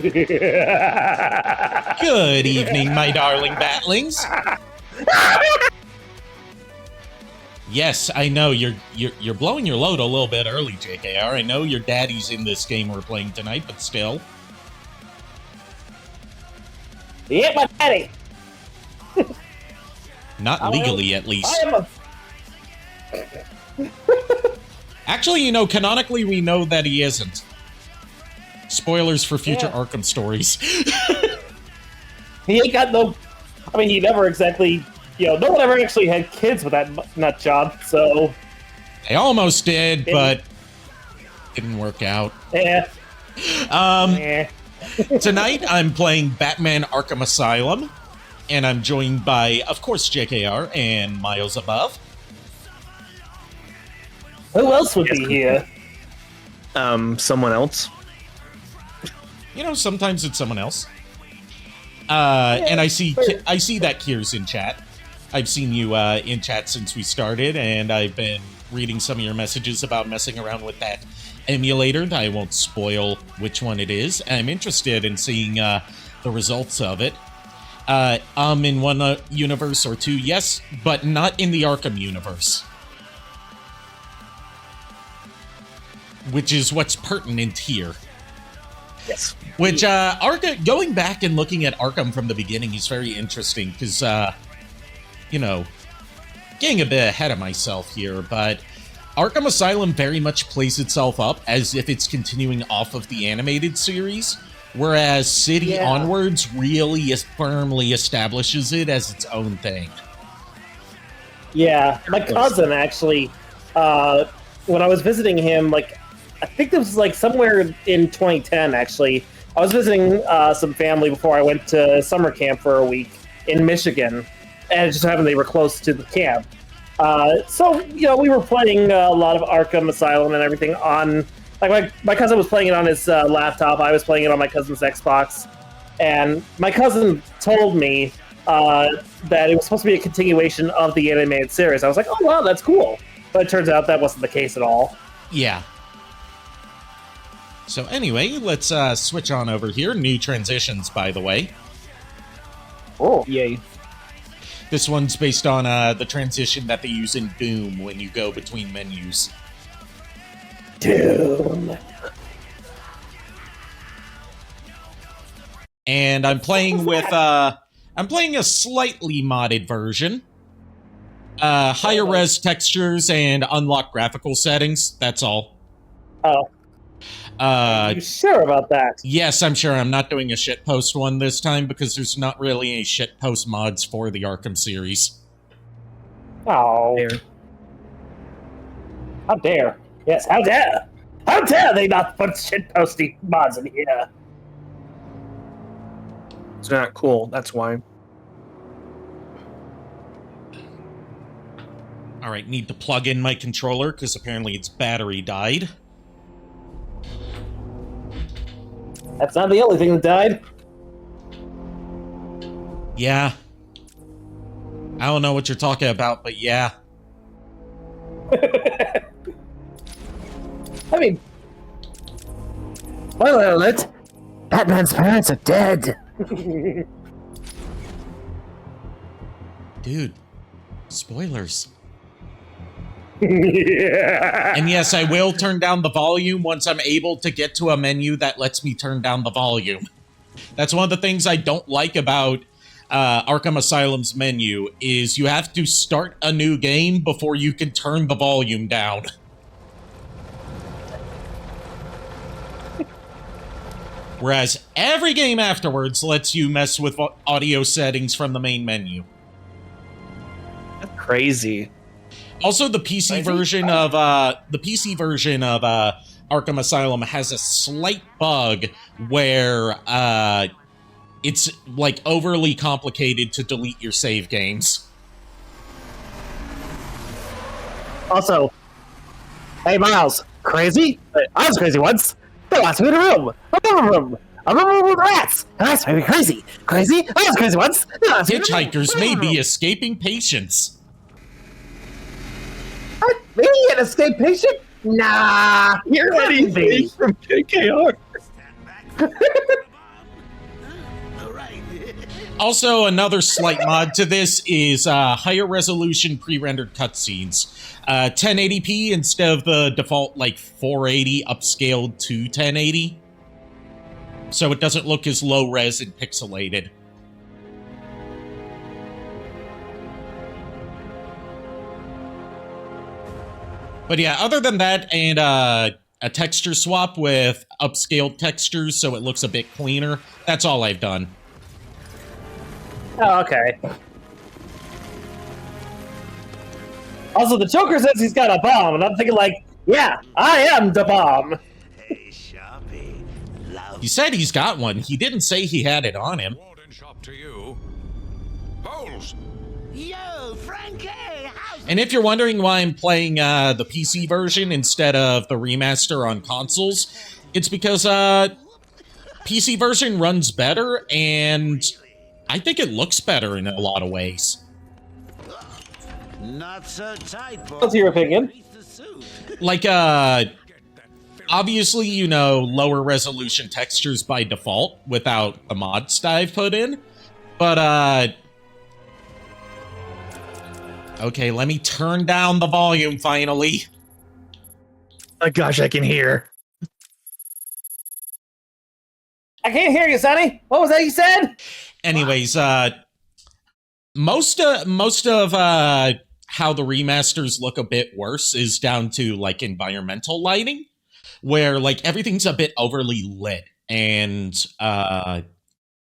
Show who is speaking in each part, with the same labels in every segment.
Speaker 1: Good evening, my darling batlings. Yes, I know you're blowing your load a little bit early, JKR. I know your daddy's in this game we're playing tonight, but still.
Speaker 2: Yeah, my daddy.
Speaker 1: Not legally, at least.
Speaker 2: I am
Speaker 1: Actually, you know, canonically, we know that he isn't. Spoilers for future Arkham stories.
Speaker 2: He ain't got no... I mean, he never exactly... You know, no one ever actually had kids with that nut job, so...
Speaker 1: They almost did, but... didn't work out.
Speaker 2: Yeah.
Speaker 1: Tonight, I'm playing Batman Arkham Asylum, and I'm joined by, of course, JKR and Miles Above.
Speaker 2: Who else would be here?
Speaker 3: Someone else.
Speaker 1: You know, sometimes it's someone else. And I see that Kier's in chat. I've seen you in chat since we started, and I've been reading some of your messages about messing around with that emulator. I won't spoil which one it is. I'm interested in seeing the results of it. In one universe or two, yes, but not in the Arkham universe. Which is what's pertinent here.
Speaker 3: Yes.
Speaker 1: Which, going back and looking at Arkham from the beginning is very interesting, because, you know, getting a bit ahead of myself here, but Arkham Asylum very much plays itself up as if it's continuing off of the animated series, whereas City Onwards really firmly establishes it as its own thing.
Speaker 2: Yeah, my cousin actually, when I was visiting him, like, I think this was like somewhere in 2010, actually. I was visiting some family before I went to summer camp for a week in Michigan, and it just happened they were close to the camp. So, you know, we were playing a lot of Arkham Asylum and everything on... Like, my cousin was playing it on his laptop, I was playing it on my cousin's Xbox, and my cousin told me that it was supposed to be a continuation of the animated series. I was like, oh, wow, that's cool. But it turns out that wasn't the case at all.
Speaker 1: Yeah. So anyway, let's switch on over here. New transitions, by the way.
Speaker 2: Oh, yay.
Speaker 1: This one's based on the transition that they use in Doom when you go between menus.
Speaker 2: Doom.
Speaker 1: And I'm playing with I'm playing a slightly modded version. Higher res textures and unlocked graphical settings. That's all.
Speaker 2: Oh. Are you sure about that?
Speaker 1: Yes, I'm sure. I'm not doing a shitpost one this time because there's not really any shitpost mods for the Arkham series.
Speaker 2: Oh. How dare. Yes, how dare. How dare they not put shitposting mods in here?
Speaker 3: It's not cool, that's why.
Speaker 1: Alright, need to plug in my controller because apparently its battery died.
Speaker 2: That's not the only thing that died.
Speaker 1: Yeah. I don't know what you're talking about, but yeah.
Speaker 2: I mean... Spoiler alert! Batman's parents are dead!
Speaker 1: Dude. Spoilers.
Speaker 2: Yeah.
Speaker 1: And yes, I will turn down the volume once I'm able to get to a menu that lets me turn down the volume. That's one of the things I don't like about Arkham Asylum's menu, is you have to start a new game before you can turn the volume down. Whereas every game afterwards lets you mess with audio settings from the main menu.
Speaker 3: That's crazy.
Speaker 1: Also, the PC version of Arkham Asylum has a slight bug where it's like overly complicated to delete your save games.
Speaker 2: Also, hey Miles, crazy? I was crazy once. They lost me in a room. A room with rats. That's maybe crazy. Crazy? I was crazy once.
Speaker 1: Hitchhikers may be escaping patients.
Speaker 2: Me, an escape patient? Nah, you're anything
Speaker 3: from JKR.
Speaker 1: Also, another slight mod to this is higher resolution pre-rendered cutscenes. 1080p instead of the default like 480 upscaled to 1080. So it doesn't look as low res and pixelated. But yeah, other than that, and a texture swap with upscaled textures so it looks a bit cleaner, that's all I've done.
Speaker 2: Oh, okay. Also, the Joker says he's got a bomb, and I'm thinking like, yeah, I am the bomb.
Speaker 4: Hey, Sharpie. Love
Speaker 1: He said he's got one. He didn't say he had it on him.
Speaker 5: Warden shop to you. Bowles!
Speaker 4: Yo, Frankie! How's
Speaker 1: And if you're wondering why I'm playing the PC version instead of the remaster on consoles, it's because PC version runs better, and I think it looks better in a lot of ways.
Speaker 4: not so tight, boy?
Speaker 2: What's your opinion?
Speaker 4: Grease the suit.
Speaker 1: Like, obviously, you know, lower resolution textures by default without the mods that I've put in. But, okay, let me turn down the volume finally.
Speaker 3: Oh gosh, I can hear.
Speaker 2: I can't hear you, Sonny. What was that you said?
Speaker 1: Anyways, most of how the remasters look a bit worse is down to like environmental lighting, where like everything's a bit overly lit and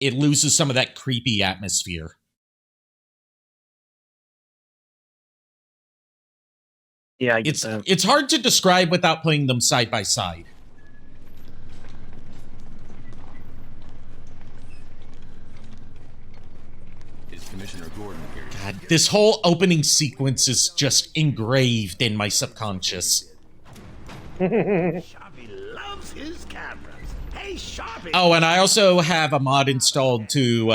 Speaker 1: it loses some of that creepy atmosphere.
Speaker 3: Yeah, I get that.
Speaker 1: It's hard to describe without putting them side by side.
Speaker 5: Commissioner Gordon here.
Speaker 1: God, this whole opening sequence is just engraved in my subconscious.
Speaker 4: Sharpie loves his cameras. Hey, Sharpie!
Speaker 1: Oh, and I also have a mod installed to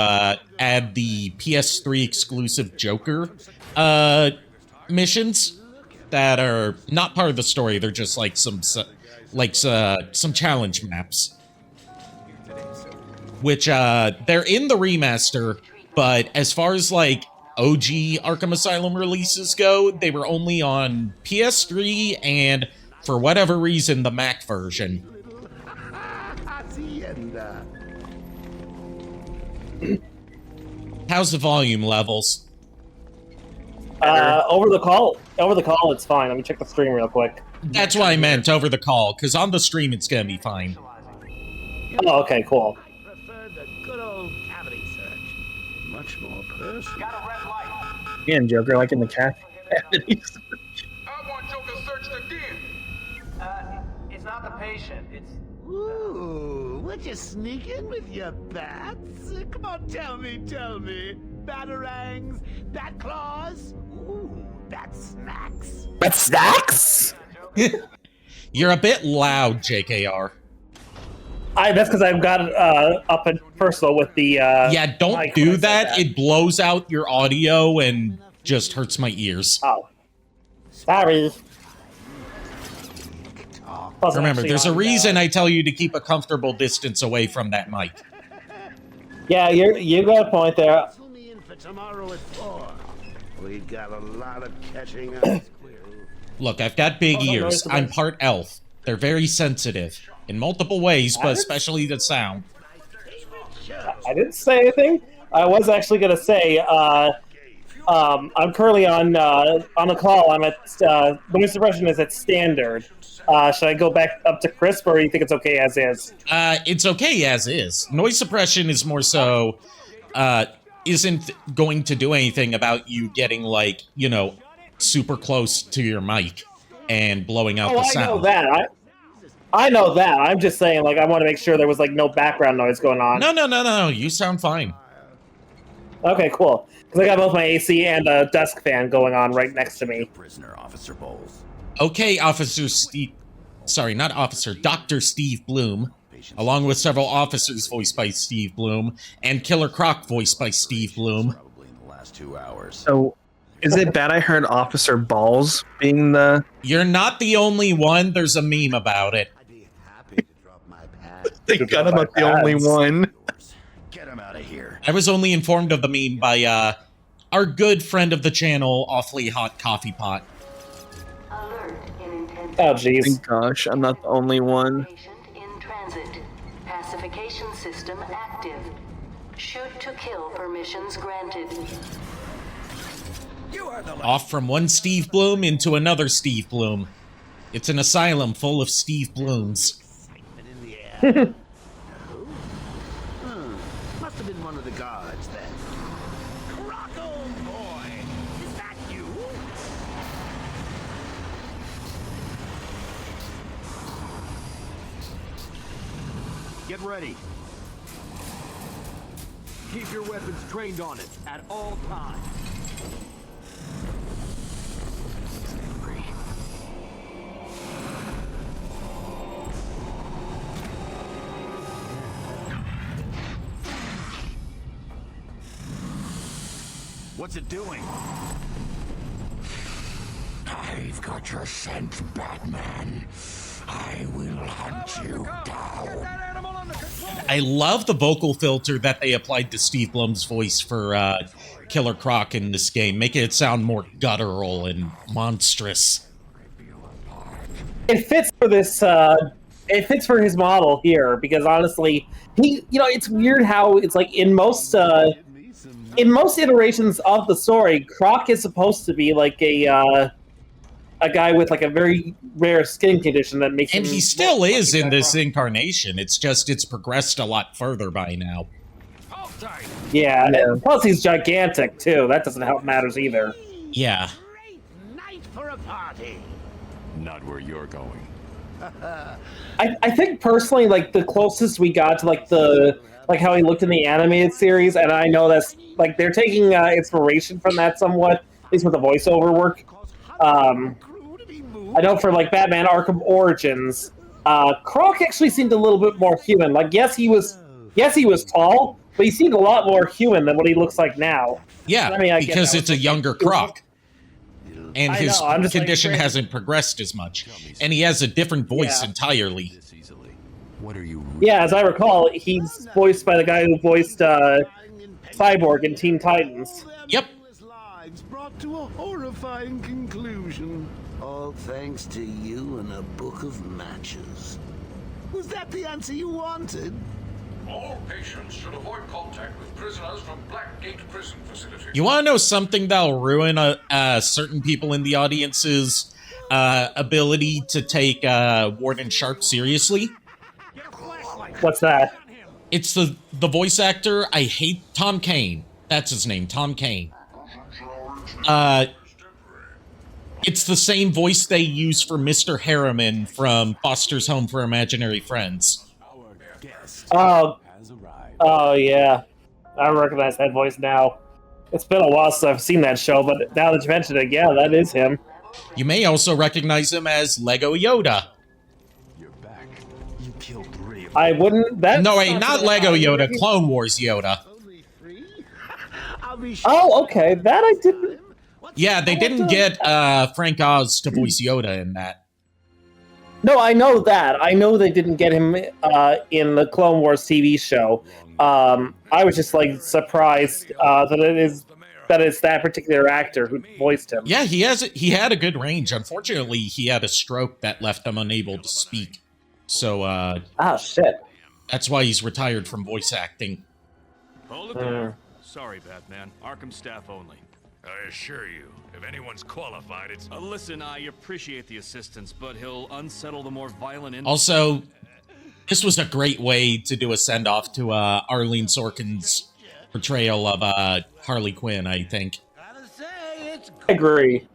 Speaker 1: add the PS3 exclusive Joker missions that are not part of the story. They're just like some challenge maps, which they're in the remaster. But as far as like OG Arkham Asylum releases go, they were only on PS3 and, for whatever reason, the Mac version.
Speaker 4: Hacienda.
Speaker 1: How's the volume levels?
Speaker 2: Over the call, it's fine. Let me check the stream real quick.
Speaker 1: That's what I meant, over the call, because on the stream it's gonna be fine.
Speaker 2: Oh, okay, cool.
Speaker 4: I prefer the good old cavity search. Much more personal.
Speaker 3: Again, Joker, like in the cat.
Speaker 5: I want Joker searched again.
Speaker 6: It's not the patient. It's
Speaker 4: Ooh, would you sneak in with your bats? Come on, tell me. Batarangs, bat claws, ooh, bat snacks.
Speaker 3: But snacks?
Speaker 1: You're a bit loud, JKR.
Speaker 2: That's because I've got it up in personal with the.
Speaker 1: Yeah, don't
Speaker 2: mic
Speaker 1: do
Speaker 2: when I said
Speaker 1: that. It blows out your audio and just hurts my ears.
Speaker 2: Oh, sorry. Wasn't
Speaker 1: Remember,
Speaker 2: actually
Speaker 1: there's a
Speaker 2: on,
Speaker 1: reason I tell you to keep a comfortable distance away from that mic.
Speaker 2: Yeah, you got a point there.
Speaker 4: Fill me in for tomorrow at 4. We've got a lot of catching up.
Speaker 1: Look, I've got big
Speaker 2: Oh, no,
Speaker 1: ears.
Speaker 2: no,
Speaker 1: I'm part elf. They're very sensitive. In multiple ways, but
Speaker 2: What?
Speaker 1: especially the sound.
Speaker 2: I didn't say anything. I was actually gonna say, I'm currently on the call. I'm at noise suppression is at standard. Should I go back up to crisp, or do you think it's okay as is?
Speaker 1: It's okay as is. Noise suppression is more so, isn't going to do anything about you getting, like, you know, super close to your mic and blowing out
Speaker 2: Oh,
Speaker 1: the
Speaker 2: I
Speaker 1: sound.
Speaker 2: know that. I know that. I'm just saying, like, I want to make sure there was like no background noise going on.
Speaker 1: No. You sound fine.
Speaker 2: Okay, cool. Because I got both my AC and a desk fan going on right next to me.
Speaker 4: Prisoner, Officer Bowles.
Speaker 1: Okay, Officer Steve... Sorry, not Officer. Dr. Steve Bloom. Along with several officers voiced by Steve Bloom, and Killer Croc voiced by Steve Bloom.
Speaker 4: Probably in the last 2 hours.
Speaker 3: So, is it bad I heard Officer Balls being the...
Speaker 1: You're not the only one. There's a meme about it.
Speaker 4: I'd be happy to drop my pad.
Speaker 3: Thank God I'm not the only one.
Speaker 4: Get him out of here.
Speaker 1: I was only informed of the meme by our good friend of the channel, Awfully Hot Coffee Pot.
Speaker 2: Oh, jeez.
Speaker 3: Thank gosh, I'm not the only one.
Speaker 6: Patient in transit. Pacification system active. Shoot to kill permissions granted.
Speaker 1: Off from one Steve Bloom into another Steve Bloom. It's an asylum full of Steve Blooms.
Speaker 4: Must have been one of the guards then. Rocco boy, is that you? Get ready. Keep your weapons trained on it at all times. What's it doing?
Speaker 7: I've got your scent, Batman. I will hunt you down.
Speaker 1: I love the vocal filter that they applied to Steve Blum's voice for Killer Croc in this game, making it sound more guttural and monstrous.
Speaker 2: It fits for this. It fits for his model here because honestly, it's weird how it's like in most iterations of the story, Croc is supposed to be like a guy with like a very rare skin condition that makes
Speaker 1: And
Speaker 2: him
Speaker 1: he still is in this
Speaker 2: Croc.
Speaker 1: incarnation. It's just it's progressed a lot further by now.
Speaker 2: Yeah, and plus he's gigantic too. That doesn't help matters either.
Speaker 1: Yeah.
Speaker 4: Great night for a party.
Speaker 5: Not where you're going.
Speaker 2: I think personally, like the closest we got to like how he looked in the animated series, and I know that's like they're taking inspiration from that somewhat, at least with the voiceover work. I know for like Batman Arkham Origins, Croc actually seemed a little bit more human. Like yes, he was tall, but he seemed a lot more human than what he looks like now.
Speaker 1: Yeah,
Speaker 2: I mean, I get
Speaker 1: because
Speaker 2: that
Speaker 1: it's a
Speaker 2: was-
Speaker 1: younger Croc. And
Speaker 2: I
Speaker 1: his
Speaker 2: know, I'm just like,
Speaker 1: condition
Speaker 2: great.
Speaker 1: hasn't progressed as much. And he has a different voice
Speaker 2: Yeah.
Speaker 1: entirely.
Speaker 5: This easily. What are you?
Speaker 2: Yeah, as I recall, he's voiced by the guy who voiced Cyborg in Teen Titans.
Speaker 1: Yep.
Speaker 4: Lives brought to a horrifying conclusion. All thanks to you and a book of matches. Was that the answer you wanted?
Speaker 5: All patients should avoid contact with prisoners from Blackgate Prison Facility.
Speaker 1: You want to know something that'll ruin certain people in the audience's ability to take Warden Sharp seriously?
Speaker 2: What's that?
Speaker 1: It's the voice actor. I hate Tom Kane. That's his name, Tom Kane. It's the same voice they use for Mr. Harriman from Foster's Home for Imaginary Friends.
Speaker 2: Oh yeah, I recognize that voice now. It's been a while since I've seen that show, but now that you mention it, yeah, that is him.
Speaker 1: You may also recognize him as Lego Yoda.
Speaker 5: You're back. You killed 3 of
Speaker 2: I wouldn't. That
Speaker 1: No, wait, not Lego Yoda, Clone Wars Yoda.
Speaker 4: Only 3? I'll be sure.
Speaker 2: Oh, okay, that I didn't.
Speaker 1: Yeah, they didn't get Frank Oz to voice Yoda in that.
Speaker 2: No, I know that. I know they didn't get him in the Clone Wars TV show. I was just like surprised that it's that particular actor who voiced him.
Speaker 1: Yeah, he had a good range. Unfortunately, he had a stroke that left him unable to speak. So
Speaker 2: Ah, shit.
Speaker 1: that's why he's retired from voice acting.
Speaker 8: Hold it there. Sorry, Batman. Arkham staff only.
Speaker 5: I assure you, if anyone's qualified, it's...
Speaker 8: Listen, I appreciate the assistance, but he'll unsettle the more violent...
Speaker 1: Also, this was a great way to do a send-off to Arlene Sorkin's portrayal of Harley Quinn, I think.
Speaker 2: I agree.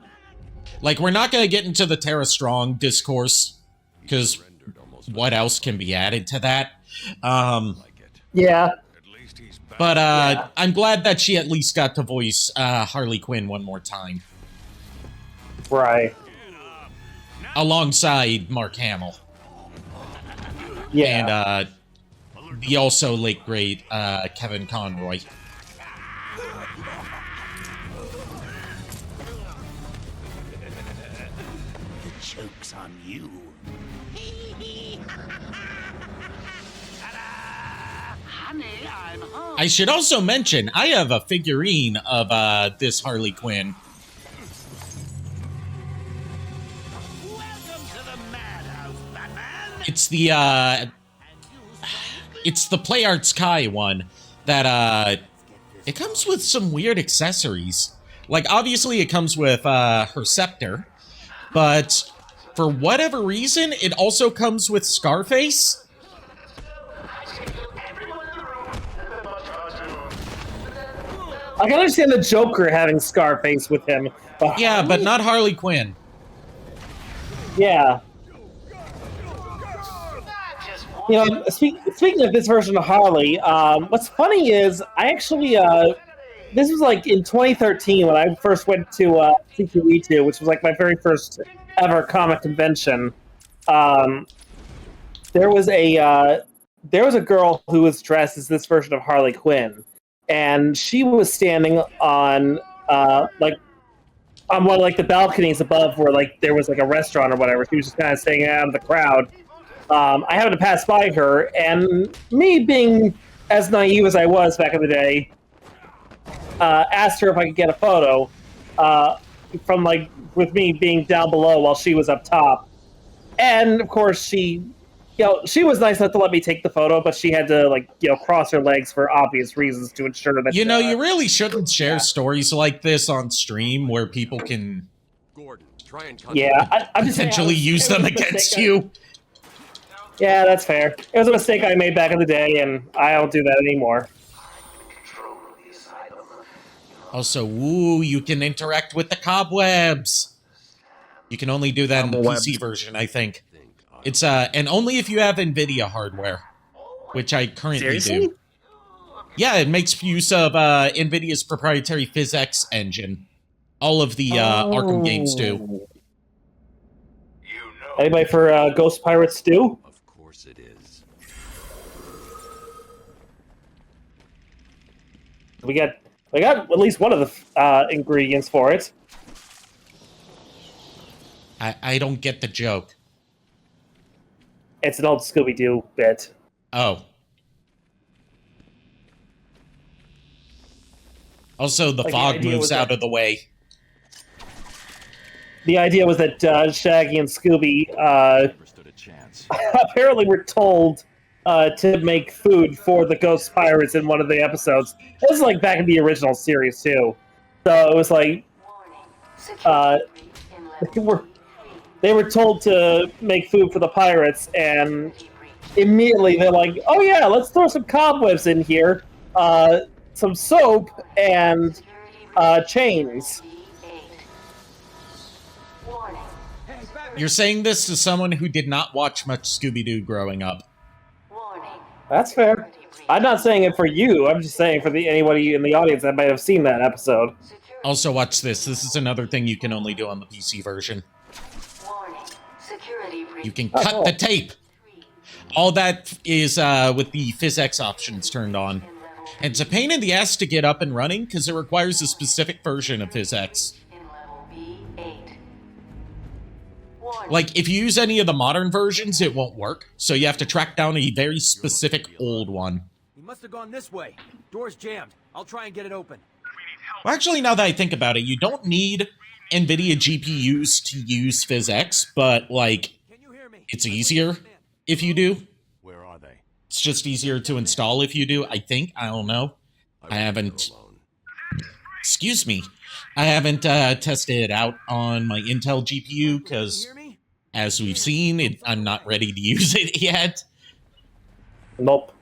Speaker 1: Like, we're not going to get into the Tara Strong discourse, because what else can be added to that?
Speaker 2: Yeah.
Speaker 1: But I'm glad that she at least got to voice Harley Quinn one more time.
Speaker 2: Right.
Speaker 1: Alongside Mark Hamill.
Speaker 2: Yeah.
Speaker 1: And the also late great Kevin Conroy.
Speaker 4: The joke's on you. honey, I'm home.
Speaker 1: I should also mention, I have a figurine of this Harley Quinn.
Speaker 4: Welcome to the madhouse, Batman.
Speaker 1: It's the Play Arts Kai one that, it comes with some weird accessories. Like, obviously it comes with, her scepter, but for whatever reason, it also comes with Scarface.
Speaker 2: I can understand the Joker having Scarface with him. But
Speaker 1: Yeah, but not Harley Quinn.
Speaker 2: yeah. You know, speaking of this version of Harley, what's funny is I actually, this was like in 2013 when I first went to CQE2, which was like my very first ever comic convention. There was a girl who was dressed as this version of Harley Quinn, and she was standing on like on one of like the balconies above where like there was like a restaurant or whatever. She was just kind of staying out of the crowd. I happened to pass by her, and me being as naive as I was back in the day, asked her if I could get a photo from like with me being down below while she was up top. And of course, she was nice enough to let me take the photo, but she had to cross her legs for obvious reasons to ensure that.
Speaker 1: You really shouldn't share stories like this on stream where people can
Speaker 9: Gordon, try and
Speaker 2: I'm just saying,
Speaker 1: potentially use them against you.
Speaker 2: Yeah, that's fair. It was a mistake I made back in the day, and I don't do that anymore.
Speaker 1: Also, you can interact with the cobwebs. You can only do that in the PC version, I think. It's and only if you have NVIDIA hardware, which I currently do. Yeah, it makes use of NVIDIA's proprietary PhysX engine. All of the Arkham games do.
Speaker 2: Anybody for Ghost Pirates 2?
Speaker 9: Of course it is.
Speaker 2: We got at least one of the ingredients for it.
Speaker 1: I don't get the joke.
Speaker 2: It's an old Scooby-Doo bit.
Speaker 1: Oh. Also, the fog moves out of the way.
Speaker 2: The idea was that Shaggy and Scooby apparently were told to make food for the Ghost Pirates in one of the episodes. This is like back in the original series too. So it was like they were told to make food for the pirates, and immediately they're like, "Oh yeah, let's throw some cobwebs in here, some soap, and chains."
Speaker 1: You're saying this to someone who did not watch much Scooby-Doo growing up.
Speaker 2: That's fair. I'm not saying it for you. I'm just saying for anybody in the audience that might have seen that episode.
Speaker 1: Also, watch this. This is another thing you can only do on the PC version. You can cut the tape. All that is with the PhysX options turned on. And it's a pain in the ass to get up and running because it requires a specific version of PhysX. Like, if you use any of the modern versions, it won't work. So you have to track down a very specific old one.
Speaker 10: We must have gone this way. Door's jammed. I'll try and get it open.
Speaker 1: Well, actually, now that I think about it, you don't need NVIDIA GPUs to use PhysX, but, like, it's easier if you do.
Speaker 9: Where are they?
Speaker 1: It's just easier to install if you do, I think. I don't know. I haven't... Excuse me. I haven't tested it out on my Intel GPU, because, as we've seen, I'm not ready to use it yet.
Speaker 2: Nope.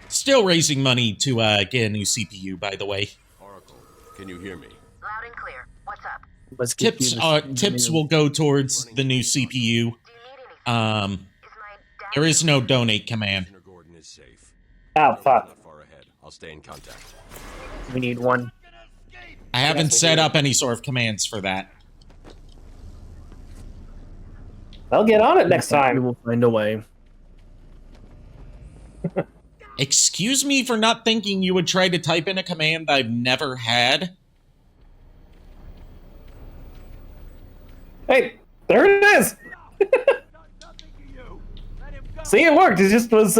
Speaker 1: Still raising money to get a new CPU, by the way.
Speaker 9: Oracle, can you hear me?
Speaker 6: Loud and clear. What's up?
Speaker 1: Tips will go towards the new CPU. There is no donate command.
Speaker 9: Gordon is safe.
Speaker 2: Oh, fuck.
Speaker 9: Far ahead. I'll stay in contact.
Speaker 3: We need one.
Speaker 1: I haven't set up any sort of commands for that.
Speaker 2: I'll get on it next
Speaker 3: We
Speaker 2: time.
Speaker 3: will find a way.
Speaker 1: Excuse me for not thinking you would try to type in a command I've never had.
Speaker 2: Hey, there it is! See, it worked. It just was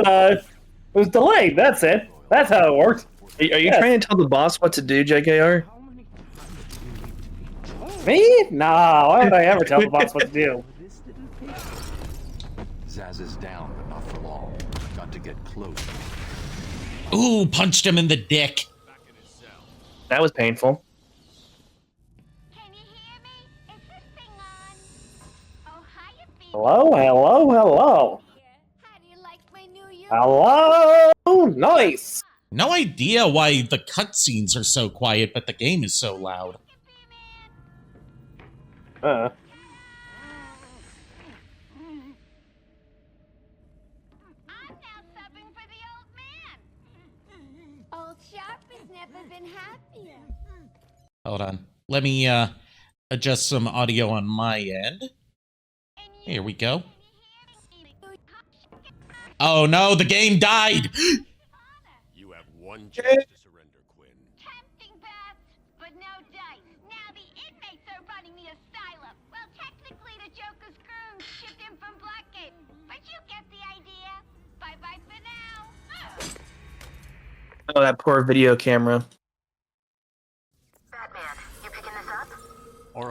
Speaker 2: delayed. That's it. That's how it worked.
Speaker 3: Are you trying to tell the boss what to do, JKR?
Speaker 2: Me? Nah, why would I ever tell the boss what to do?
Speaker 11: Zaz is down, but not for long. Got to get close.
Speaker 1: Ooh, punched him in the dick.
Speaker 3: That was painful.
Speaker 2: Hello, hello, hello. Hello, nice.
Speaker 1: No idea why the cutscenes are so quiet, but the game is so loud.
Speaker 6: I'm now subbing for the old man. Old Sharp has never been happier.
Speaker 1: Hold on. Let me adjust some audio on my end. Here we go. Oh no, the game died!
Speaker 9: You have one chance to surrender, Quinn.
Speaker 6: Tempting path, but no dice. Now the inmates are running the asylum. Well, technically the Joker's goons shipped in from Blackgate. But you get the idea. Bye-bye for now.
Speaker 3: Oh, that poor video camera.
Speaker 6: Batman, you picking this up?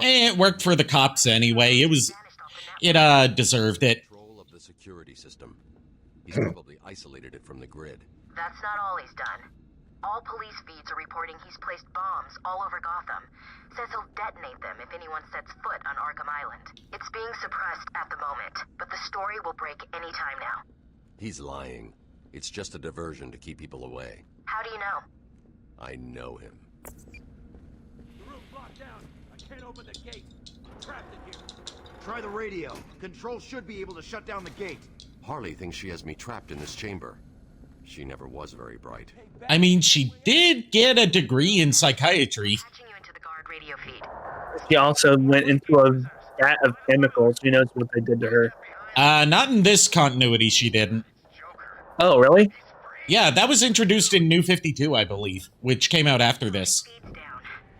Speaker 1: It worked for the cops anyway. It deserved it.
Speaker 9: Control of the security system. He's probably isolated it from the grid.
Speaker 12: That's not all he's done. All police feeds are reporting he's placed bombs all over Gotham. Says he'll detonate them if anyone sets foot on Arkham Island. It's being suppressed at the moment, but the story will break any time now.
Speaker 9: He's lying. It's just a diversion to keep people away.
Speaker 12: How do you know?
Speaker 9: I know him.
Speaker 10: The room's locked down. I can't open the gate. I'm trapped in here. Try the radio. Control should be able to shut down the gate.
Speaker 9: Harley thinks she has me trapped in this chamber. She never was very bright.
Speaker 1: I mean, she did get a degree in psychiatry.
Speaker 12: Patching you into the guard radio feed.
Speaker 3: She also went into a vat of chemicals. Who knows what they did to her?
Speaker 1: Not in this continuity, she didn't.
Speaker 3: Oh, really?
Speaker 1: Yeah, that was introduced in New 52, I believe, which came out after this.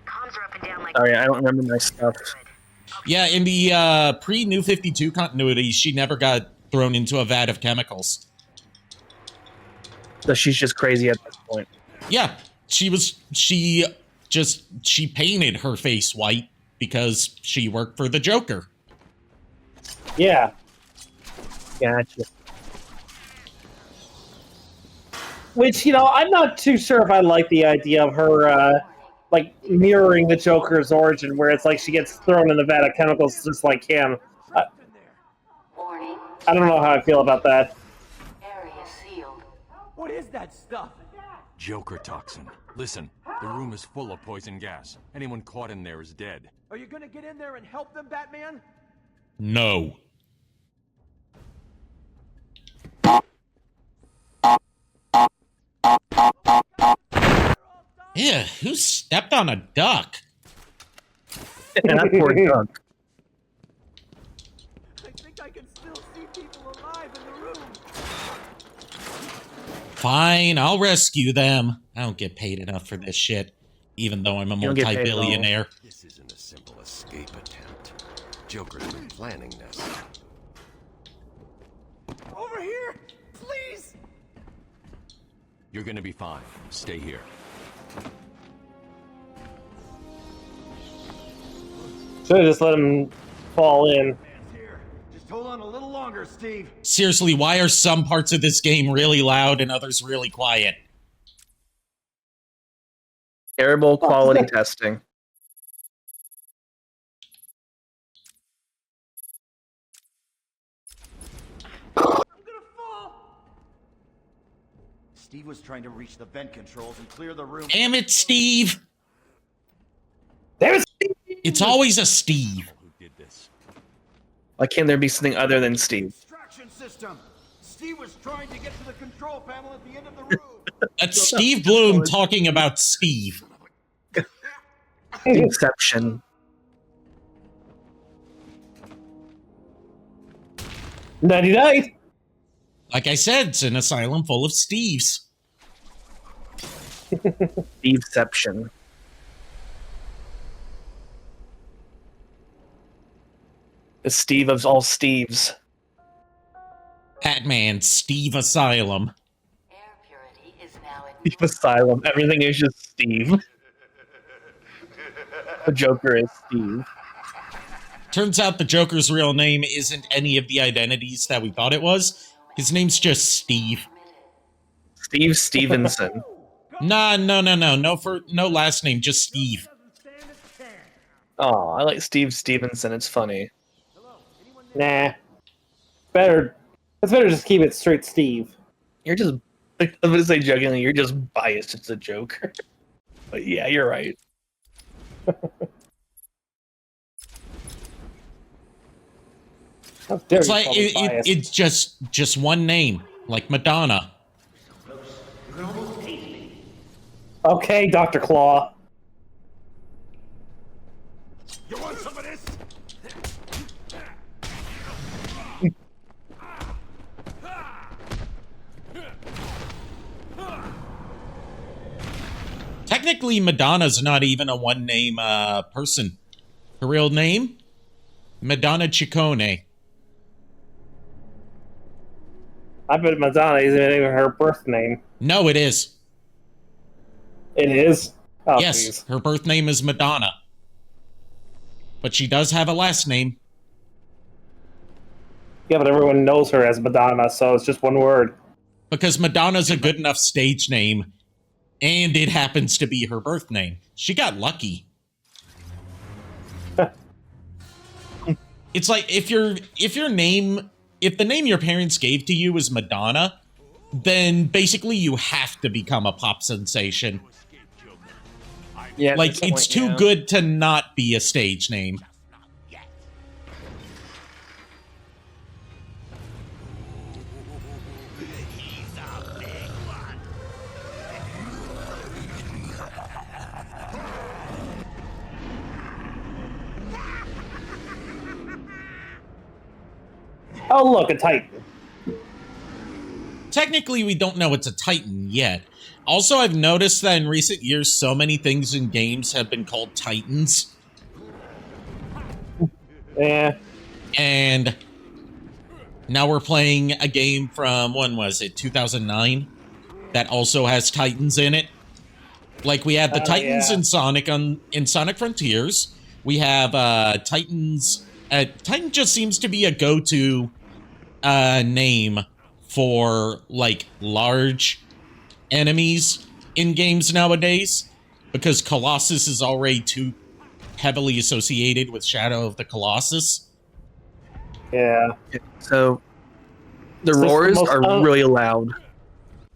Speaker 12: Comms are up and down like
Speaker 3: Sorry, I don't remember my stuff.
Speaker 1: Yeah, in the pre-New 52 continuity, she never got thrown into a vat of chemicals.
Speaker 3: So she's just crazy at this point.
Speaker 1: Yeah, she painted her face white because she worked for the Joker.
Speaker 2: Yeah.
Speaker 3: Gotcha.
Speaker 2: Which, you know, I'm not too sure if I like the idea of her, like, mirroring the Joker's origin, where it's like she gets thrown in the vat of chemicals just like him. I don't know how I feel about that.
Speaker 6: Area sealed.
Speaker 10: What is that stuff?
Speaker 11: Joker toxin. Listen, the room is full of poison gas. Anyone caught in there is dead.
Speaker 10: Are you gonna get in there and help them, Batman?
Speaker 1: No. Yeah, who stepped on a duck?
Speaker 3: That poor duck.
Speaker 10: I think I can still see people alive in the room.
Speaker 1: Fine, I'll rescue them. I don't get paid enough for this shit, even though I'm a
Speaker 3: You don't get paid at all.
Speaker 1: multi-billionaire.
Speaker 9: This isn't a simple escape attempt. Joker's been planning this.
Speaker 10: Over here, please.
Speaker 11: You're gonna be fine. Stay here.
Speaker 2: Should have just let him fall in.
Speaker 10: Here, just hold on a little longer, Steve.
Speaker 1: Seriously, why are some parts of this game really loud and others really quiet?
Speaker 3: Terrible quality testing.
Speaker 10: I'm gonna fall. Steve was trying to reach the vent controls and clear the room.
Speaker 1: Damn it, Steve!
Speaker 2: There's
Speaker 1: It's always a Steve.
Speaker 11: Who did this?
Speaker 3: Why can't there be something other than Steve?
Speaker 10: Distraction system. Steve was trying to get to the control panel at the end of the room.
Speaker 1: That's Steve Bloom talking about Steve.
Speaker 3: Inception.
Speaker 2: Night-night.
Speaker 1: Like I said, it's an asylum full of Steves.
Speaker 3: Steveception. The Steve of all Steves.
Speaker 1: Batman, Steve Asylum.
Speaker 3: Steve Asylum. Everything is just Steve. The Joker is Steve.
Speaker 1: Turns out the Joker's real name isn't any of the identities that we thought it was. His name's just Steve.
Speaker 3: Steve Stevenson.
Speaker 1: Nah, no. No last name, just Steve.
Speaker 3: Oh, I like Steve Stevenson. It's funny.
Speaker 2: Nah. Better. It's better just keep it straight, Steve.
Speaker 3: You're just. I'm gonna say jokingly, you're just biased as a Joker. But yeah, you're right.
Speaker 1: It's like it's just one name, like Madonna.
Speaker 2: Okay, Dr. Claw.
Speaker 10: You want some of this?
Speaker 1: Technically, Madonna's not even a one-name person. Her real name? Madonna Ciccone.
Speaker 2: I bet Madonna isn't even her birth name.
Speaker 1: No, it is.
Speaker 2: It is? Oh,
Speaker 1: yes,
Speaker 2: geez.
Speaker 1: her birth name is Madonna. But she does have a last name.
Speaker 2: Yeah, but everyone knows her as Madonna, so it's just one word.
Speaker 1: Because Madonna's a good enough stage name, and it happens to be her birth name. She got lucky. It's like if the name your parents gave to you is Madonna, then basically you have to become a pop sensation.
Speaker 3: Yeah,
Speaker 1: like it's too good to not be a stage name.
Speaker 2: Oh, look, a Titan.
Speaker 1: Technically, we don't know it's a Titan yet. Also, I've noticed that in recent years, so many things in games have been called Titans.
Speaker 2: Yeah.
Speaker 1: And now we're playing a game from, when was it, 2009? That also has Titans in it. Like, we had the Titans in Sonic Frontiers. We have Titans... Titan just seems to be a go-to name for, like, large enemies in games nowadays, because Colossus is already too heavily associated with Shadow of the Colossus.
Speaker 2: Yeah.
Speaker 3: So the roars are really loud.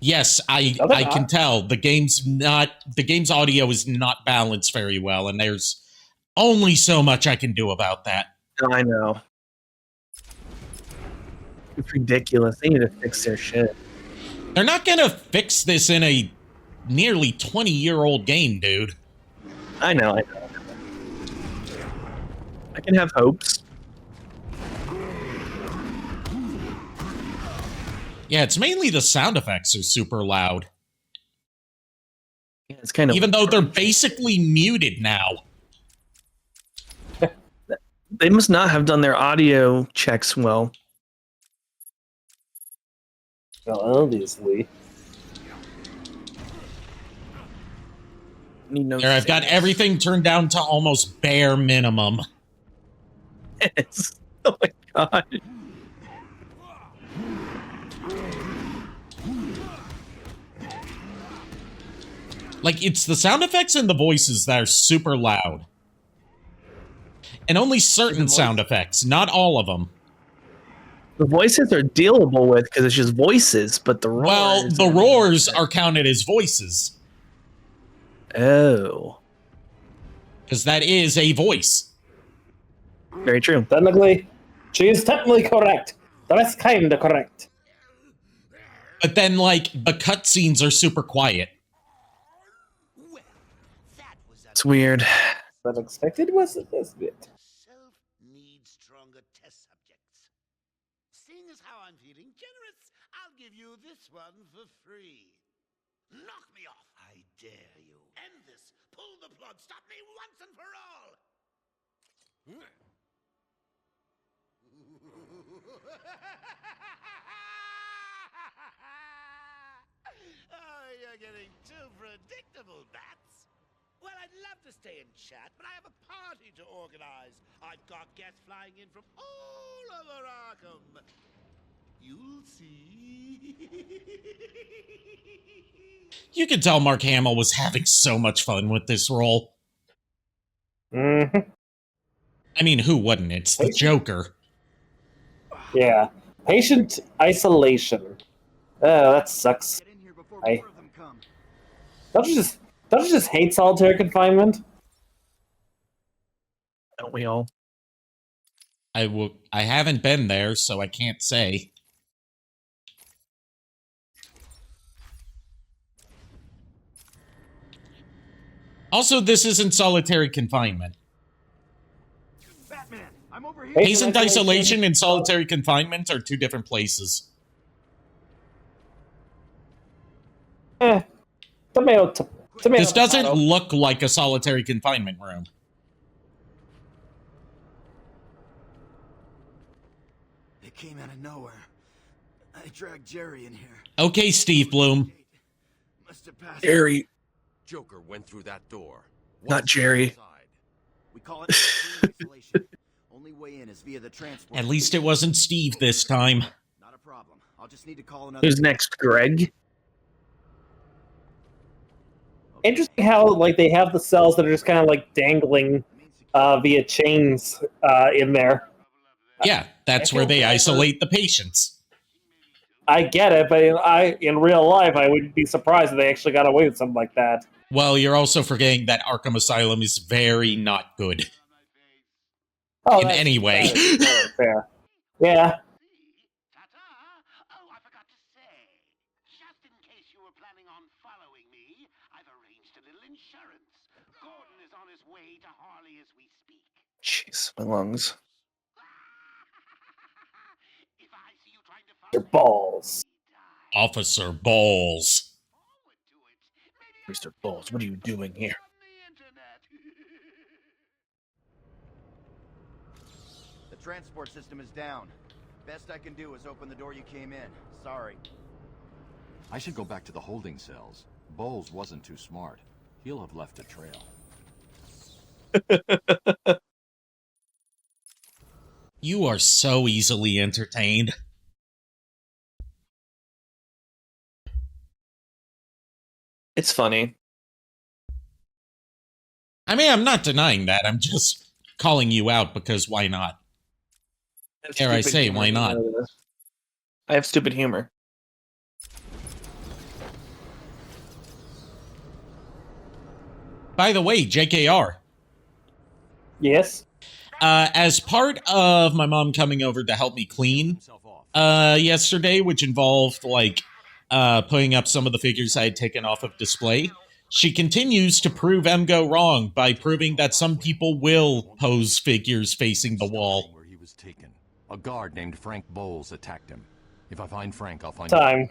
Speaker 1: Yes, I can tell. The game's audio is not balanced very well, and there's only so much I can do about that.
Speaker 3: I know. It's ridiculous. They need to fix their shit.
Speaker 1: They're not gonna fix this in a nearly 20-year-old game, dude.
Speaker 3: I know. I can have hopes.
Speaker 1: Yeah, it's mainly the sound effects are super loud.
Speaker 3: Yeah, it's kind of
Speaker 1: even though they're basically muted now.
Speaker 3: They must not have done their audio checks well.
Speaker 2: Well, obviously.
Speaker 1: There, I've got everything turned down to almost bare minimum.
Speaker 3: Yes. Oh my god.
Speaker 1: Like, it's the sound effects and the voices that are super loud. And only certain sound effects, not all of them.
Speaker 3: The voices are dealable with because it's just voices, but the roars...
Speaker 1: Well, the roars are counted as voices.
Speaker 3: Oh.
Speaker 1: Because that is a voice.
Speaker 3: Very true.
Speaker 2: Technically, she is technically correct. That's kind of correct.
Speaker 1: But then, like, the cutscenes are super quiet.
Speaker 3: It's weird.
Speaker 2: Unexpected, wasn't this bit?
Speaker 4: Self needs stronger test subjects. Seeing as how I'm feeling generous, I'll give you this one for free. Knock me off, I dare you. End this. Pull the plug. Stop me once and for all. you're getting too predictable, Bats. Well, I'd love to stay and chat, but I have a party to organize. I've got guests flying in from all over Arkham. You'll see.
Speaker 1: You can tell Mark Hamill was having so much fun with this role.
Speaker 2: Mm-hmm.
Speaker 1: I mean, who wouldn't? It's the Joker.
Speaker 2: Yeah. Patient isolation. Oh, that sucks. Don't you just hate solitary confinement?
Speaker 3: Don't we all?
Speaker 1: I haven't been there, so I can't say. Also, this isn't solitary confinement.
Speaker 10: Batman, I'm over here.
Speaker 1: Patient isolation and solitary confinement are two different places.
Speaker 2: Tomato.
Speaker 1: This doesn't look like a solitary confinement room.
Speaker 10: It came out of nowhere. I dragged Jerry in here.
Speaker 1: Okay, Steve Bloom.
Speaker 10: Must have passed.
Speaker 3: Jerry.
Speaker 9: Joker went through that door.
Speaker 3: Not Jerry.
Speaker 10: We call it isolation. Only way in is via the transport.
Speaker 1: At least it wasn't Steve this time.
Speaker 10: Not a problem. I'll just need to call another.
Speaker 3: Who's next, Greg?
Speaker 2: Interesting how like they have the cells that are just kind of like dangling via chains in there.
Speaker 1: Yeah, that's where they isolate the patients.
Speaker 2: I get it, but in real life, I wouldn't be surprised if they actually got away with something like that.
Speaker 1: Well, you're also forgetting that Arkham Asylum is very not good.
Speaker 2: Oh,
Speaker 1: in any way.
Speaker 2: Fair. Yeah.
Speaker 4: Oh, I forgot to say. Just in case you were planning on following me, I've arranged a little insurance. Gordon is on his way to Harley as we speak.
Speaker 3: Jeez, my lungs.
Speaker 2: Your balls.
Speaker 1: Officer Balls.
Speaker 3: Mr. Balls, what are you doing here?
Speaker 10: The transport system is down. Best I can do is open the door you came in. Sorry.
Speaker 11: I should go back to the holding cells. Bowles wasn't too smart. He'll have left a trail.
Speaker 1: You are so easily entertained.
Speaker 3: It's funny.
Speaker 1: I mean, I'm not denying that. I'm just calling you out because why not? Dare I say, why not?
Speaker 3: I have stupid humor.
Speaker 1: By the way, JKR.
Speaker 2: Yes?
Speaker 1: As part of my mom coming over to help me clean yesterday, which involved, like, putting up some of the figures I had taken off of display, she continues to prove Emgo wrong by proving that some people will pose figures facing the wall.
Speaker 11: Where he was taken. A guard named Frank Bowles attacked him. If I find Frank, I'll find
Speaker 2: Time.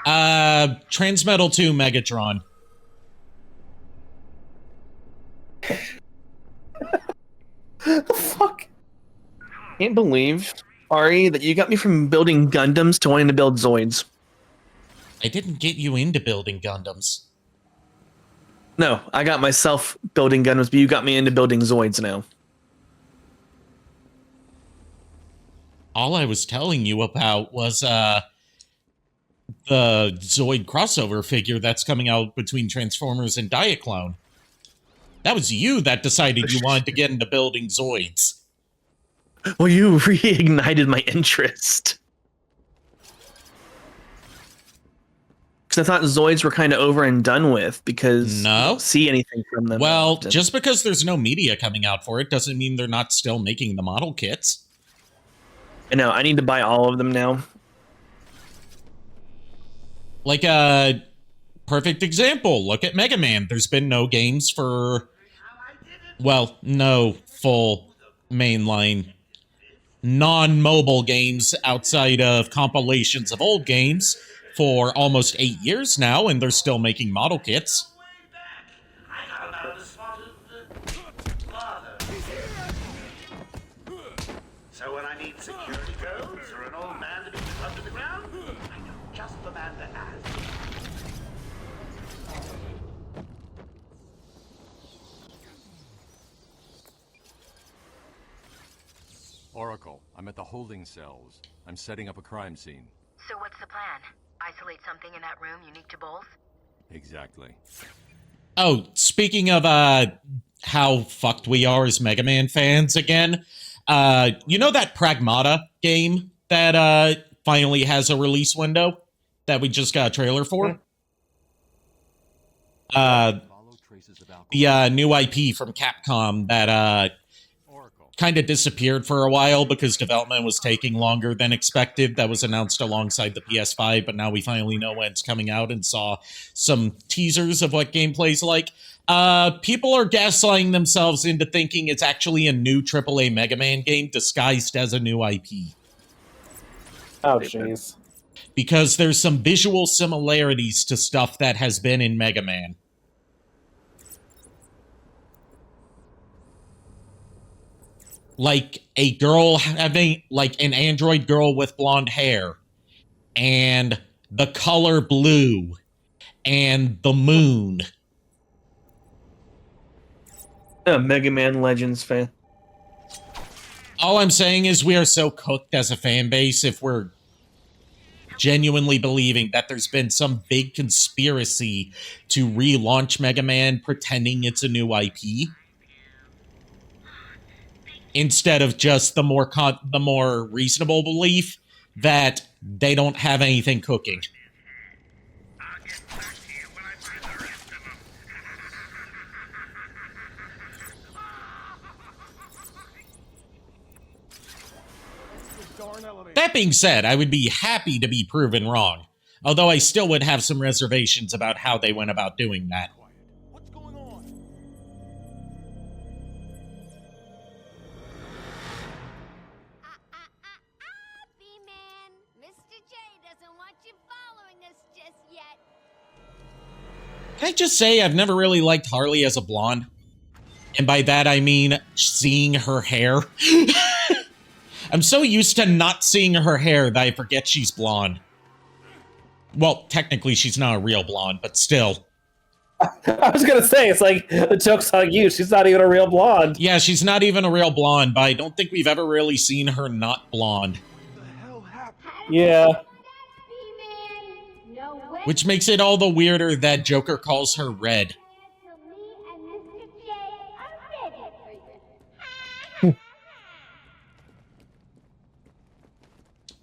Speaker 1: Transmetal 2 Megatron.
Speaker 2: The fuck?
Speaker 3: Can't believe, Ari, that you got me from building Gundams to wanting to build Zoids.
Speaker 1: I didn't get you into building Gundams.
Speaker 3: No, I got myself building Gundams, but you got me into building Zoids now.
Speaker 1: All I was telling you about was, the Zoid crossover figure that's coming out between Transformers and Diaclone. That was you that decided you wanted to get into building Zoids.
Speaker 3: Well, you reignited my interest. Because I thought Zoids were kind of over and done with, because
Speaker 1: no,
Speaker 3: you don't see anything from them.
Speaker 1: Well, just because there's no media coming out for it doesn't mean they're not still making the model kits.
Speaker 3: I know, I need to buy all of them now.
Speaker 1: Like a perfect example, look at Mega Man. There's been no games for, well, no full mainline non-mobile games outside of compilations of old games for almost 8 years now, and they're still making model kits.
Speaker 4: So when I need security codes or an old man to be put under the ground, I know just the man to ask.
Speaker 11: Oracle, I'm at the holding cells. I'm setting up a crime scene.
Speaker 12: So what's the plan? Isolate something in that room unique to both?
Speaker 11: Exactly.
Speaker 1: Oh, speaking of how fucked we are as Mega Man fans again, you know that Pragmata game that finally has a release window that we just got a trailer for? The new IP from Capcom that kind of disappeared for a while because development was taking longer than expected. That was announced alongside the PS5, but now we finally know when it's coming out and saw some teasers of what gameplay's like. People are gaslighting themselves into thinking it's actually a new AAA Mega Man game disguised as a new IP.
Speaker 2: Oh, jeez.
Speaker 1: Because there's some visual similarities to stuff that has been in Mega Man. Like a girl having, like an android girl with blonde hair, and the color blue, and the moon.
Speaker 3: A Mega Man Legends fan.
Speaker 1: All I'm saying is we are so cooked as a fan base if we're genuinely believing that there's been some big conspiracy to relaunch Mega Man pretending it's a new IP. Instead of just the more reasonable belief that they don't have anything cooking. That being said, I would be happy to be proven wrong, although I still would have some reservations about how they went about doing that. Can I just say I've never really liked Harley as a blonde? And by that I mean seeing her hair. I'm so used to not seeing her hair that I forget she's blonde. Well, technically she's not a real blonde, but still.
Speaker 2: I was gonna say, it's like, the joke's on you, she's not even a real blonde.
Speaker 1: Yeah, she's not even a real blonde, but I don't think we've ever really seen her not blonde.
Speaker 2: Yeah.
Speaker 1: Which makes it all the weirder that Joker calls her Red.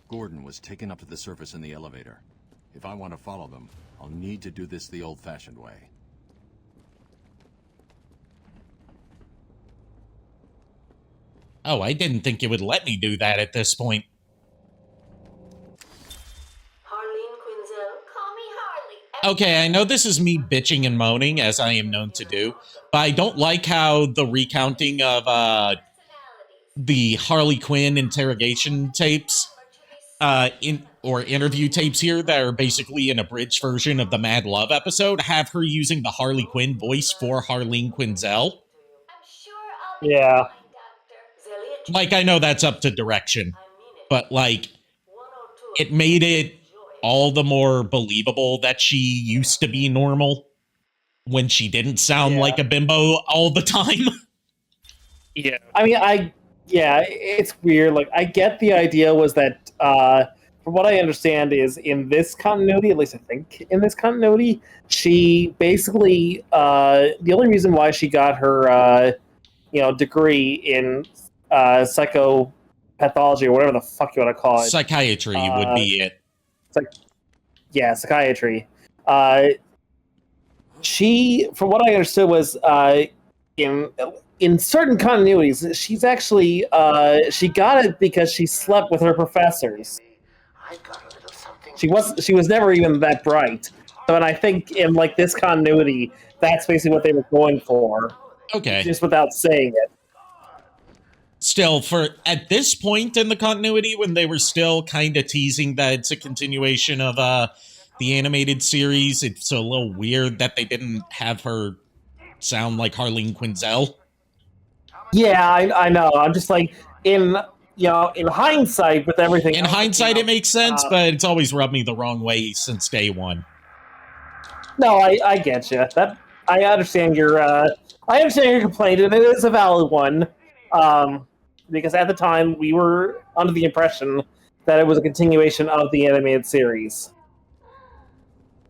Speaker 11: Gordon was taken up to the surface in the elevator. If I want to follow them, I'll need to do this the old-fashioned way.
Speaker 1: Oh, I didn't think it would let me do that at this point. Okay, I know this is me bitching and moaning, as I am known to do, but I don't like how the recounting of the Harley Quinn interrogation tapes, interview tapes here that are basically an abridged version of the Mad Love episode have her using the Harley Quinn voice for Harleen Quinzel.
Speaker 2: Yeah.
Speaker 1: Like, I know that's up to direction, but, like, it made it all the more believable that she used to be normal when she didn't sound like a bimbo all the time.
Speaker 2: Yeah. I mean, it's weird. Like, I get the idea was that, from what I understand is in this continuity, at least I think in this continuity, she basically, the only reason why she got her, degree in psychopathology or whatever the fuck you want to call it.
Speaker 1: Psychiatry would be it.
Speaker 2: Psychiatry. She, from what I understood, was in certain continuities, she's actually she got it because she slept with her professors. She was never even that bright. But I think in like this continuity, that's basically what they were going for.
Speaker 1: Okay.
Speaker 2: Just without saying it.
Speaker 1: Still, at this point in the continuity, when they were still kind of teasing that it's a continuation of the animated series, it's a little weird that they didn't have her sound like Harleen Quinzel.
Speaker 2: Yeah, I know. I'm just like, in hindsight, with everything.
Speaker 1: In hindsight, it makes sense, but it's always rubbed me the wrong way since day one.
Speaker 2: No, I get you. That I understand your complaint, and it is a valid one. Because at the time we were under the impression that it was a continuation of the animated series.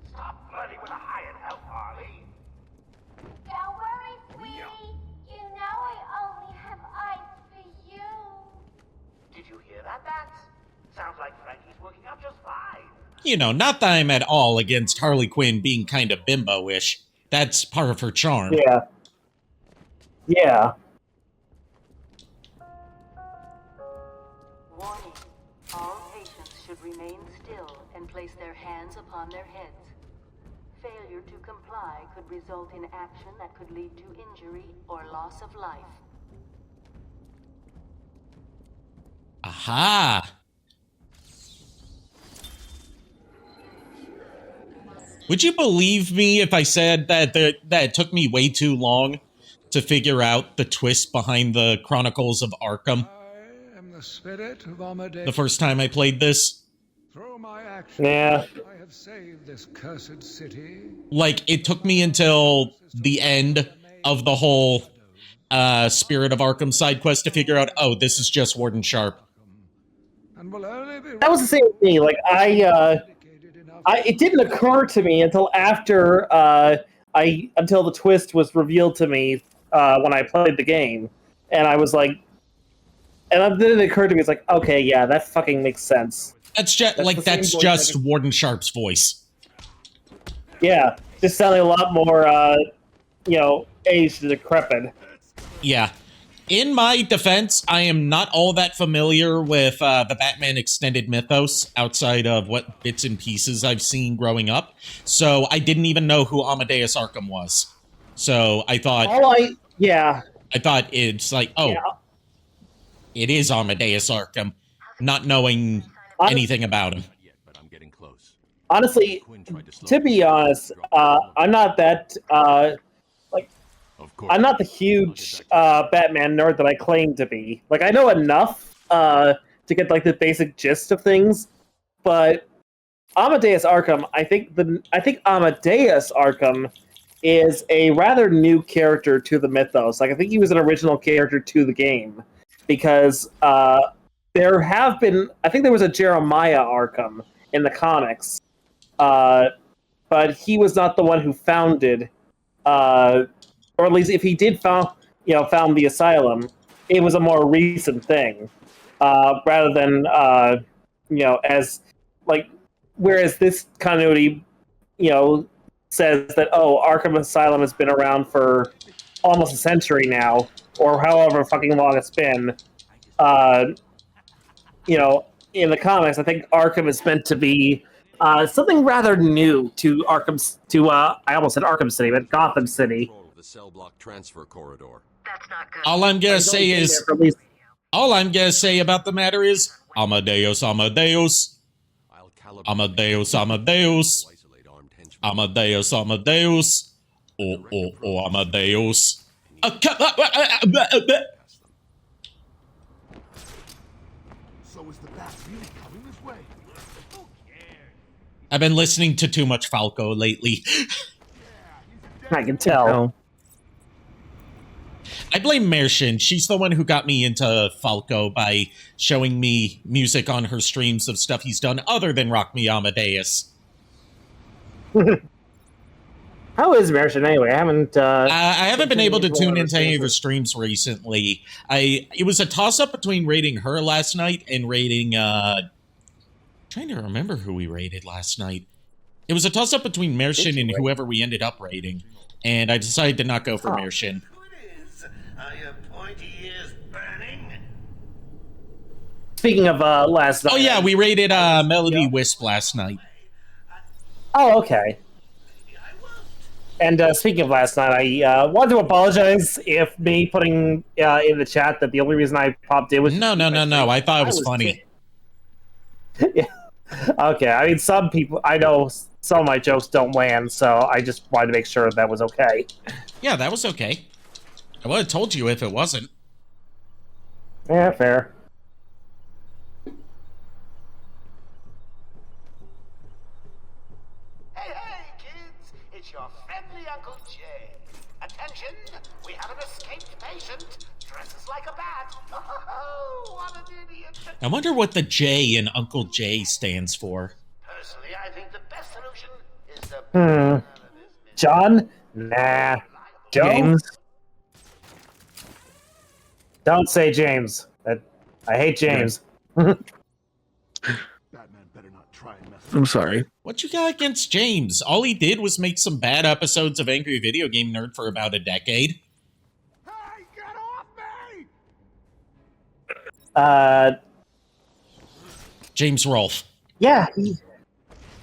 Speaker 4: Stop flirting with a hired help, Harley.
Speaker 6: Don't worry, sweetie. You know I only have eyes for you.
Speaker 4: Did you hear that, Bats? Sounds like Frankie's working out just fine.
Speaker 1: You know, not that I'm at all against Harley Quinn being kind of bimbo-ish. That's part of her charm.
Speaker 2: Yeah. Yeah.
Speaker 13: Warning. All patients should remain still and place their hands upon their heads. Failure to comply could result in action that could lead to injury or loss of life.
Speaker 1: Aha! Would you believe me if I said that it took me way too long to figure out the twist behind the Chronicles of Arkham?
Speaker 14: I am the spirit of Amadeus.
Speaker 1: The first time I played this?
Speaker 14: Through my actions,
Speaker 2: yeah.
Speaker 14: I have saved this cursed city.
Speaker 1: Like, it took me until the end of the whole Spirit of Arkham side quest to figure out, oh, this is just Warden Sharp.
Speaker 2: That was the same with me. Like, it didn't occur to me until after until the twist was revealed to me when I played the game, and I was like, and then it occurred to me, it's like, okay, yeah, that fucking makes sense.
Speaker 1: That's just Warden Sharp's voice.
Speaker 2: Yeah, just sounding a lot more, aged and decrepit.
Speaker 1: Yeah. In my defense, I am not all that familiar with the Batman extended mythos outside of what bits and pieces I've seen growing up. So I didn't even know who Amadeus Arkham was. So I thought... I thought it's like, oh, it is Amadeus Arkham, not knowing anything about him.
Speaker 2: Honestly, to be honest, I'm not that... I'm not the huge Batman nerd that I claim to be. Like, I know enough to get like the basic gist of things, but Amadeus Arkham, I think Amadeus Arkham is a rather new character to the mythos. Like, I think he was an original character to the game because there was a Jeremiah Arkham in the comics, but he was not the one who founded. Or at least if he did found the asylum, it was a more recent thing, rather than whereas this continuity, says that Arkham Asylum has been around for almost a century now, or however fucking long it's been. In the comics, I think Arkham is meant to be something rather new to I almost said Arkham City, but Gotham City.
Speaker 9: The cell block transfer corridor.
Speaker 12: That's not good.
Speaker 1: All I'm gonna say about the matter is Amadeus, Amadeus, Amadeus, Amadeus, Amadeus, Amadeus, oh, Amadeus.
Speaker 10: So is the bat really coming this way?
Speaker 1: I've been listening to too much Falco lately.
Speaker 2: I can tell.
Speaker 1: I blame Mershin. She's the one who got me into Falco by showing me music on her streams of stuff he's done other than Rock Me Amadeus.
Speaker 2: How is Mershin anyway? I haven't
Speaker 1: been able to tune into any of her streams recently. It was a toss-up between rating her last night and rating... trying to remember who we rated last night. It was a toss-up between Mershin and whoever we ended up rating, and I decided to not go for Mershin.
Speaker 4: Are your pointy ears burning?
Speaker 2: Speaking of last night...
Speaker 1: Oh yeah, we rated Melody Wisp last night.
Speaker 2: Oh, okay. And speaking of last night, I wanted to apologize if me putting in the chat that the only reason I popped in was...
Speaker 1: No. I thought it was funny.
Speaker 2: Yeah. Okay, I mean, some people... I know some of my jokes don't land, so I just wanted to make sure that was okay.
Speaker 1: Yeah, that was okay. I would have told you if it wasn't.
Speaker 2: Yeah, fair.
Speaker 4: Hey, kids! It's We have an escaped patient. Dresses like a bat. Oh, what an idiot.
Speaker 1: I wonder what the J in Uncle J stands for.
Speaker 4: Personally, I think the best solution is the...
Speaker 2: John? Nah. Joe?
Speaker 3: James.
Speaker 2: Don't say James. I hate James.
Speaker 3: I'm sorry.
Speaker 1: What you got against James? All he did was make some bad episodes of Angry Video Game Nerd for about a decade. James Rolfe.
Speaker 2: Yeah,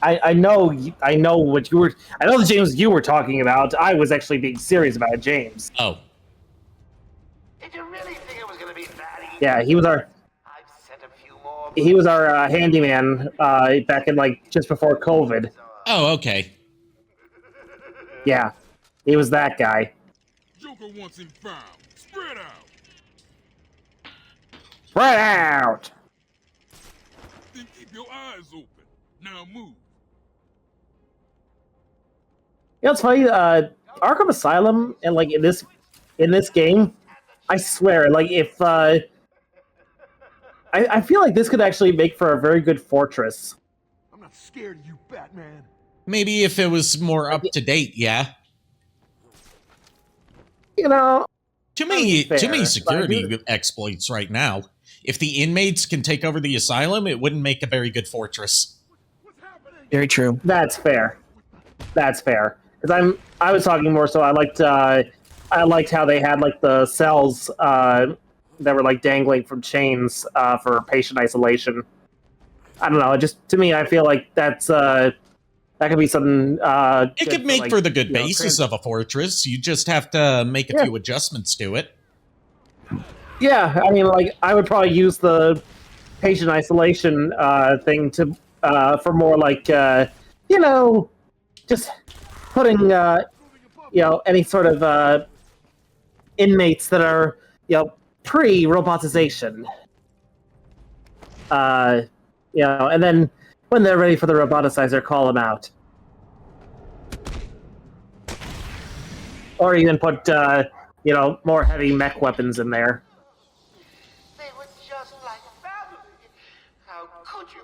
Speaker 2: I know what you were. I know the James you were talking about. I was actually being serious about James.
Speaker 1: Oh.
Speaker 4: Did you really think it was going to be that easy?
Speaker 2: Yeah, he was our. He was our handyman back in just before COVID.
Speaker 1: Oh, okay.
Speaker 2: Yeah, he was that guy.
Speaker 5: Joker wants him found. Spread out.
Speaker 2: Spread out.
Speaker 5: Then keep your eyes open. Now move.
Speaker 2: You know, it's funny. Arkham Asylum and in this game, I swear, if I feel like this could actually make for a very good fortress.
Speaker 10: I'm not scared of you, Batman.
Speaker 1: Maybe if it was more up to date, yeah.
Speaker 2: You know,
Speaker 1: too many security exploits right now. If the inmates can take over the asylum, it wouldn't make a very good fortress.
Speaker 3: Very true.
Speaker 2: That's fair. That's fair. Because I was talking more so I liked how they had the cells that were dangling from chains for patient isolation. I don't know. It just to me, I feel like that could be something.
Speaker 1: It could make for the good basis of a fortress. You just have to make a few adjustments to it.
Speaker 2: Yeah, I mean, I would probably use the patient isolation thing to for more just putting any sort of inmates that are pre-robotization. And then when they're ready for the roboticizer, call them out. Or even put more heavy mech weapons in there.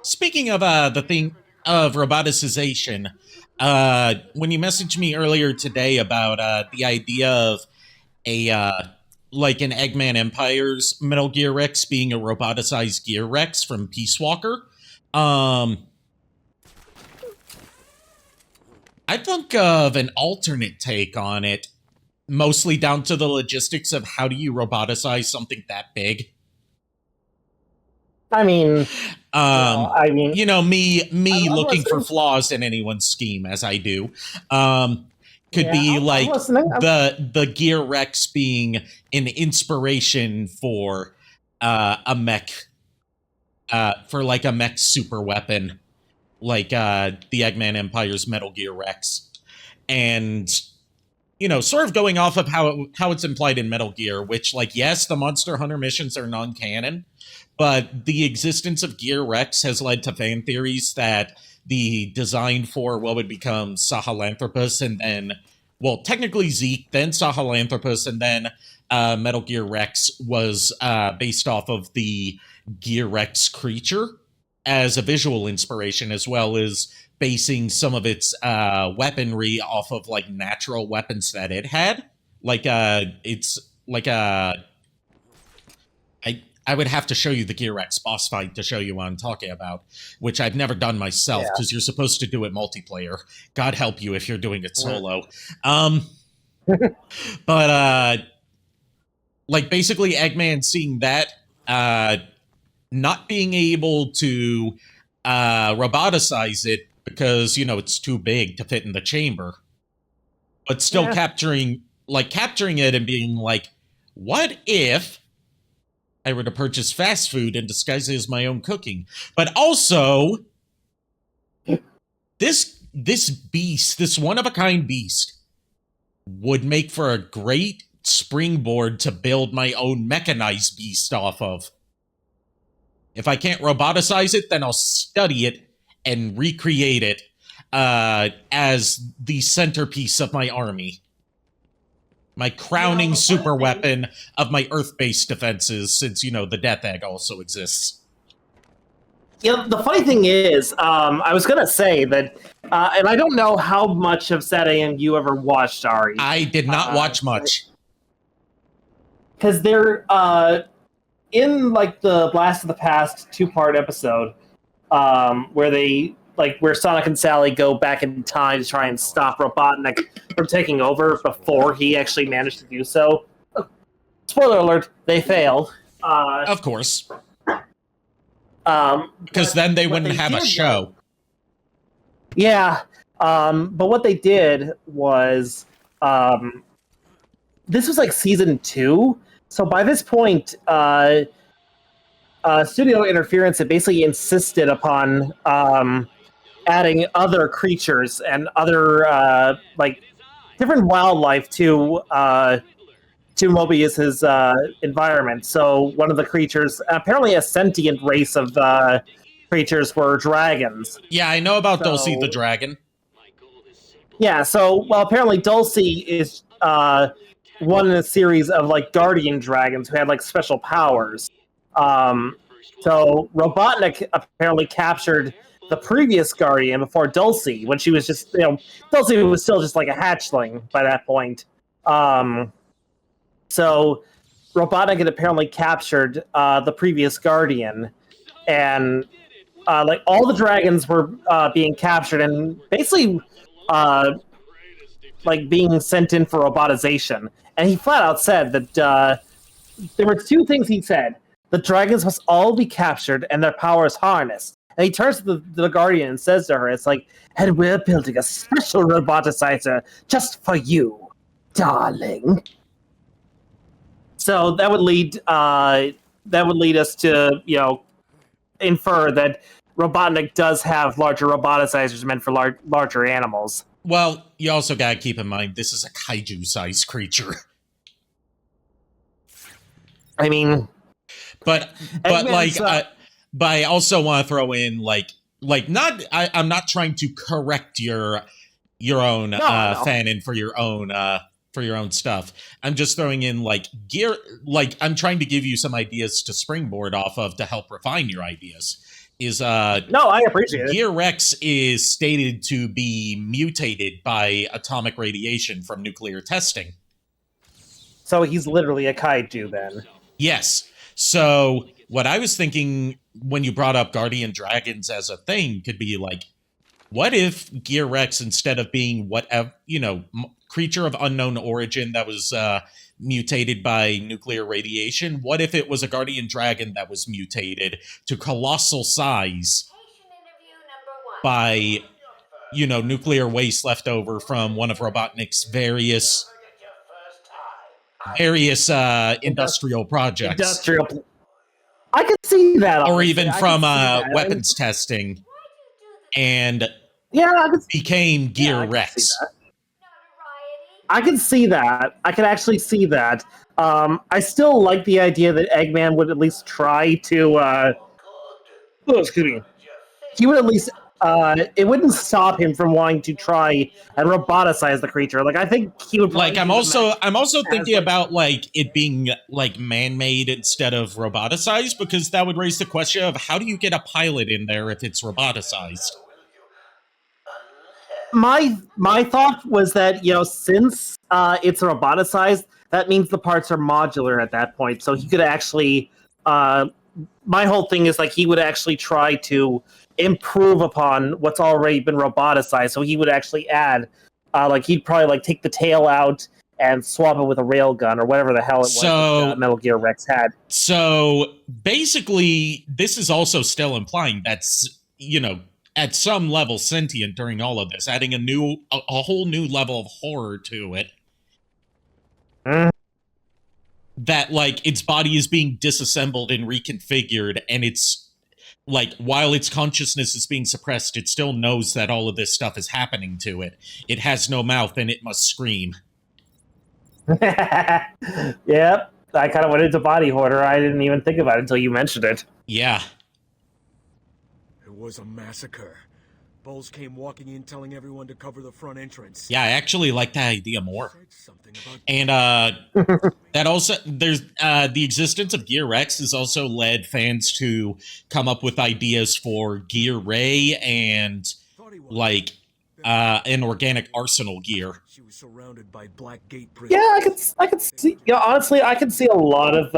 Speaker 1: Speaking of the thing of roboticization, when you messaged me earlier today about the idea of an Eggman Empire's Metal Gear Rex being a roboticized Gear Rex from Peace Walker, I think of an alternate take on it, mostly down to the logistics of how do you roboticize something that big.
Speaker 2: I mean,
Speaker 1: me looking for flaws in anyone's scheme, as I do, could be the Gear Rex being an inspiration for a mech, for a mech super weapon, the Eggman Empire's Metal Gear Rex, and sort of going off of how it's implied in Metal Gear, which yes, the Monster Hunter missions are non-canon. But the existence of Gear Rex has led to fan theories that the design for what would become Sahelanthropus and then, technically Zeke, then Sahelanthropus, and then Metal Gear Rex was based off of the Gear Rex creature as a visual inspiration, as well as basing some of its weaponry off of natural weapons that it had. I would have to show you the Gear Rex boss fight to show you what I'm talking about, which I've never done myself because you're supposed to do it multiplayer. God help you if you're doing it solo. But basically Eggman seeing that, not being able to roboticize it because, it's too big to fit in the chamber, but still capturing it and being what if I were to purchase fast food and disguise it as my own cooking? But also, this beast, this one-of-a-kind beast, would make for a great springboard to build my own mechanized beast off of. If I can't roboticize it, then I'll study it and recreate it as the centerpiece of my army. My crowning super weapon of my Earth-based defenses, since, the Death Egg also exists.
Speaker 2: Yeah, the funny thing is, I was gonna say that, and I don't know how much of SatAM you ever watched, Ari.
Speaker 1: I did not watch much.
Speaker 2: Because they're, in, like, the Blast of the Past 2-part episode, where Sonic and Sally go back in time to try and stop Robotnik from taking over before he actually managed to do so. Spoiler alert, they failed.
Speaker 1: Of course. Because then they wouldn't have a show.
Speaker 2: Yeah, but what they did was, this was like season 2, so by this point, studio interference had basically insisted upon adding other creatures and other different wildlife to Mobius's environment. So one of the creatures, apparently a sentient race of creatures, were dragons.
Speaker 1: Yeah, I know about Dulcie the dragon.
Speaker 2: Yeah, so apparently Dulcie is one in a series of guardian dragons who had special powers. So Robotnik apparently captured the previous guardian before Dulcie, when she was just, Dulcie was still just like a hatchling by that point. So Robotnik had apparently captured the previous guardian, and all the dragons were being captured and basically being sent in for robotization. And he flat out said that there were 2 things he said. The dragons must all be captured and their powers harnessed. And he turns to the Guardian and says to her, it's like, and we're building a special roboticizer just for you, darling. So that would lead us to, infer that Robotnik does have larger roboticizers meant for larger animals.
Speaker 1: Well, you also gotta keep in mind, this is a kaiju-sized creature.
Speaker 2: I mean...
Speaker 1: But I also want to throw in, I'm not trying to correct your own fanon for your own stuff. I'm just throwing in, gear, I'm trying to give you some ideas to springboard off of to help refine your ideas. No,
Speaker 2: I appreciate it.
Speaker 1: Gear Rex is stated to be mutated by atomic radiation from nuclear testing.
Speaker 2: So he's literally a kaiju then.
Speaker 1: Yes. So what I was thinking when you brought up Guardian Dragons as a thing could be what if Gear Rex, instead of being whatever, creature of unknown origin that was mutated by nuclear radiation, what if it was a Guardian Dragon that was mutated to colossal size by, nuclear waste left over from one of Robotnik's various industrial projects.
Speaker 2: I could see that.
Speaker 1: Or even from weapons testing. And became Gear Rex.
Speaker 2: I can see that. I can actually see that. I still like the idea that Eggman would at least try to... excuse me. He would at least... it wouldn't stop him from wanting to try and roboticize the creature. I think he would.
Speaker 1: I'm also thinking about it being man-made instead of roboticized, because that would raise the question of how do you get a pilot in there if it's roboticized.
Speaker 2: My thought was that since it's roboticized, that means the parts are modular at that point. So he could actually. My whole thing is he would actually try to improve upon what's already been roboticized. So he would actually add, he'd probably take the tail out and swap it with a railgun or whatever the hell it was that Metal Gear Rex had.
Speaker 1: So basically, this is also still implying that's, at some level sentient during all of this, adding a whole new level of horror to it. That, its body is being disassembled and reconfigured, and it's, while its consciousness is being suppressed, it still knows that all of this stuff is happening to it. It has no mouth, and it must scream.
Speaker 2: Yep. I kind of went into Body Hoarder. I didn't even think about it until you mentioned it.
Speaker 1: Yeah.
Speaker 11: It was a massacre.
Speaker 10: Bulls came walking in telling everyone to cover the front entrance.
Speaker 1: Yeah, I actually like that idea more. And that also, there's the existence of Gear Rex has also led fans to come up with ideas for Gear Ray and like an organic arsenal gear.
Speaker 10: She was surrounded by Black Gate prisoners.
Speaker 2: Yeah, I could see. You know, honestly, I could see a lot of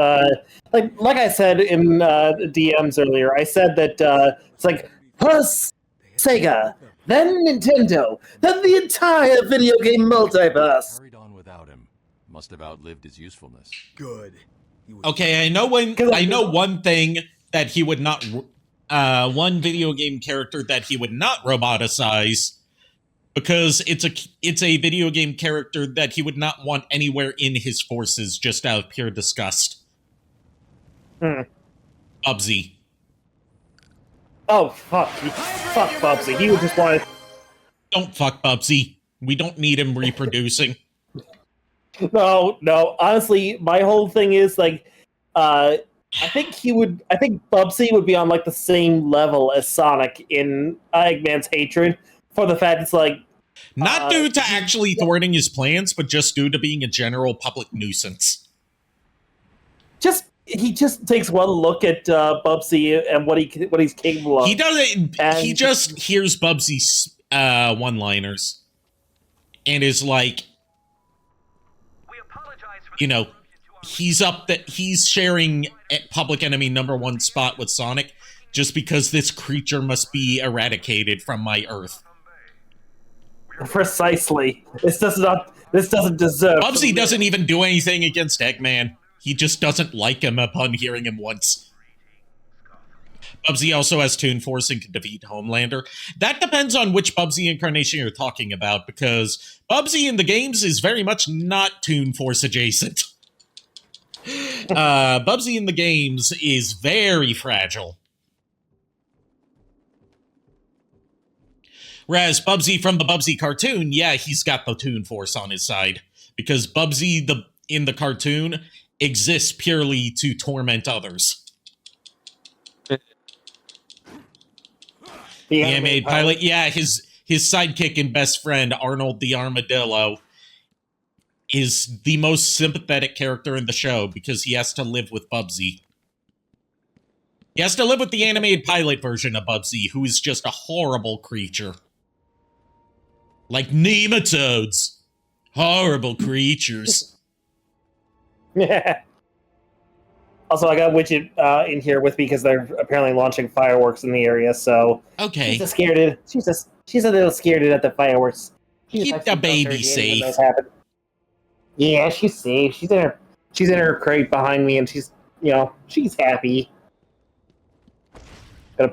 Speaker 2: like I said in DMs earlier. I said that it's like plus Sega, then Nintendo, then the entire video game multiverse.
Speaker 11: Carried on without him. Must have outlived his usefulness.
Speaker 10: Good.
Speaker 1: Okay, I know one thing that he would not one video game character that he would not roboticize, because it's a video game character that he would not want anywhere in his forces just out of pure disgust. Bubsy.
Speaker 2: Oh, fuck Bubsy. He would just want to...
Speaker 1: Don't fuck Bubsy. We don't need him reproducing.
Speaker 2: No. Honestly, my whole thing is, like, I think Bubsy would be on, like, the same level as Sonic in Eggman's hatred, for the fact it's, like...
Speaker 1: Not due to actually thwarting his plans, but just due to being a general public nuisance.
Speaker 2: He just takes one look at Bubsy and what he's capable of.
Speaker 1: He doesn't. He just hears Bubsy's one-liners and is like, you know, he's sharing Public Enemy #1 spot with Sonic just because this creature must be eradicated from my Earth.
Speaker 2: Precisely. This doesn't deserve.
Speaker 1: Bubsy doesn't even do anything against Eggman. He just doesn't like him upon hearing him once. Bubsy also has Toon Force and can defeat Homelander. That depends on which Bubsy incarnation you're talking about, because Bubsy in the games is very much not Toon Force adjacent. Bubsy in the games is very fragile. Whereas Bubsy from the Bubsy cartoon, yeah, he's got the Toon Force on his side. Because Bubsy in the cartoon exists purely to torment others. The animated pilot, yeah, his sidekick and best friend, Arnold the Armadillo, is the most sympathetic character in the show because he has to live with Bubsy. He has to live with the animated pilot version of Bubsy, who is just a horrible creature. Like nematodes. Horrible creatures.
Speaker 2: Yeah. Also, I got Widget in here with me because they're apparently launching fireworks in the area. So
Speaker 1: okay,
Speaker 2: she's a little scared at the fireworks.
Speaker 1: Keep the baby safe.
Speaker 2: Yeah, she's safe. She's in her crate behind me, and she's happy.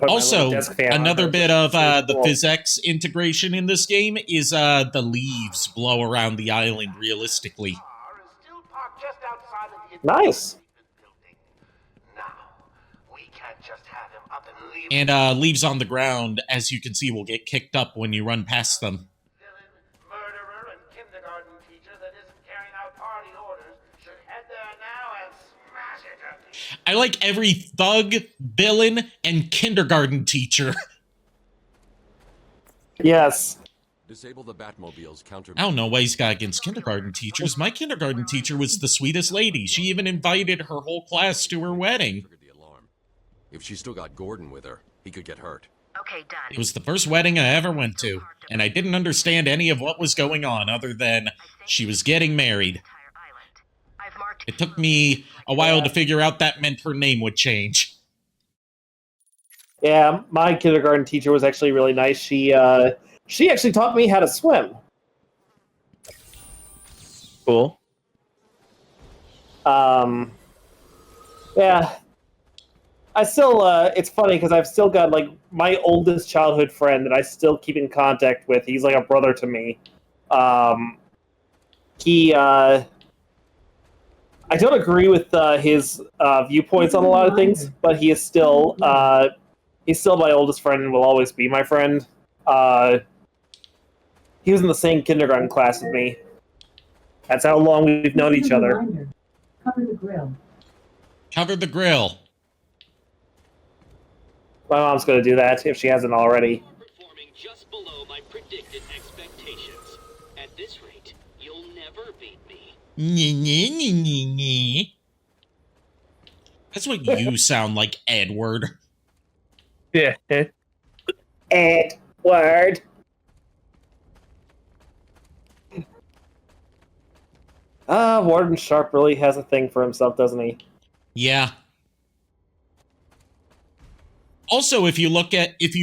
Speaker 1: Also, another bit of the physics integration in this game is the leaves blow around the island realistically.
Speaker 2: Nice.
Speaker 1: And leaves on the ground, as you can see, will get kicked up when you run past them. I like every thug, villain, and kindergarten teacher.
Speaker 2: Yes.
Speaker 11: Disable the Batmobile's counter.
Speaker 1: I don't know why he's got against kindergarten teachers. My kindergarten teacher was the sweetest lady. She even invited her whole class to her wedding.
Speaker 11: If she still got Gordon with her, he could get hurt.
Speaker 12: Okay, done.
Speaker 1: It was the first wedding I ever went to, and I didn't understand any of what was going on other than she was getting married. It took me a while to figure out that meant her name would change.
Speaker 2: Yeah, my kindergarten teacher was actually really nice. She actually taught me how to swim.
Speaker 3: Cool.
Speaker 2: Yeah. I still, it's funny because I've still got, like, my oldest childhood friend that I still keep in contact with. He's like a brother to me. I don't agree with his viewpoints on a lot of things, but he is still, he's still my oldest friend and will always be my friend. He was in the same kindergarten class with me. That's how long we've known each other.
Speaker 15: Cover the grill.
Speaker 1: Cover the grill.
Speaker 2: My mom's going to do that if she hasn't already.
Speaker 16: Performing just below my predicted expectations. At this rate, you'll never beat me.
Speaker 1: That's what you sound like, Edward.
Speaker 3: Yeah.
Speaker 2: Edward. Warden Sharp really has a thing for himself, doesn't he?
Speaker 1: Yeah. Also, if you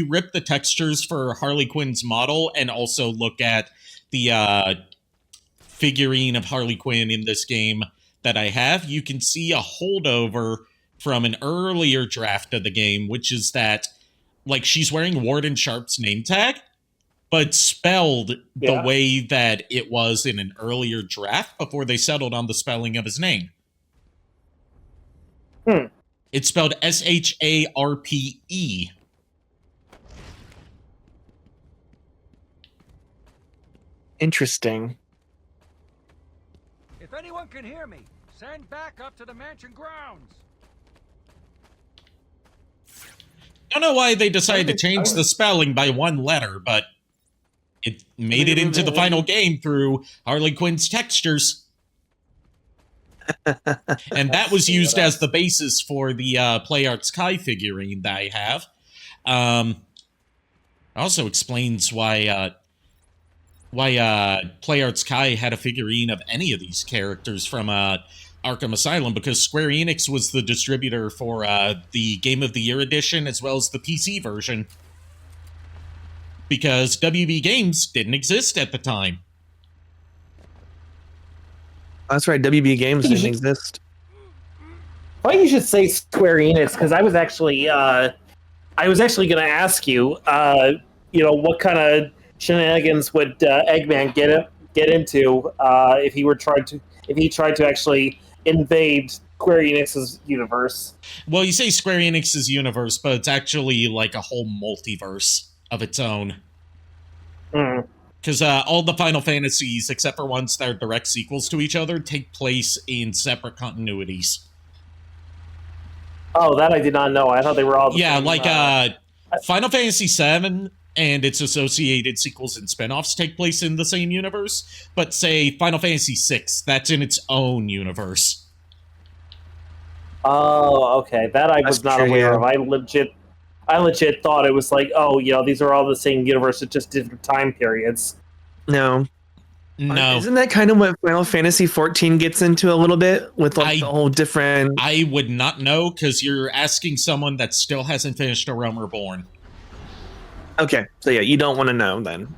Speaker 1: rip the textures for Harley Quinn's model and also look at the figurine of Harley Quinn in this game that I have, you can see a holdover from an earlier draft of the game, which is that, like, she's wearing Warden Sharp's name tag, but spelled the way that it was in an earlier draft before they settled on the spelling of his name. It's spelled S-H-A-R-P-E.
Speaker 3: Interesting.
Speaker 14: If anyone can hear me, send back up to the mansion grounds.
Speaker 1: I don't know why they decided to change the spelling by one letter, but it made it into the final game through Harley Quinn's textures. And that was used as the basis for the PlayArts Kai figurine that I have. Also explains why PlayArts Kai had a figurine of any of these characters from Arkham Asylum, because Square Enix was the distributor for the Game of the Year edition as well as the PC version. Because WB Games didn't exist at the time.
Speaker 3: That's right, WB Games didn't exist.
Speaker 2: Why you should say Square Enix, because I was actually going to ask you, what kind of shenanigans would Eggman get into if he tried to actually invade Square Enix's universe?
Speaker 1: Well, you say Square Enix's universe, but it's actually like a whole multiverse of its own. Because all the Final Fantasies, except for ones that are direct sequels to each other, take place in separate continuities.
Speaker 2: Oh, that I did not know. I thought they were all the same,
Speaker 1: Final Fantasy VII and its associated sequels and spin-offs take place in the same universe, but say Final Fantasy VI, that's in its own universe.
Speaker 2: Oh, okay. That I was not aware of. I legit thought it was like, these are all the same universe, it's just different time periods.
Speaker 3: No.
Speaker 1: No.
Speaker 3: Isn't that kind of what Final Fantasy XIV gets into a little bit with the whole different...
Speaker 1: I would not know, because you're asking someone that still hasn't finished A Realm Reborn.
Speaker 3: Okay, so yeah, you don't want to know then.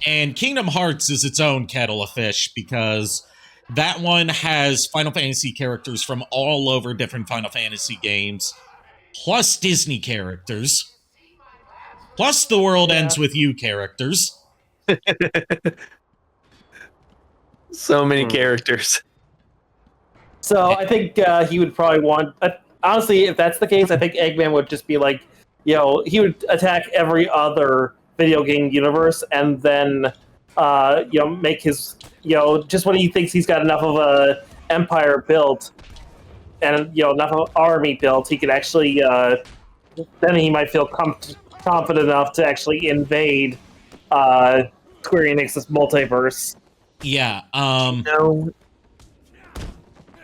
Speaker 1: And Kingdom Hearts is its own kettle of fish, because that one has Final Fantasy characters from all over different Final Fantasy games, plus Disney characters, plus The World Ends With You characters.
Speaker 3: So many characters.
Speaker 2: So I think he would probably want... honestly, if that's the case, I think Eggman would just be like, he would attack every other video game universe and then, make his... just when he thinks he's got enough of a empire built and, enough of an army built, he could actually... then he might feel confident enough to actually invade Square Enix's multiverse.
Speaker 1: Yeah,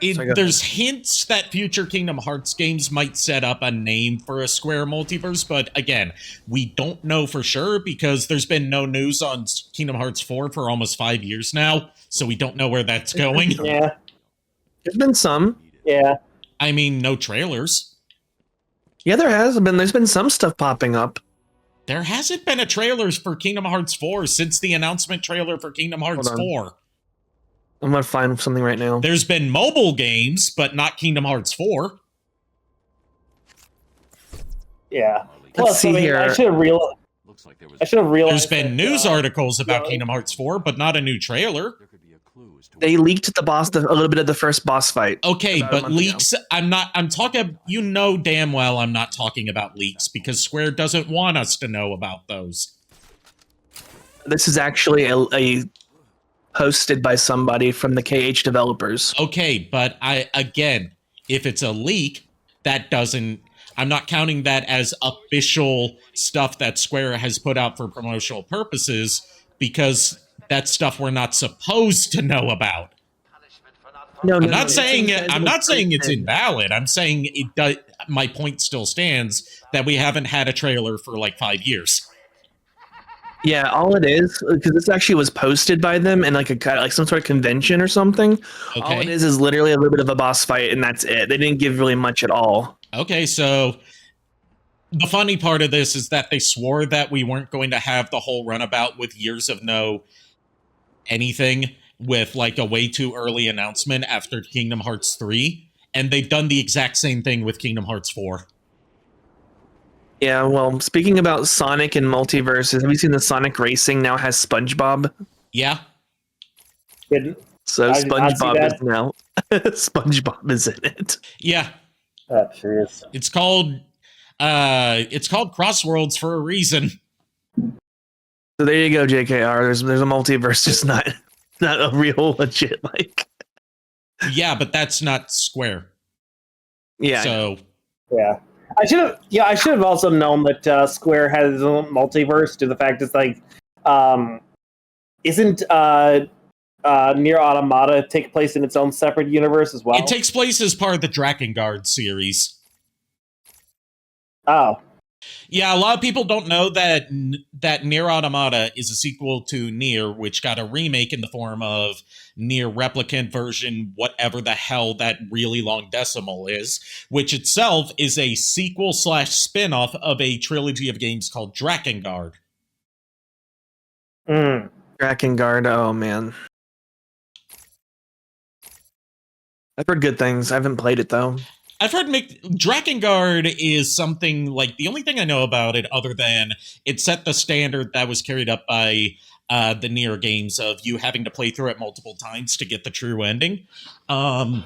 Speaker 1: there's hints that future Kingdom Hearts games might set up a name for a Square multiverse, but again, we don't know for sure because there's been no news on Kingdom Hearts 4 for almost 5 years now, so we don't know where that's going.
Speaker 2: Yeah.
Speaker 3: There's been some.
Speaker 2: Yeah.
Speaker 1: I mean, no trailers.
Speaker 3: Yeah, there has been. There's been some stuff popping up.
Speaker 1: There hasn't been a trailer for Kingdom Hearts 4 since the announcement trailer for Kingdom Hearts 4.
Speaker 3: I'm going to find something right now.
Speaker 1: There's been mobile games, but not Kingdom Hearts 4.
Speaker 2: Yeah.
Speaker 3: Let's see here.
Speaker 2: I should have realized.
Speaker 1: There's been news articles about Kingdom Hearts 4, but not a new trailer.
Speaker 3: They leaked a little bit of the first boss fight.
Speaker 1: Okay, but leaks, I'm talking, damn well I'm not talking about leaks because Square doesn't want us to know about those.
Speaker 3: This is actually a hosted by somebody from the KH developers.
Speaker 1: Okay, but if it's a leak, that doesn't... I'm not counting that as official stuff that Square has put out for promotional purposes, because that's stuff we're not supposed to know about.
Speaker 3: No,
Speaker 1: I'm not saying it's invalid. I'm saying it does. My point still stands that we haven't had a trailer for like 5 years.
Speaker 3: Yeah, all it is, because this actually was posted by them in like some sort of convention or something.
Speaker 1: Okay.
Speaker 3: All it is literally a little bit of a boss fight, and that's it. They didn't give really much at all.
Speaker 1: Okay, so the funny part of this is that they swore that we weren't going to have the whole runabout with years of no anything, with like a way too early announcement after Kingdom Hearts 3, and they've done the exact same thing with Kingdom Hearts 4.
Speaker 3: Yeah, well, speaking about Sonic and multiverses, have you seen the Sonic Racing now has SpongeBob?
Speaker 1: Yeah.
Speaker 3: So SpongeBob is now SpongeBob is in it.
Speaker 1: Yeah.
Speaker 2: Oh, jeez.
Speaker 1: It's called Crossworlds for a reason.
Speaker 3: So there you go, JKR. There's a multiverse, just not a real legit like.
Speaker 1: Yeah, but that's not Square.
Speaker 3: Yeah.
Speaker 1: So
Speaker 2: yeah. I should have also known that Square has its own multiverse, to the fact it's like, isn't Nier Automata take place in its own separate universe as well?
Speaker 1: It takes place as part of the Drakengard series.
Speaker 2: Oh.
Speaker 1: Yeah, a lot of people don't know that Nier Automata is a sequel to Nier, which got a remake in the form of Nier Replicant version, whatever the hell that really long decimal is, which itself is a sequel / spin-off of a trilogy of games called Drakengard.
Speaker 3: Drakengard, oh man. I've heard good things. I haven't played it though.
Speaker 1: I've heard Drakengard is something like, the only thing I know about it other than it set the standard that was carried up by the Nier games of you having to play through it multiple times to get the true ending. But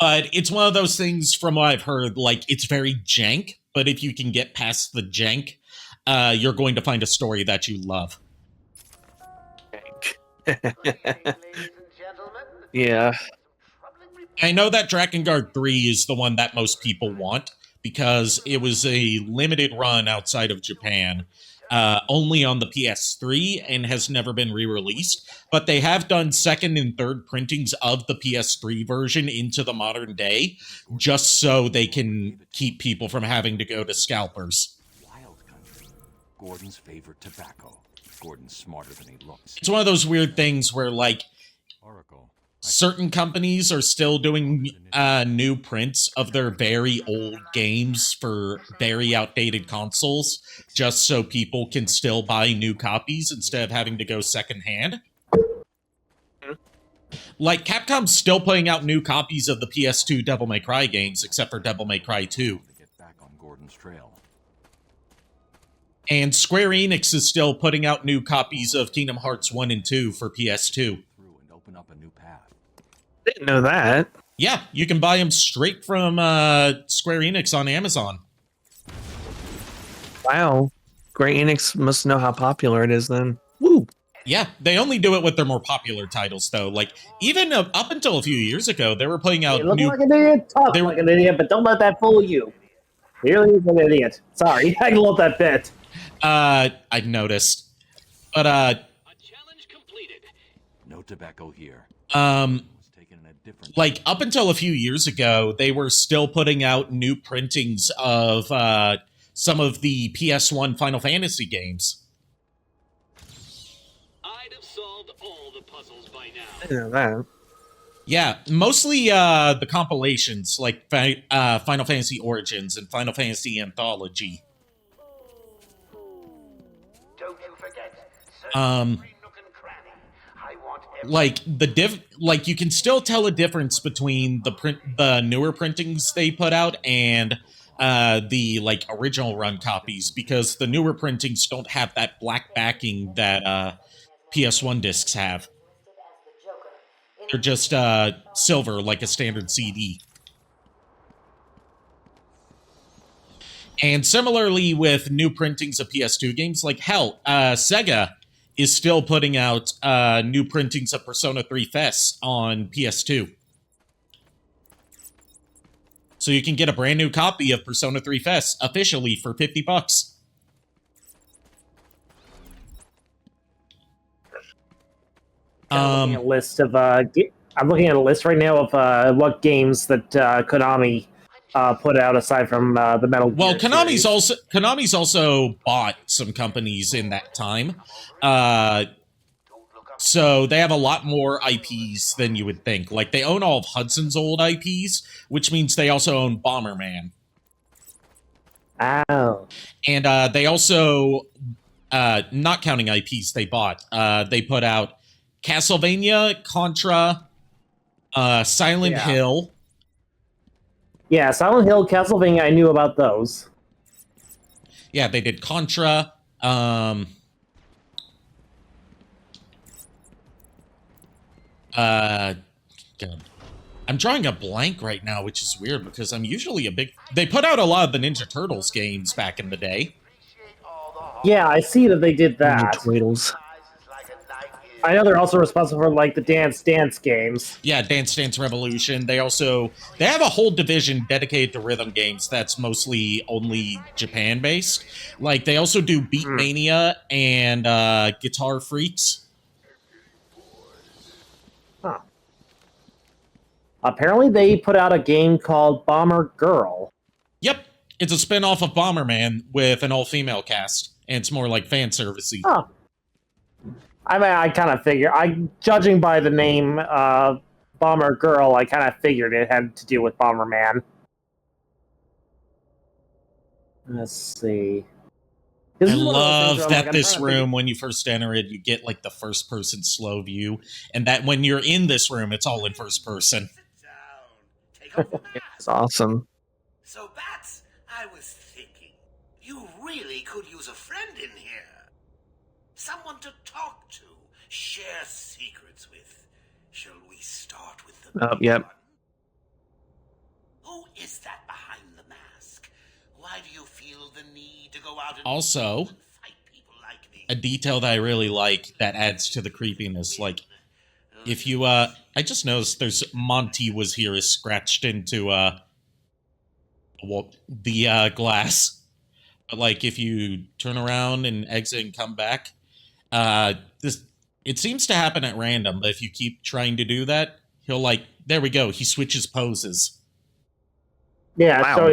Speaker 1: it's one of those things, from what I've heard, like, it's very jank, but if you can get past the jank, you're going to find a story that you love.
Speaker 3: Yeah.
Speaker 1: I know that Drakengard 3 is the one that most people want, because it was a limited run outside of Japan, only on the PS3, and has never been re-released. But they have done second and third printings of the PS3 version into the modern day, just so they can keep people from having to go to scalpers.
Speaker 11: Wild country. Gordon's favorite tobacco. Gordon's smarter than he looks.
Speaker 1: It's one of those weird things where, like, certain companies are still doing new prints of their very old games for very outdated consoles, just so people can still buy new copies instead of having to go secondhand. Like, Capcom's still putting out new copies of the PS2 Devil May Cry games, except for Devil May Cry 2.
Speaker 11: Get back on Gordon's trail.
Speaker 1: And Square Enix is still putting out new copies of Kingdom Hearts 1 and 2 for PS2.
Speaker 11: And open up a new path.
Speaker 3: Didn't know that.
Speaker 1: Yeah, you can buy them straight from Square Enix on Amazon.
Speaker 3: Wow. Square Enix must know how popular it is then. Woo!
Speaker 1: Yeah, they only do it with their more popular titles, though. Like, even up until a few years ago, they were putting out
Speaker 2: look like an idiot, talk like an idiot, but don't let that fool you. He really is an idiot. Sorry, I love that bit.
Speaker 1: I've noticed. But,
Speaker 16: challenge completed.
Speaker 11: No tobacco here.
Speaker 1: Like, up until a few years ago, they were still putting out new printings of some of the PS1 Final Fantasy games.
Speaker 16: I'd have solved all the puzzles by now.
Speaker 3: I didn't know that.
Speaker 1: Yeah, mostly the compilations, like Final Fantasy Origins and Final Fantasy Anthology.
Speaker 4: Don't you forget,
Speaker 1: like like, you can still tell a difference between the newer printings they put out and the like original run copies, because the newer printings don't have that black backing that PS1 discs have. They're just silver, like a standard CD. And similarly with new printings of PS2 games, like hell, Sega is still putting out new printings of Persona 3 FES on PS2. So you can get a brand new copy of Persona 3 Fest officially for $50.
Speaker 2: I'm looking at a list of I'm looking at a list right now of what games that Konami put out aside from the Metal Gear.
Speaker 1: Well,
Speaker 2: series.
Speaker 1: Konami's also bought some companies in that time. So they have a lot more IPs than you would think. Like, they own all of Hudson's old IPs, which means they also own Bomberman.
Speaker 2: Oh.
Speaker 1: And they also, not counting IPs they bought, they put out Castlevania, Contra, Silent Hill.
Speaker 2: Yeah, Silent Hill, Castlevania, I knew about those.
Speaker 1: Yeah, they did Contra. God. I'm drawing a blank right now, which is weird because I'm usually a big... They put out a lot of the Ninja Turtles games back in the day.
Speaker 2: Yeah, I see that they did that. I know they're also responsible for, like, the Dance Dance games.
Speaker 1: Yeah, Dance Dance Revolution. They have a whole division dedicated to rhythm games that's mostly only Japan-based. Like, they also do Beat Mania and Guitar Freaks.
Speaker 2: Huh. Apparently they put out a game called Bomber Girl.
Speaker 1: Yep, it's a spin-off of Bomberman with an all-female cast, and it's more like fan servicey.
Speaker 2: Huh. I mean, I kind of figure. Judging by the name Bomber Girl, I kind of figured it had to do with Bomberman. Let's see.
Speaker 1: I love that this room, when you first enter it, you get like the first-person slow view, and that when you're in this room, it's all in first person.
Speaker 3: It's awesome.
Speaker 4: So, Bats, I was thinking, you really could use a friend in here. Someone to talk to, share secrets with. Shall we start with the
Speaker 3: Yep.
Speaker 4: Who is that behind the mask? Why do you feel the need to go out and
Speaker 1: Also, a detail that I really like that adds to the creepiness, like, if you, I just noticed there's Monty was here is scratched into, the glass. But, like, if you turn around and exit and come back, it seems to happen at random, but if you keep trying to do that, he'll, like, there we go, he switches poses.
Speaker 2: Yeah,
Speaker 3: Wow.
Speaker 2: so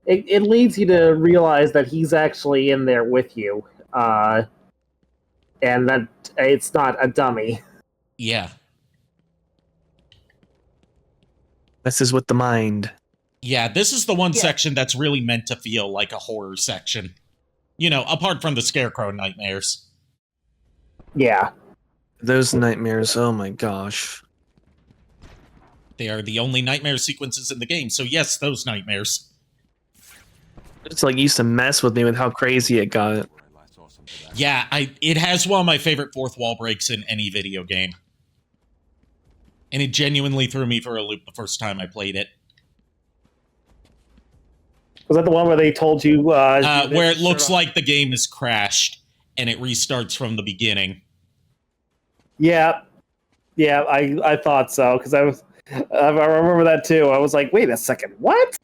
Speaker 2: it leads you to realize that he's actually in there with you, and that it's not a dummy.
Speaker 1: Yeah.
Speaker 3: This is with the mind.
Speaker 1: Yeah, this is the one section that's really meant to feel like a horror section. You know, apart from the Scarecrow nightmares.
Speaker 2: Yeah.
Speaker 3: Those nightmares, oh my gosh.
Speaker 1: They are the only nightmare sequences in the game, so yes, those nightmares.
Speaker 3: It's like used to mess with me with how crazy it got.
Speaker 1: Yeah, it has one of my favorite fourth wall breaks in any video game. And it genuinely threw me for a loop the first time I played it.
Speaker 2: Was that the one where they told you...
Speaker 1: where it looks like the game is crashed, and it restarts from the beginning.
Speaker 2: Yeah. Yeah, I thought so, because I remember that too. I was like, wait a second, what?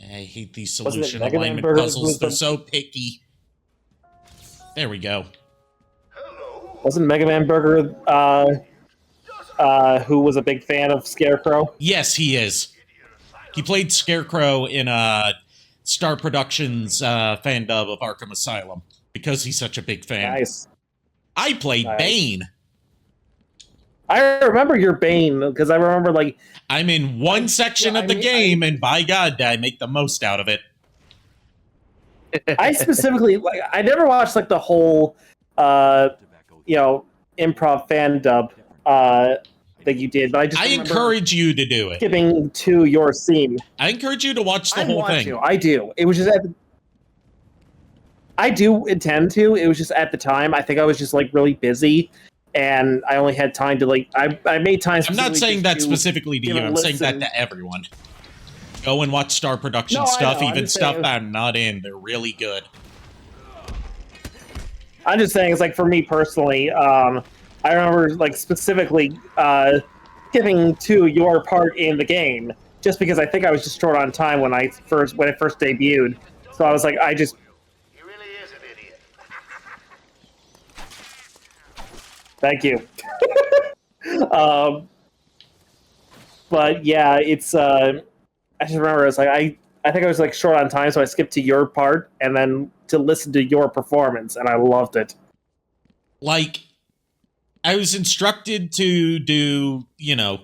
Speaker 1: I hate these solution alignment puzzles. They're so picky. There we go.
Speaker 2: Wasn't Mega Man Burger who was a big fan of Scarecrow?
Speaker 1: Yes, he is. He played Scarecrow in Star Productions fan dub of Arkham Asylum because he's such a big fan.
Speaker 2: Nice.
Speaker 1: I played Bane.
Speaker 2: I remember your Bane because I remember like
Speaker 1: I'm in one section of the game, and by God, did I make the most out of it.
Speaker 2: I specifically like I never watched like the whole improv fan dub that you did, but I
Speaker 1: encourage you to do it.
Speaker 2: Skipping to your scene.
Speaker 1: I encourage you to watch the whole thing.
Speaker 2: I do. It was just I do intend to. It was just at the time. I think I was just like really busy, and I only had time to like. I made time.
Speaker 1: I'm not saying that specifically to you. I'm saying that to everyone. Go and watch Star Production stuff, even stuff that I'm not in. They're really good.
Speaker 2: I'm just saying, it's like for me personally, I remember like specifically skipping to your part in the game just because I think I was just short on time when it first debuted. So I was like, Thank you. But yeah, it's I just remember it's like I think I was like short on time, so I skipped to your part and then to listen to your performance, and I loved it.
Speaker 1: Like, I was instructed to do, the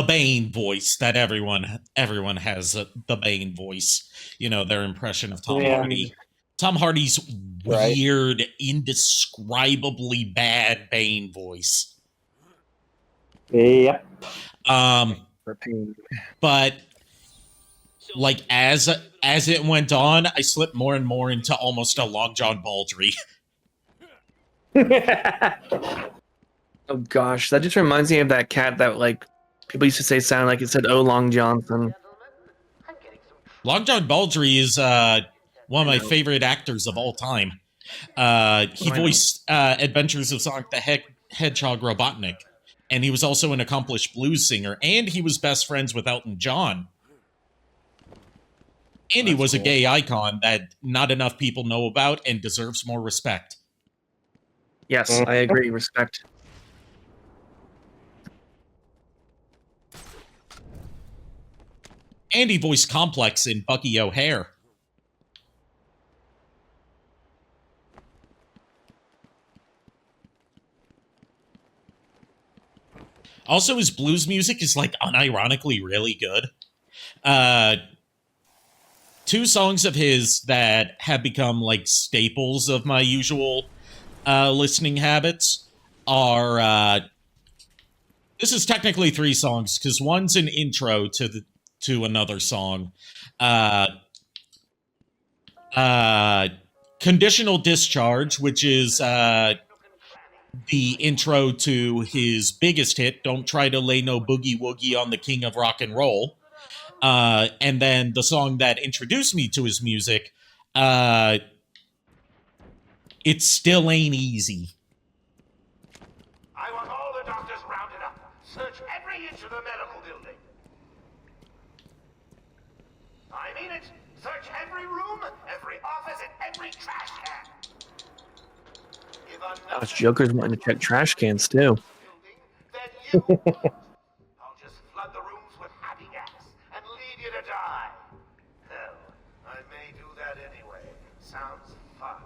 Speaker 1: Bane voice that everyone has the Bane voice. Their impression of Tom Hardy. Tom Hardy's weird, indescribably bad Bane voice.
Speaker 2: Yep.
Speaker 1: But like as it went on, I slipped more and more into almost a Long John Baldry.
Speaker 3: Oh gosh, that just reminds me of that cat that like people used to say sounded like it said "Oh Long Johnson."
Speaker 1: Long John Baldry is one of my favorite actors of all time. He voiced Adventures of Sonic the Hedgehog Robotnik, and he was also an accomplished blues singer, and he was best friends with Elton John. And he was a gay icon that not enough people know about and deserves more respect.
Speaker 3: Yes, I agree. Respect.
Speaker 1: And he voiced Complex in Bucky O'Hare. Also, his blues music is, like, unironically really good. Two songs of his that have become, like, staples of my usual listening habits are... this is technically three songs, because one's an intro to another song. Conditional Discharge, which is... the intro to his biggest hit, Don't Try to Lay No Boogie Woogie on the King of Rock and Roll. And then the song that introduced me to his music, It Still Ain't Easy.
Speaker 4: I want all the doctors rounded up. Search every inch of the medical building. I mean it. Search every room, every office, and every trash can.
Speaker 3: Gosh, Joker's wanting to check trash cans too.
Speaker 4: I'll just flood the rooms with happy gas and leave you to die. Hell, I may do that anyway. Sounds fun.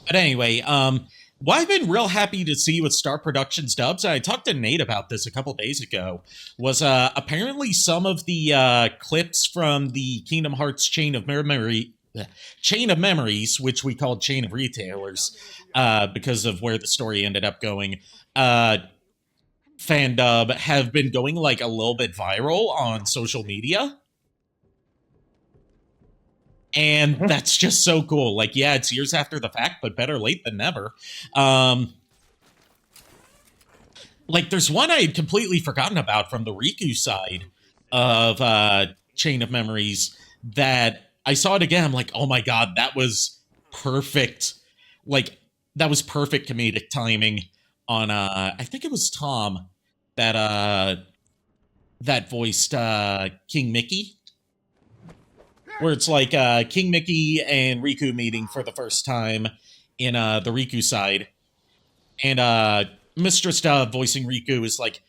Speaker 1: But anyway, what I've been real happy to see with Star Productions dubs, and I talked to Nate about this a couple days ago, was apparently some of the clips from the Kingdom Hearts Chain of Memories, which we called Chain of Retailers, because of where the story ended up going, fandub have been going like a little bit viral on social media. And that's just so cool. Like, yeah, it's years after the fact, but better late than never. Like, there's one I had completely forgotten about from the Riku side of Chain of Memories that I saw it again. I'm like, oh my god, that was perfect. Like, that was perfect comedic timing on, I think it was Tom that voiced King Mickey. Where it's like King Mickey and Riku meeting for the first time in the Riku side. And Mistress Dove voicing Riku is like,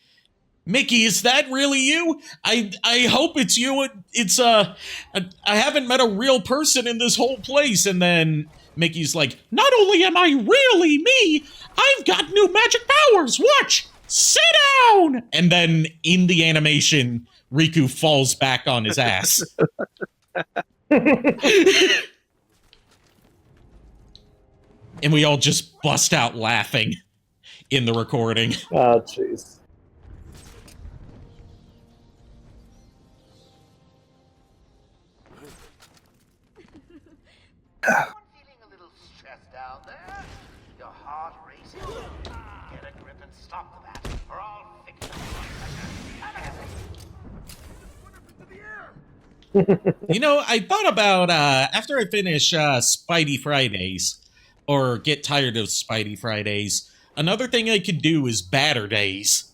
Speaker 1: Mickey, is that really you? I hope it's you. I haven't met a real person in this whole place. And then Mickey's like, not only am I really me, I've got new magic powers. Watch! Sit down! And then in the animation, Riku falls back on his ass. And we all just bust out laughing in the recording.
Speaker 2: Oh, jeez.
Speaker 4: Feeling a little stressed out there? Your heart racing? Get a grip and stop that, or I'll fix it.
Speaker 1: You know, I thought about after I finish Spidey Fridays, or get tired of Spidey Fridays, another thing I could do is Batter Days.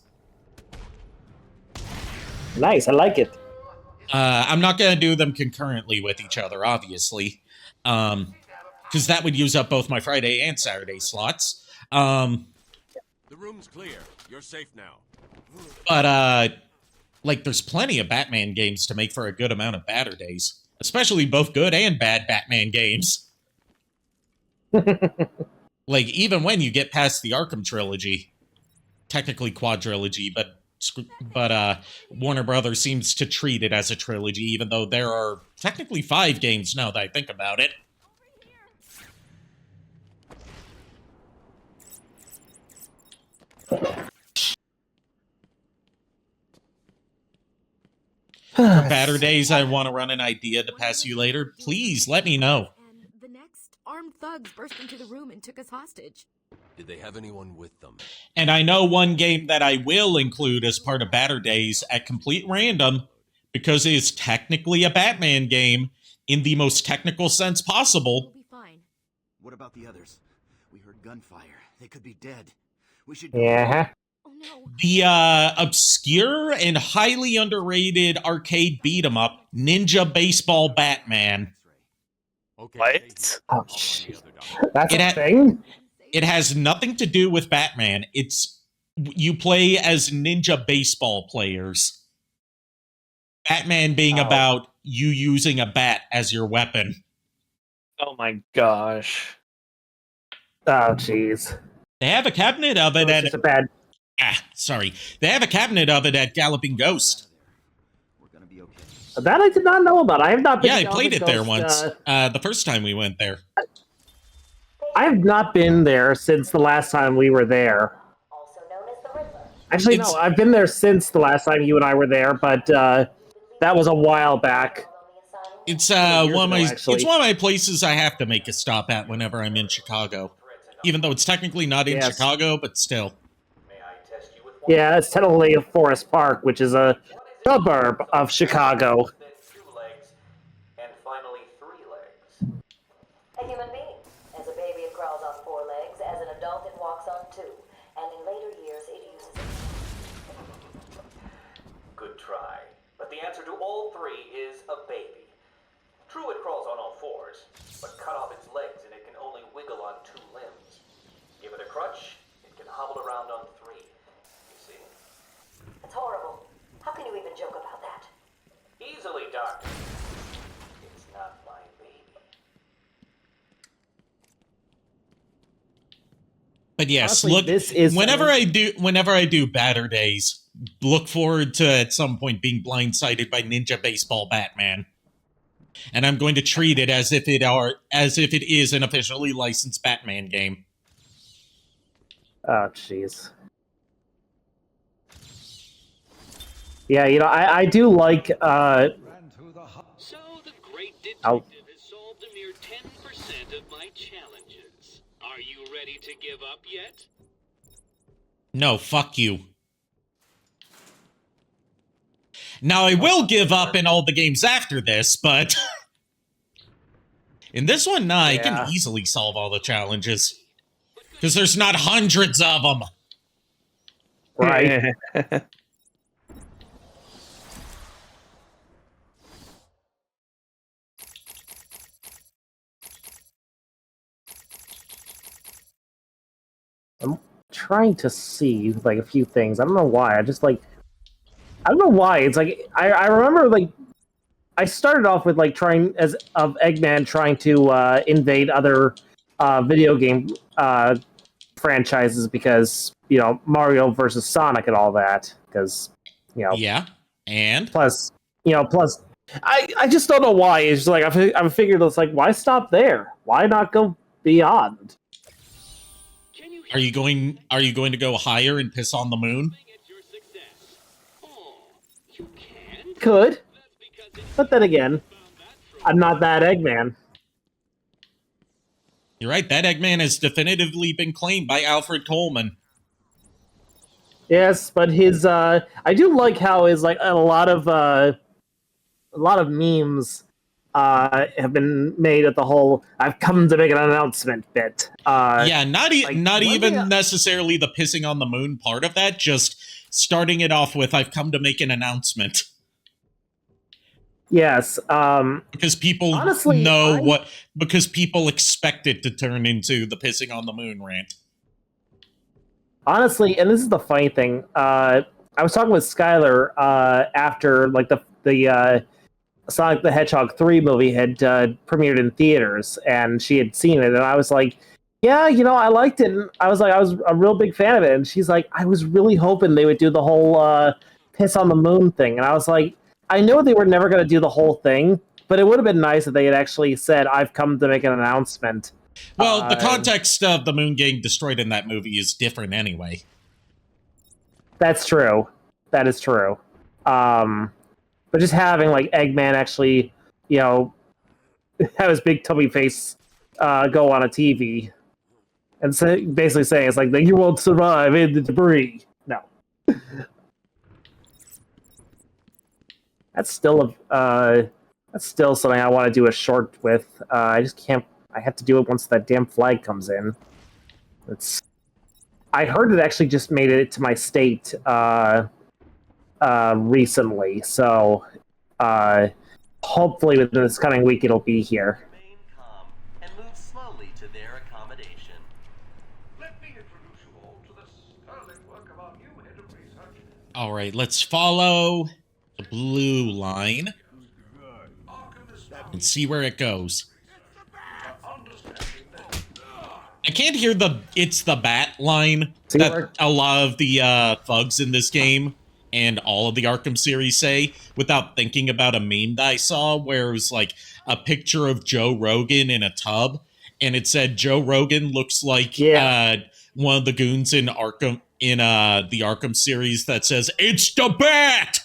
Speaker 2: Nice, I like it.
Speaker 1: I'm not going to do them concurrently with each other, obviously, because that would use up both my Friday and Saturday slots.
Speaker 11: The room's clear. You're safe now.
Speaker 1: But, like, there's plenty of Batman games to make for a good amount of Batter Days, especially both good and bad Batman games. Like, even when you get past the Arkham trilogy, technically quadrilogy, but Warner Brothers seems to treat it as a trilogy, even though there are technically 5 games now that I think about it. For Batter Days, I want to run an idea to pass you later. Please let me know.
Speaker 17: And the next armed thugs burst into the room and took us hostage.
Speaker 11: Did they have anyone with them?
Speaker 1: And I know one game that I will include as part of Batter Days at complete random, because it is technically a Batman game in the most technical sense possible.
Speaker 10: What about the others? We heard gunfire. They could be dead. We should.
Speaker 2: Yeah.
Speaker 1: The obscure and highly underrated arcade beat-em-up, Ninja Baseball Batman.
Speaker 2: What? Oh, shit. That's a thing?
Speaker 1: It has nothing to do with Batman. It's you play as ninja baseball players. Batman being about you using a bat as your weapon.
Speaker 3: Oh my gosh.
Speaker 2: Oh, jeez.
Speaker 1: They have a cabinet of it at... They have a cabinet of it at Galloping Ghost.
Speaker 2: That I did not know about. I have not been.
Speaker 1: Yeah, I played it there once. The first time we went there.
Speaker 2: I have not been there since the last time we were there. Actually, no, I've been there since the last time you and I were there, but that was a while back.
Speaker 1: It's one of my places I have to make a stop at whenever I'm in Chicago. Even though it's technically not in Chicago, but still.
Speaker 2: Yeah, it's technically Forest Park, which is a suburb of Chicago.
Speaker 18: And finally 3 legs. A human being. As a baby, it crawls on 4 legs. As an adult, it walks on 2. And in later years, it uses it. Good try. But the answer to all 3 is a baby. True, it crawls on all 4s, but cut off its legs and it can only wiggle on 2 limbs. Give it a crutch, it can hobble around on 3. You see? It's horrible. How can you even joke about that? Easily, Doctor. It's not my baby.
Speaker 1: But yes,
Speaker 2: Honestly,
Speaker 1: look.
Speaker 2: this is
Speaker 1: whenever I do Batter Days, look forward to at some point being blindsided by Ninja Baseball Batman, and I'm going to treat it as if it is an officially licensed Batman game.
Speaker 2: Oh, jeez. Yeah, you know, I do like.
Speaker 16: So the great detective has solved a mere 10% of my challenges. Are you ready to give up yet?
Speaker 1: No, fuck you. Now, I will give up in all the games after this, but... in this one, I can easily solve all the challenges. Because there's not hundreds of them.
Speaker 2: Right. I'm trying to see, like, a few things. I don't know why. I don't know why. It's like, I remember, like, I started off with, like, Eggman trying to invade other video game franchises because, you know, Mario versus Sonic and all that. Because, you know.
Speaker 1: Yeah, and?
Speaker 2: Plus, I just don't know why. It's just like, I figured it's like, why stop there? Why not go beyond?
Speaker 1: Are you going to go higher and piss on the moon?
Speaker 2: Could. But then again, I'm not that Eggman.
Speaker 1: You're right, that Eggman has definitively been claimed by Alfred Coleman.
Speaker 2: Yes, but his I do like how his like a lot of memes have been made at the whole "I've come to make an announcement" bit.
Speaker 1: Yeah, not even necessarily the pissing on the moon part of that, just starting it off with "I've come to make an announcement."
Speaker 2: Yes,
Speaker 1: because people
Speaker 2: honestly,
Speaker 1: because people expect it to turn into the pissing on the moon rant.
Speaker 2: Honestly, and this is the funny thing, I was talking with Skylar after like the Sonic the Hedgehog 3 movie had premiered in theaters, and she had seen it, and I was like, yeah, I liked it. And I was a real big fan of it, and she's like, I was really hoping they would do the whole piss on the moon thing, and I was like, I know they were never going to do the whole thing, but it would have been nice if they had actually said, I've come to make an announcement.
Speaker 1: Well, the context of the moon getting destroyed in that movie is different anyway.
Speaker 2: That's true. That is true. But just having, like, Eggman actually, have his big tubby face go on a TV and basically saying, it's like, you won't survive in the debris. No. That's still something I want to do a short with. I just can't. I have to do it once that damn flag comes in. I heard it actually just made it to my state recently, so hopefully within this coming week it'll be here.
Speaker 18: Remain calm and move slowly to their accommodation.
Speaker 5: Let me introduce you all to the sterling work of our new head of research.
Speaker 1: All right, let's follow the blue line and see where it goes. I can't hear it's the bat line that a lot of the thugs in this game and all of the Arkham series say without thinking about a meme that I saw where it was like a picture of Joe Rogan in a tub and it said Joe Rogan looks like one of the goons in Arkham the Arkham series that says, "It's the bat!"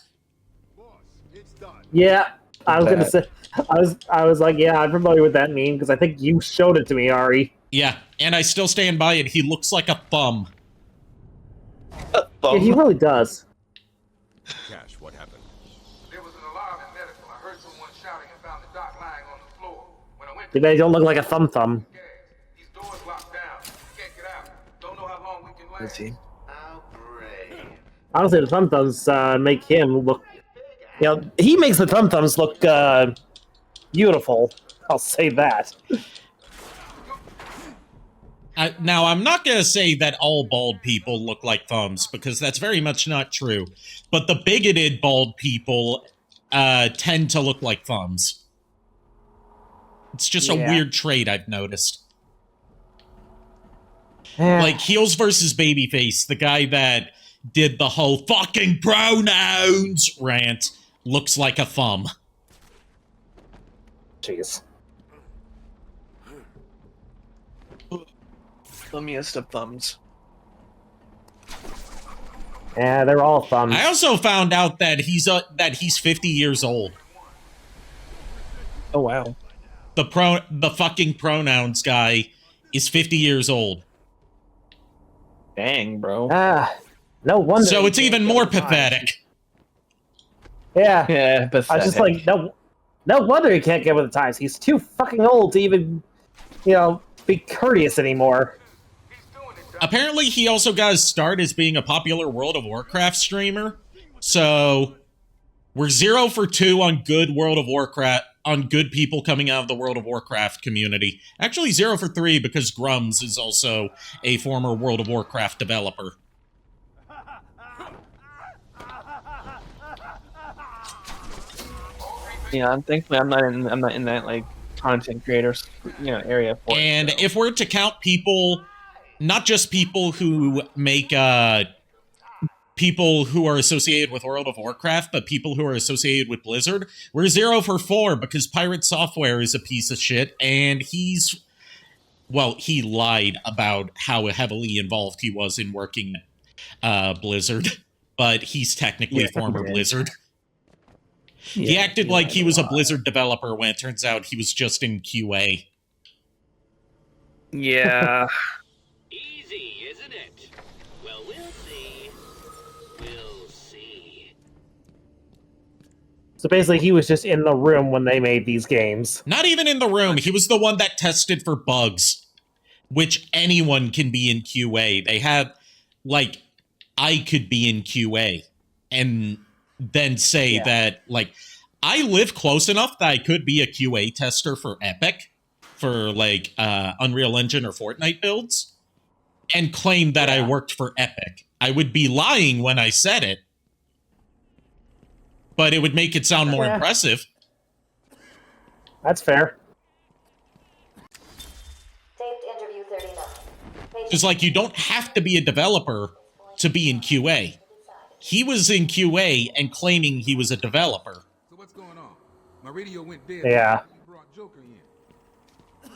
Speaker 2: Yeah, I was gonna say, I was like, yeah, I'm familiar with that meme because I think you showed it to me, Ari.
Speaker 1: Yeah, and I still stand by it. He looks like a thumb.
Speaker 2: Yeah, he really does.
Speaker 11: Cash, what happened?
Speaker 5: There was an alarm in medical. I heard someone shouting and found the doc lying on the floor. When I went
Speaker 2: They don't look like a thumb.
Speaker 5: these doors locked down. Can't get out. Don't know how long we can last.
Speaker 3: Is he?
Speaker 2: Honestly, the thumbs make him look. He makes the thumbs look beautiful. I'll say that.
Speaker 1: Now, I'm not going to say that all bald people look like thumbs, because that's very much not true. But the bigoted bald people tend to look like thumbs. It's just a weird trait I've noticed. Like, Heels versus Babyface, the guy that did the whole fucking pronouns rant, looks like a thumb.
Speaker 2: Jeez.
Speaker 3: Thummiest of thumbs.
Speaker 2: Yeah, they're all thumbs.
Speaker 1: I also found out that he's 50 years old.
Speaker 3: Oh wow.
Speaker 1: The fucking pronouns guy is 50 years old.
Speaker 3: Dang, bro.
Speaker 2: No wonder.
Speaker 1: So it's even more pathetic.
Speaker 2: Yeah.
Speaker 3: Yeah, pathetic.
Speaker 2: I was just like, no wonder he can't get with the times. He's too fucking old to even, be courteous anymore.
Speaker 1: Apparently, he also got his start as being a popular World of Warcraft streamer. So we're 0 for 2 on good World of Warcraft, on good people coming out of the World of Warcraft community. Actually, 0 for 3 because Grums is also a former World of Warcraft developer.
Speaker 3: Yeah, thankfully I'm not in that like content creators area for
Speaker 1: and
Speaker 3: it, so.
Speaker 1: If we're to count people, not just people who make people who are associated with World of Warcraft, but people who are associated with Blizzard, we're 0 for 4 because Pirate Software is a piece of shit, and he lied about how heavily involved he was in working Blizzard, but he's technically former Blizzard. He acted like he was a Blizzard developer when it turns out he was just in QA.
Speaker 3: Yeah.
Speaker 16: Easy, isn't it? Well, we'll see. We'll see.
Speaker 2: So basically, he was just in the room when they made these games.
Speaker 1: Not even in the room. He was the one that tested for bugs, which anyone can be in QA. They had, like, I could be in QA and then say that, like, I live close enough that I could be a QA tester for Epic, for, like, Unreal Engine or Fortnite builds, and claim that I worked for Epic. I would be lying when I said it, but it would make it sound more impressive.
Speaker 2: That's fair.
Speaker 12: Taped interview 39.
Speaker 1: It's like, you don't have to be a developer to be in QA. He was in QA and claiming he was a developer.
Speaker 5: So what's going on? My radio went dead.
Speaker 2: Yeah.
Speaker 5: You brought Joker in.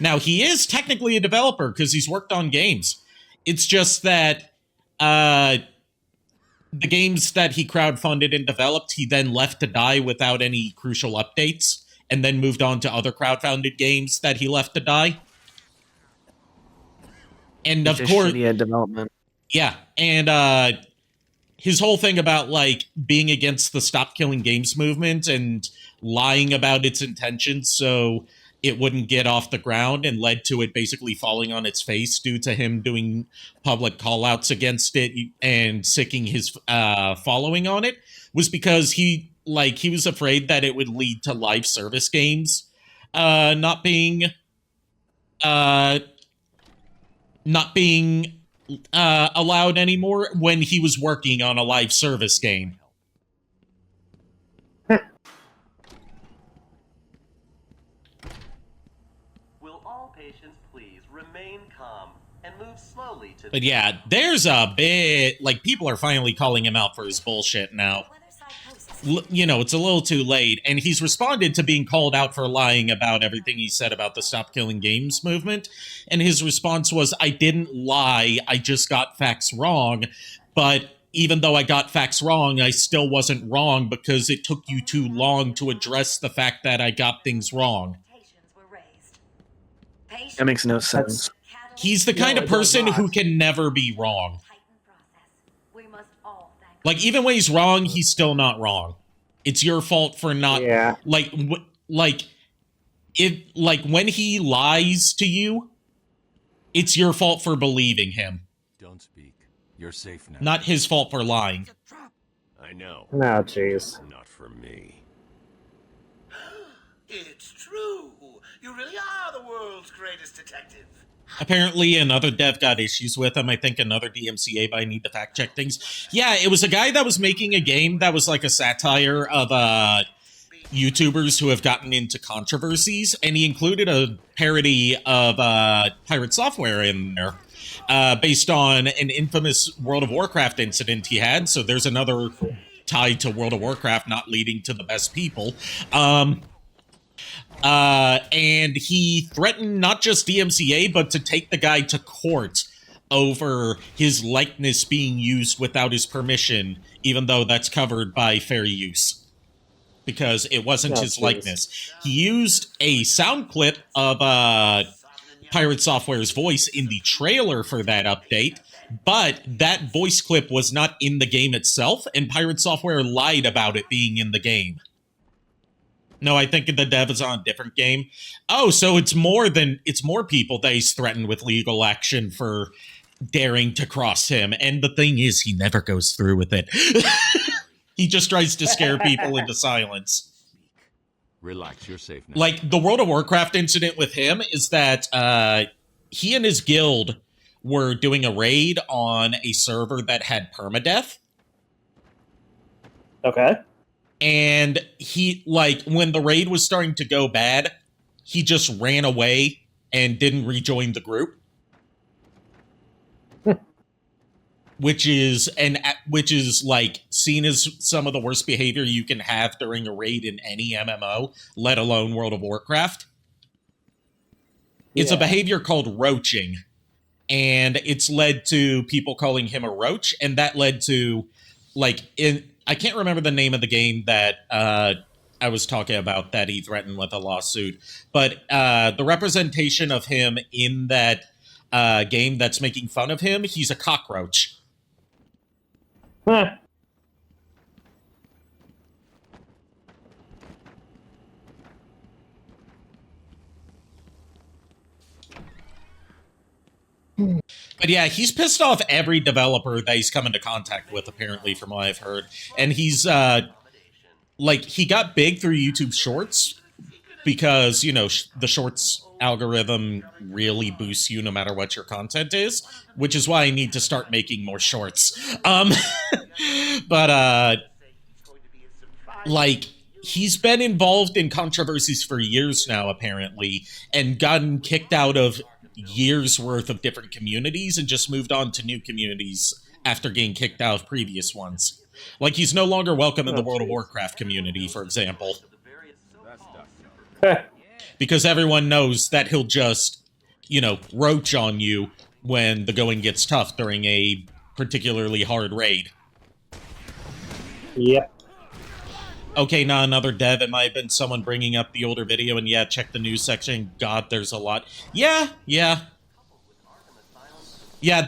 Speaker 1: Now, he is technically a developer because he's worked on games. It's just that the games that he crowdfunded and developed, he then left to die without any crucial updates, and then moved on to other crowdfunded games that he left to die. And of course,
Speaker 3: development.
Speaker 1: Yeah, and his whole thing about, like, being against the Stop Killing Games movement and lying about its intentions so it wouldn't get off the ground, and led to it basically falling on its face due to him doing public call-outs against it and sicking his following on it, was because he was afraid that it would lead to live service games not being allowed anymore when he was working on a live service game.
Speaker 18: Will all patients please remain calm and move slowly to...
Speaker 1: But yeah, there's a bit, like, people are finally calling him out for his bullshit now. You know, it's a little too late, and he's responded to being called out for lying about everything he said about the Stop Killing Games movement, and his response was, I didn't lie, I just got facts wrong, but even though I got facts wrong, I still wasn't wrong because it took you too long to address the fact that I got things wrong.
Speaker 3: That makes no sense.
Speaker 1: He's the kind of person who can never be wrong. Like, even when he's wrong, he's still not wrong. It's your fault for not...
Speaker 2: Yeah.
Speaker 1: Like, when he lies to you, it's your fault for believing him.
Speaker 11: Don't speak. You're safe now.
Speaker 1: Not his fault for lying.
Speaker 9: I know.
Speaker 2: Oh, jeez.
Speaker 9: Not for me.
Speaker 4: It's true. You really are the world's greatest detective.
Speaker 1: Apparently, another dev got issues with him. I think another DMCA, but I need to fact check things. Yeah, it was a guy that was making a game that was like a satire of YouTubers who have gotten into controversies, and he included a parody of Pirate Software in there, based on an infamous World of Warcraft incident he had. So there's another tied to World of Warcraft not leading to the best people. And he threatened not just DMCA, but to take the guy to court over his likeness being used without his permission, even though that's covered by fair use. Because it wasn't his likeness. He used a sound clip of Pirate Software's voice in the trailer for that update, but that voice clip was not in the game itself, and Pirate Software lied about it being in the game. No, I think the dev is on a different game. Oh, so it's more people that he's threatened with legal action for daring to cross him. And the thing is, he never goes through with it. He just tries to scare people into silence.
Speaker 11: Relax, you're safe now.
Speaker 1: Like, the World of Warcraft incident with him is that he and his guild were doing a raid on a server that had permadeath.
Speaker 2: Okay.
Speaker 1: And he, like, when the raid was starting to go bad, he just ran away and didn't rejoin the group. which is like seen as some of the worst behavior you can have during a raid in any MMO, let alone World of Warcraft. It's a behavior called roaching, and it's led to people calling him a roach, and that led to, like, I can't remember the name of the game that I was talking about that he threatened with a lawsuit. But the representation of him in that game that's making fun of him, he's a cockroach.
Speaker 2: Huh.
Speaker 1: But yeah, he's pissed off every developer that he's come into contact with, apparently, from what I've heard. And he's, like, he got big through YouTube Shorts because, you know, the Shorts algorithm really boosts you no matter what your content is, which is why I need to start making more shorts. But, like, he's been involved in controversies for years now, apparently, and gotten kicked out of years worth of different communities and just moved on to new communities after getting kicked out of previous ones. Like, he's no longer welcome in the World of Warcraft community, for example. Because everyone knows that he'll just, you know, roach on you when the going gets tough during a particularly hard raid.
Speaker 2: Yep.
Speaker 1: Okay, now another dev. It might have been someone bringing up the older video, and yeah, check the news section. God, there's a lot. Yeah. Yeah,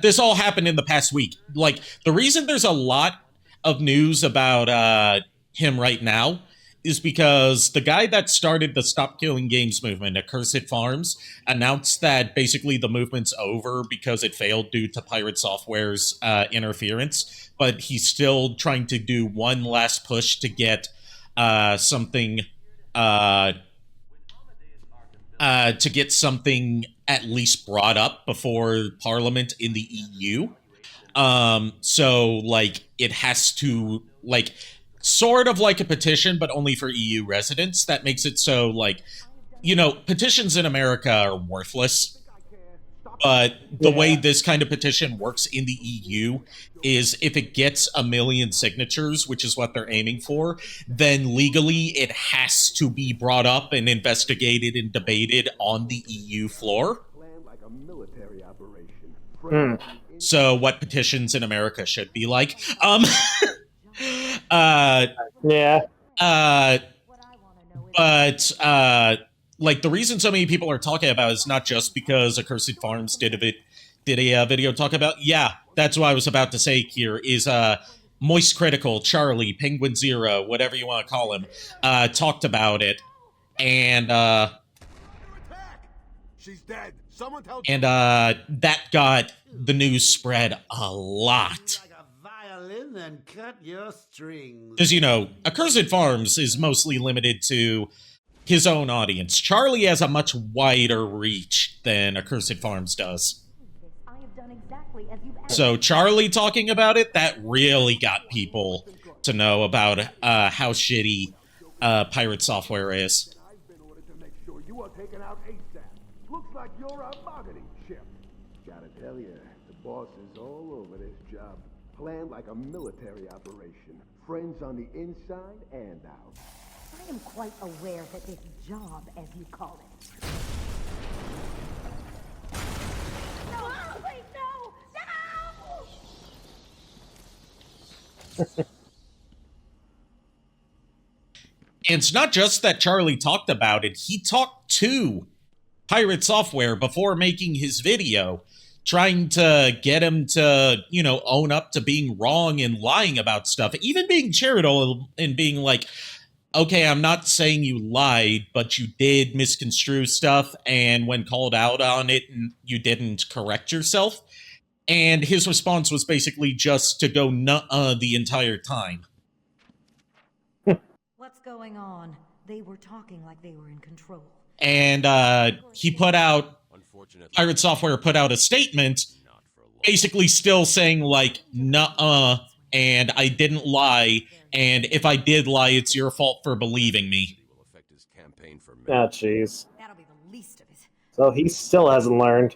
Speaker 1: this all happened in the past week. Like, the reason there's a lot of news about him right now is because the guy that started the Stop Killing Games movement, Accursed Farms, announced that basically the movement's over because it failed due to Pirate Software's interference, but he's still trying to do one last push to get something at least brought up before Parliament in the EU. So, like, it has to, like, sort of like a petition, but only for EU residents. That makes it so, like, you know, petitions in America are worthless. But the way this kind of petition works in the EU is if it gets 1 million signatures, which is what they're aiming for, then legally it has to be brought up and investigated and debated on the EU floor. So what petitions in America should be like. Like, the reason so many people are talking about it is not just because Accursed Farms did a video talk about. Yeah, that's what I was about to say here, is Moist Critical, Charlie, Penguin Zero, whatever you want to call him, talked about it. And,
Speaker 10: she's dead. Someone tell
Speaker 1: that got the news spread a lot.
Speaker 4: Violin and cut your strings.
Speaker 1: Because, you know, Accursed Farms is mostly limited to his own audience. Charlie has a much wider reach than Accursed Farms does. So Charlie talking about it, that really got people to know about how shitty Pirate Software is.
Speaker 10: you are taken out ASAP. Looks like you're a bargaining chip. Gotta tell you, the boss is all over this job. Planned like a military operation. Friends on the inside and out.
Speaker 15: I am quite aware that this job, as you call it. No, please, no! No!
Speaker 1: And it's not just that Charlie talked about it, he talked to Pirate Software before making his video, trying to get him to, you know, own up to being wrong and lying about stuff, even being charitable and being like, okay, I'm not saying you lied, but you did misconstrue stuff, and when called out on it, you didn't correct yourself. And his response was basically just to go nuh-uh the entire time.
Speaker 15: What's going on? They were talking like they were in control.
Speaker 1: And he put out, Pirate Software put out a statement basically still saying like, nuh-uh, and I didn't lie, and if I did lie, it's your fault for believing me.
Speaker 2: Ah, jeez.
Speaker 15: That'll be the least of it.
Speaker 2: So he still hasn't learned.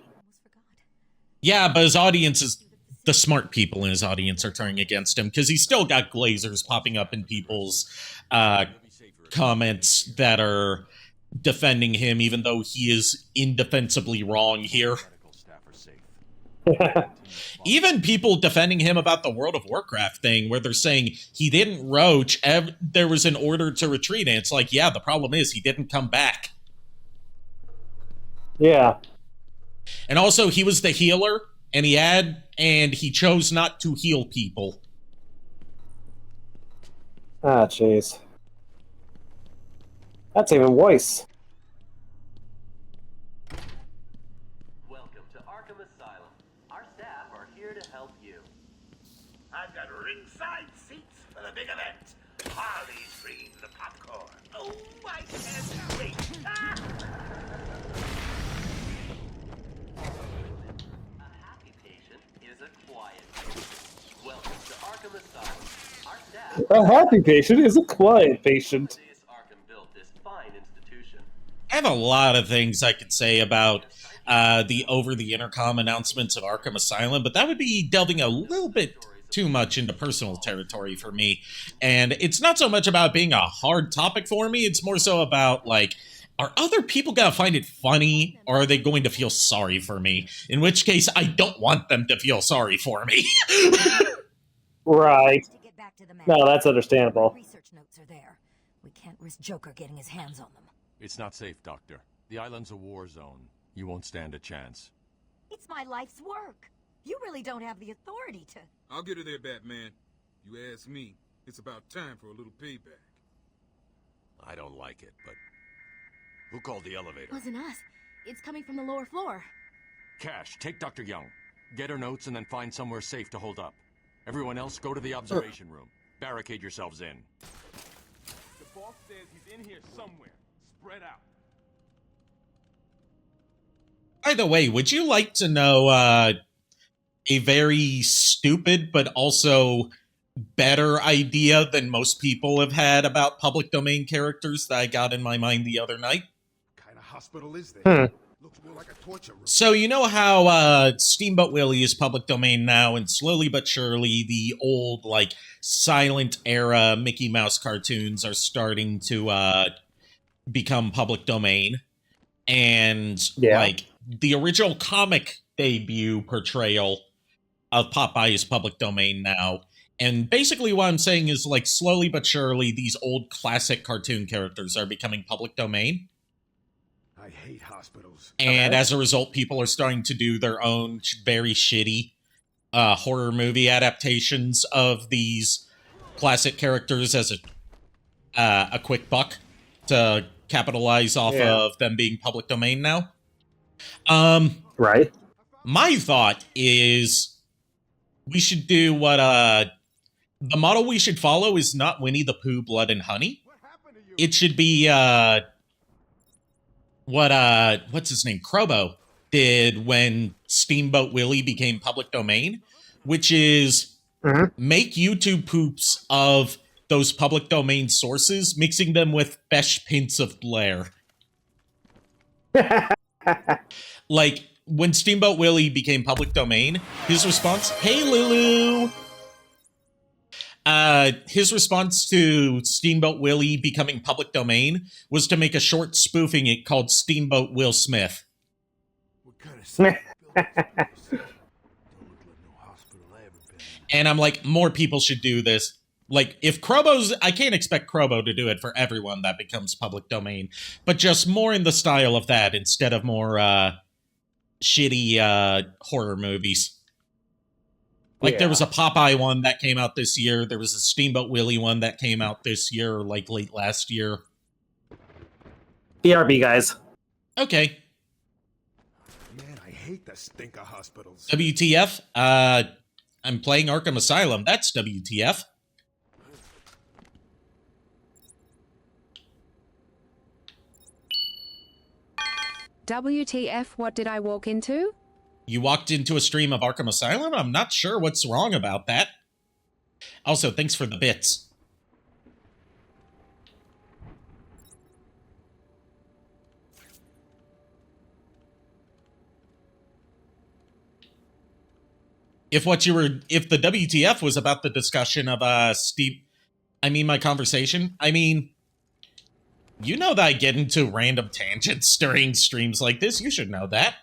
Speaker 1: Yeah, but his audience is, the smart people in his audience are turning against him, because he's still got glazers popping up in people's comments that are defending him, even though he is indefensibly wrong here. Even people defending him about the World of Warcraft thing, where they're saying he didn't roach, there was an order to retreat, and it's like, yeah, the problem is he didn't come back.
Speaker 2: Yeah.
Speaker 1: And also, he was the healer, and he chose not to heal people.
Speaker 2: Ah, jeez. That's even worse.
Speaker 18: Welcome to Arkham Asylum. Our staff are here to help you.
Speaker 4: I've got ringside seats for the big event. Harley's bringing the popcorn. Oh, I can't wait. Ah!
Speaker 18: A happy patient is a quiet patient. Welcome to Arkham Asylum. Our staff...
Speaker 2: A happy patient is a quiet patient.
Speaker 18: Arkham built this fine institution.
Speaker 1: I have a lot of things I could say about the over-the-intercom announcements of Arkham Asylum, but that would be delving a little bit too much into personal territory for me. And it's not so much about being a hard topic for me, it's more so about, like, are other people gonna find it funny, or are they going to feel sorry for me? In which case, I don't want them to feel sorry for me.
Speaker 2: Right. No, that's understandable.
Speaker 17: Research notes are there. We can't risk Joker getting his hands on them.
Speaker 11: It's not safe, Doctor. The island's a war zone. You won't stand a chance.
Speaker 17: It's my life's work. You really don't have the authority to...
Speaker 19: I'll get her there, Batman. You ask me, it's about time for a little payback.
Speaker 11: I don't like it, but... Who called the elevator?
Speaker 17: Wasn't us. It's coming from the lower floor.
Speaker 11: Cash, take Dr. Young. Get her notes and then find somewhere safe to hold up. Everyone else, go to the observation room. Barricade yourselves in.
Speaker 19: The boss says he's in here somewhere. Spread out.
Speaker 1: By the way, would you like to know a very stupid but also better idea than most people have had about public domain characters that I got in my mind the other night?
Speaker 10: What kind of hospital is there? Looks more like a torture room.
Speaker 1: So you know how Steamboat Willie is public domain now, and slowly but surely the old, like, silent era Mickey Mouse cartoons are starting to become public domain. And, like, the original comic debut portrayal of Popeye is public domain now. And basically what I'm saying is, like, slowly but surely these old classic cartoon characters are becoming public domain.
Speaker 10: I hate hospitals.
Speaker 1: And as a result, people are starting to do their own very shitty horror movie adaptations of these classic characters as a quick buck to capitalize off of them being public domain now.
Speaker 2: Right.
Speaker 1: My thought is we should do what the model we should follow is not Winnie the Pooh, Blood and Honey. It should be what's his name, Crobo did when Steamboat Willie became public domain, which is make YouTube poops of those public domain sources, mixing them with fresh pints of Blair. Like, when Steamboat Willie became public domain, his response, "Hey, Lulu!" His response to Steamboat Willie becoming public domain was to make a short spoofing it called Steamboat Will Smith. And I'm like, more people should do this. Like, if Crobo's... I can't expect Crobo to do it for everyone that becomes public domain, but just more in the style of that instead of more, shitty, horror movies. Like, there was a Popeye one that came out this year. There was a Steamboat Willie one that came out this year, like, late last year.
Speaker 2: BRB, guys.
Speaker 1: Okay.
Speaker 10: Man, I hate the stinker hospitals.
Speaker 1: WTF? I'm playing Arkham Asylum. That's WTF.
Speaker 20: WTF, what did I walk into?
Speaker 1: You walked into a stream of Arkham Asylum? I'm not sure what's wrong about that. Also, thanks for the bits. If the WTF was about the discussion of my conversation, you know that I get into random tangents during streams like this. You should know that.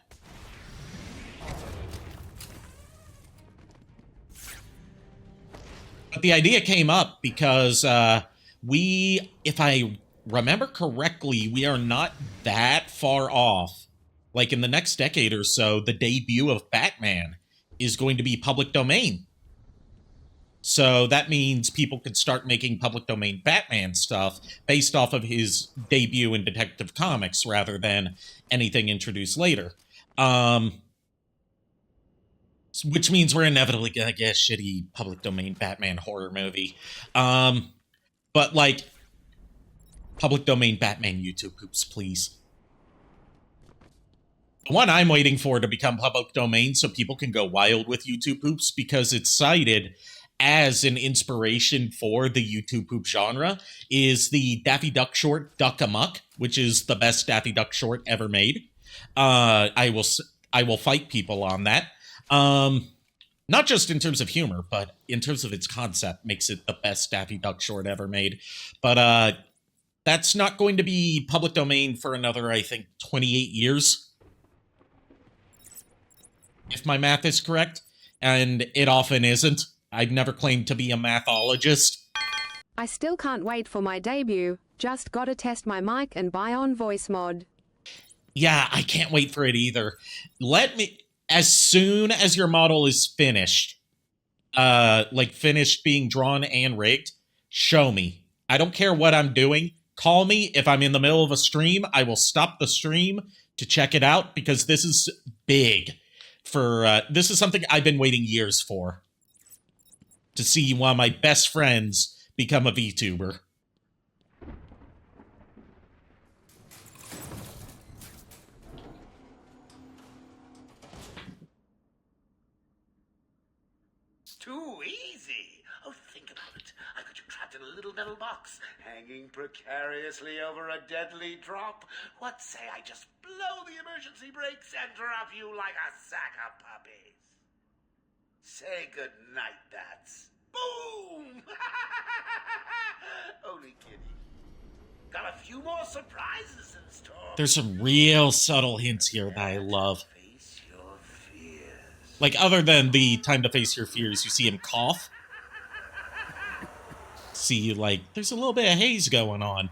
Speaker 1: But the idea came up because if I remember correctly, we are not that far off. Like in the next decade or so, the debut of Batman is going to be public domain. So that means people could start making public domain Batman stuff based off of his debut in Detective Comics rather than anything introduced later. Which means we're inevitably gonna get a shitty public domain Batman horror movie. But like, public domain Batman YouTube poops, please. The one I'm waiting for to become public domain so people can go wild with YouTube poops because it's cited as an inspiration for the YouTube poop genre is the Daffy Duck short Duck Amuck, which is the best Daffy Duck short ever made. I will fight people on that. Not just in terms of humor, but in terms of its concept, makes it the best Daffy Duck short ever made. But that's not going to be public domain for another, I think, 28 years. If my math is correct, and it often isn't. I've never claimed to be a mathologist.
Speaker 20: I still can't wait for my debut. Just gotta test my mic and buy on voice mod.
Speaker 1: Yeah, I can't wait for it either. As soon as your model is finished, like finished being drawn and rigged, show me. I don't care what I'm doing. Call me. If I'm in the middle of a stream, I will stop the stream to check it out because this is big. This is something I've been waiting years for. To see one of my best friends become a VTuber.
Speaker 4: Too easy. Oh, think about it. I got you trapped in a little metal box, hanging precariously over a deadly drop. What say I just blow the emergency brakes and drop you like a sack of puppies? Say goodnight, bats. Boom! Only kidding. Got a few more surprises in store.
Speaker 1: There's some real subtle hints here that I love. Like, other than the time to face your fears, you see him cough. See, like, there's a little bit of haze going on.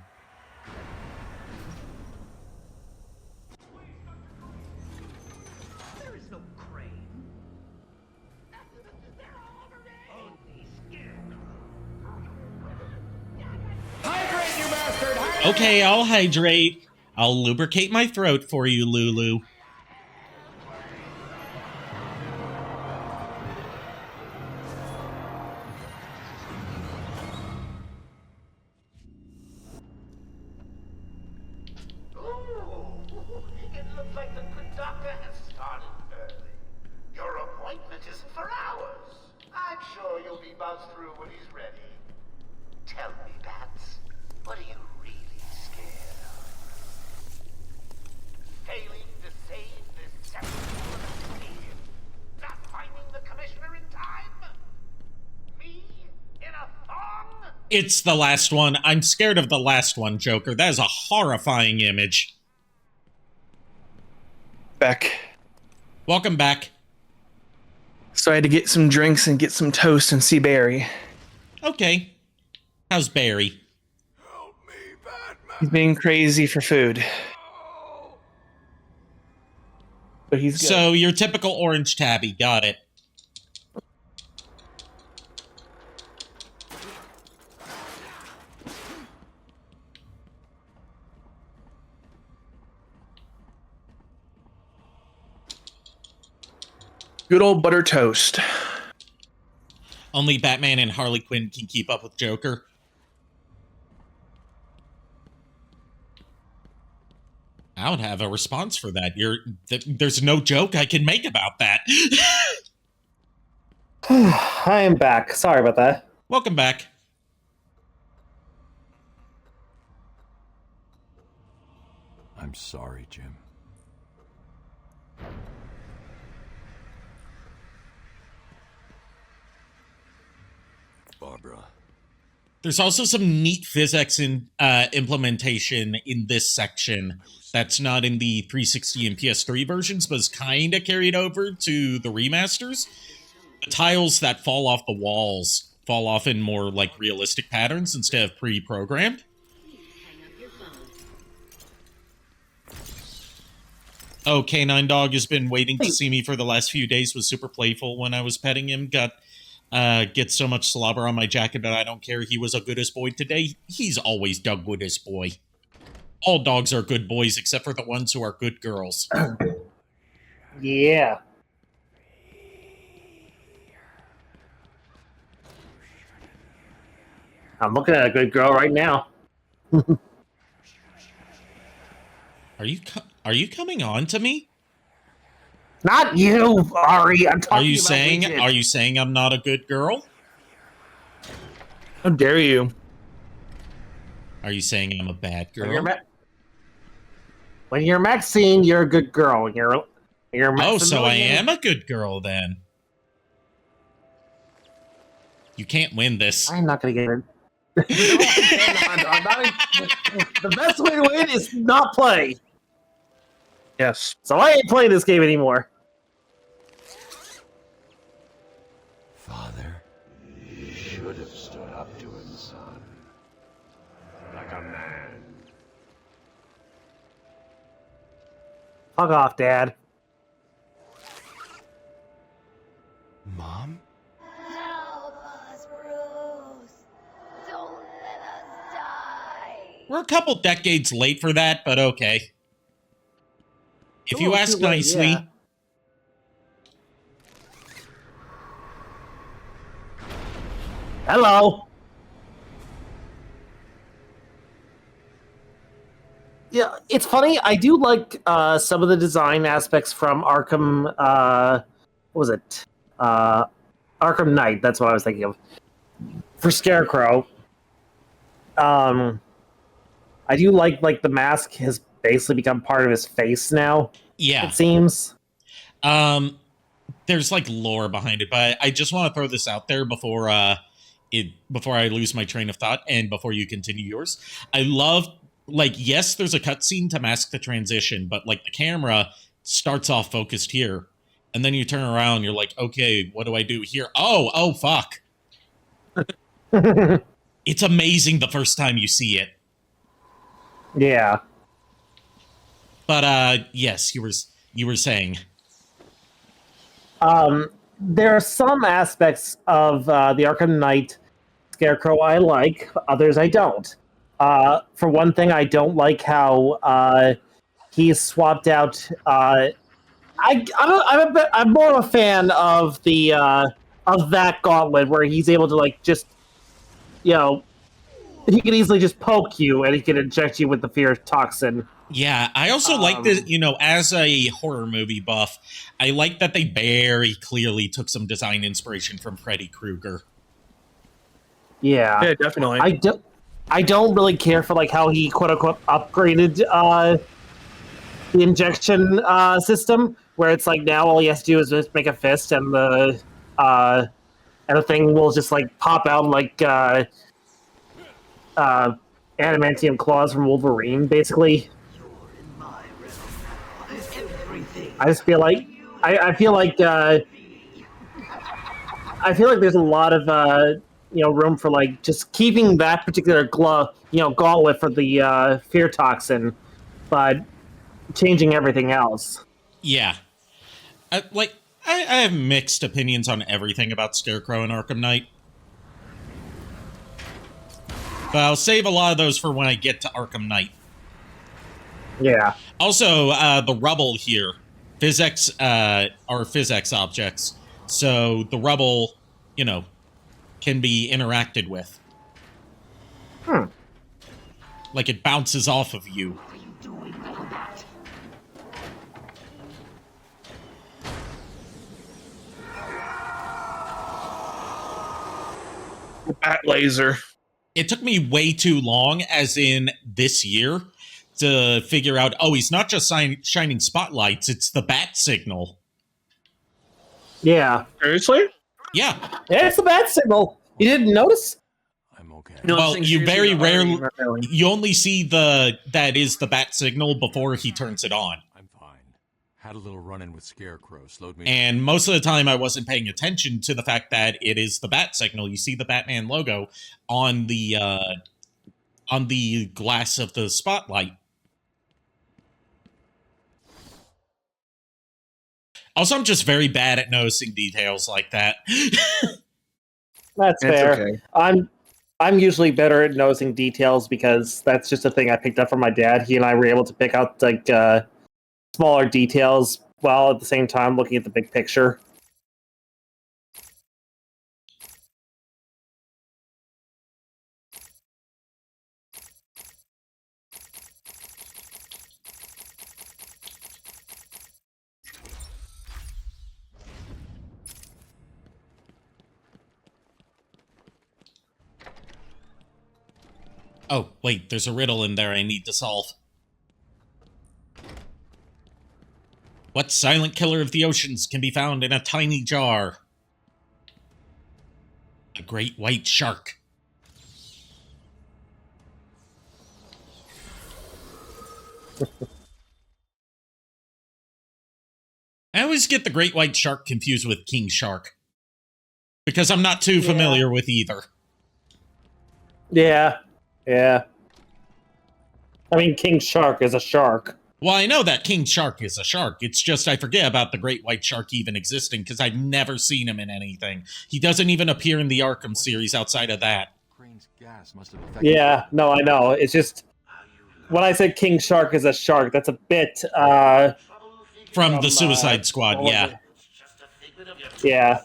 Speaker 4: There is no crane. Only
Speaker 5: Hydrate, you bastard! Hydrate!
Speaker 1: Okay, I'll hydrate. I'll lubricate my throat for you, Lulu.
Speaker 4: It looks like the good doctor has started early. Your appointment isn't for hours. I'm sure you'll be buzzed through when he's ready. Tell me, Bats, what are you really scared of? Failing to save this city? Not finding the commissioner in time? Me in a thong?
Speaker 1: It's the last one. I'm scared of the last one, Joker. That is a horrifying image.
Speaker 3: Back.
Speaker 1: Welcome back.
Speaker 3: So I had to get some drinks and get some toast and see Barry.
Speaker 1: Okay. How's Barry?
Speaker 3: He's being crazy for food. But he's good.
Speaker 1: So, your typical orange tabby. Got it.
Speaker 3: Good old butter toast.
Speaker 1: Only Batman and Harley Quinn can keep up with Joker. I don't have a response for that. There's no joke I can make about that.
Speaker 2: I am back. Sorry about that.
Speaker 1: Welcome back.
Speaker 11: I'm sorry, Jim. Barbara.
Speaker 1: There's also some neat physics in implementation in this section that's not in the 360 and PS3 versions, but is kind of carried over to the remasters. The tiles that fall off the walls fall off in more like realistic patterns instead of pre-programmed. Oh, Canine Dog has been waiting to see me for the last few days. Was super playful when I was petting him. Gets so much slobber on my jacket, but I don't care. He was a goodest boy today. He's always the goodest boy. All dogs are good boys except for the ones who are good girls.
Speaker 2: Yeah. I'm looking at a good girl right now.
Speaker 1: Are you coming on to me?
Speaker 2: Not you, Ari. I'm talking
Speaker 1: Are you
Speaker 2: about
Speaker 1: saying
Speaker 2: Widget.
Speaker 1: Are you saying I'm not a good girl?
Speaker 3: How dare you?
Speaker 1: Are you saying I'm a bad
Speaker 2: When
Speaker 1: girl?
Speaker 2: you're Maxine, you're a good girl. When you're
Speaker 1: Oh, so I
Speaker 2: Maximilian-
Speaker 1: am a good girl then. You can't win this.
Speaker 2: I'm not gonna get it. No, I'm not. The best way to win is not play.
Speaker 3: Yes.
Speaker 2: So I ain't playing this game anymore.
Speaker 9: Father, you should have stood up to him, son. Like a man.
Speaker 2: Fuck off, Dad.
Speaker 9: Mom?
Speaker 6: Help us, Bruce. Don't let us die.
Speaker 1: We're a couple decades late for that, but okay. If you ask nicely.
Speaker 2: Yeah. Hello. Yeah, it's funny. I do like some of the design aspects from Arkham. What was it? Arkham Knight. That's what I was thinking of. For Scarecrow. I do like the mask has basically become part of his face now.
Speaker 1: Yeah.
Speaker 2: It seems.
Speaker 1: There's like lore behind it, but I just want to throw this out there before I lose my train of thought and before you continue yours. I love, like, yes, there's a cutscene to mask the transition, but like the camera starts off focused here, and then you turn around, you're like, okay, what do I do here? Oh, fuck. It's amazing the first time you see it.
Speaker 2: Yeah.
Speaker 1: But yes, you were saying.
Speaker 2: There are some aspects of the Arkham Knight Scarecrow I like, others I don't. For one thing, I don't like how he's swapped out. I'm more of a fan of the of that gauntlet where he's able to like just, you know, he can easily just poke you and he can inject you with the fear toxin.
Speaker 1: Yeah, I also like that, you know, as a horror movie buff, I like that they very clearly took some design inspiration from Freddy Krueger.
Speaker 2: Yeah,
Speaker 3: definitely.
Speaker 2: I don't really care for like how he quote unquote upgraded the injection system, where it's like now all he has to do is just make a fist and the thing will just like pop out like adamantium claws from Wolverine, basically. I just feel like I feel like there's a lot of room for like just keeping that particular gauntlet for the fear toxin, but changing everything else.
Speaker 1: Yeah, I have mixed opinions on everything about Scarecrow and Arkham Knight, but I'll save a lot of those for when I get to Arkham Knight.
Speaker 2: Yeah.
Speaker 1: Also, the rubble here. Physics are physics objects, so the rubble, you know, can be interacted with. Like it bounces off of you.
Speaker 3: Bat laser.
Speaker 1: It took me way too long, as in this year, to figure out, oh, he's not just shining spotlights, it's the bat signal.
Speaker 2: Yeah.
Speaker 3: Seriously?
Speaker 1: Yeah.
Speaker 2: Yeah, it's the bat signal. You didn't notice?
Speaker 1: Well, you very rarely, you only see that is the bat signal before he turns it on.
Speaker 11: Had a little run-in with Scarecrow, slowed me.
Speaker 1: And most of the time I wasn't paying attention to the fact that it is the bat signal. You see the Batman logo on the glass of the spotlight. Also, I'm just very bad at noticing details like that.
Speaker 2: That's fair. Okay. I'm usually better at noticing details because that's just a thing I picked up from my dad. He and I were able to pick out like smaller details while at the same time looking at the big picture.
Speaker 1: Oh, wait, there's a riddle in there I need to solve. What silent killer of the oceans can be found in a tiny jar? A great white shark. I always get the great white shark confused with king shark. Because I'm not too familiar with either.
Speaker 2: Yeah. Yeah. I mean, king shark is a shark.
Speaker 1: Well, I know that king shark is a shark. It's just I forget about the great white shark even existing because I've never seen him in anything. He doesn't even appear in the Arkham series outside of that.
Speaker 2: Yeah, no, I know. It's just when I said king shark is a shark, that's a bit
Speaker 1: from the Suicide Squad, yeah.
Speaker 2: Yeah.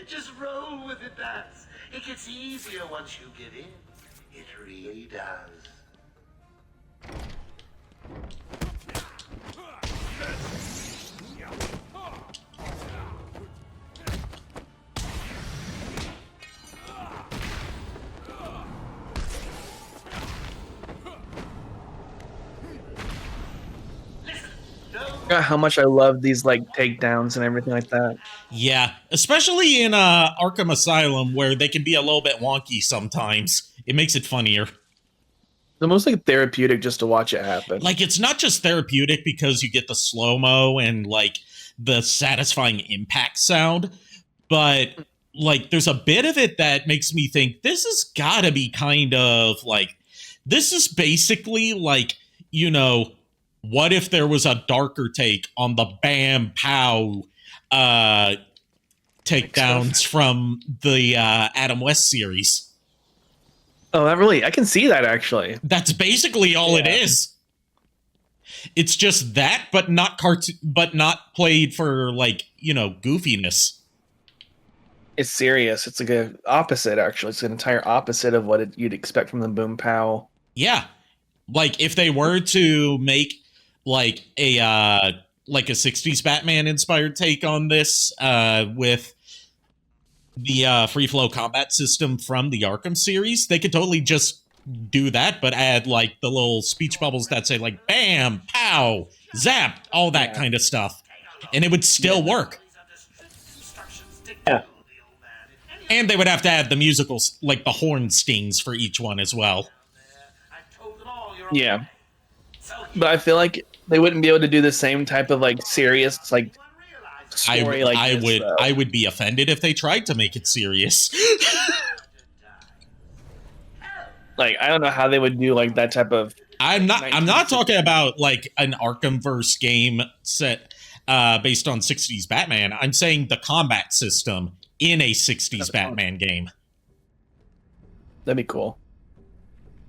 Speaker 4: Just roll with it, Bats. It gets easier once you get in. It really does.
Speaker 3: How much I love these like takedowns and everything like that.
Speaker 1: Yeah, especially in Arkham Asylum where they can be a little bit wonky sometimes. It makes it funnier.
Speaker 3: It's almost like therapeutic just to watch it happen.
Speaker 1: Like it's not just therapeutic because you get the slow-mo and like the satisfying impact sound, but like there's a bit of it that makes me think this has got to be kind of like this is basically like, you know, what if there was a darker take on the bam pow takedowns from the Adam West series?
Speaker 3: Oh, that really, I can see that actually.
Speaker 1: That's basically all it is. It's just that, but not but not played for like, you know, goofiness.
Speaker 3: It's serious. It's like a opposite actually. It's an entire opposite of what you'd expect from the boom pow.
Speaker 1: Yeah. Like if they were to make like a 60s Batman inspired take on this with the free flow combat system from the Arkham series, they could totally just do that, but add like the little speech bubbles that say like bam, pow, zap, all that kind of stuff, and it would still work.
Speaker 2: Yeah.
Speaker 1: And they would have to add the musicals, like the horn stings for each one as well.
Speaker 3: Yeah. But I feel like they wouldn't be able to do the same type of like serious like story
Speaker 1: I would be offended if they tried to make it serious.
Speaker 3: Like I don't know how they would do like that type of
Speaker 1: I'm not talking about like an Arkhamverse game set based on 60s Batman. I'm saying the combat system in a 60s Batman game.
Speaker 3: That'd be cool.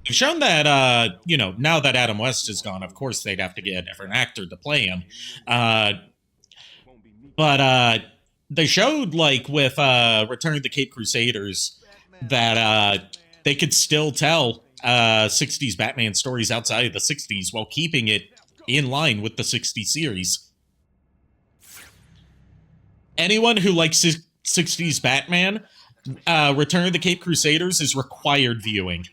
Speaker 1: They've shown that, you know, now that Adam West is gone, of course they'd have to get a different actor to play him. But they showed, like, with Return of the Caped Crusaders, that they could still tell 60s Batman stories outside of the 60s while keeping it in line with the 60s series. Anyone who likes 60s Batman, Return of the Caped Crusaders is required viewing.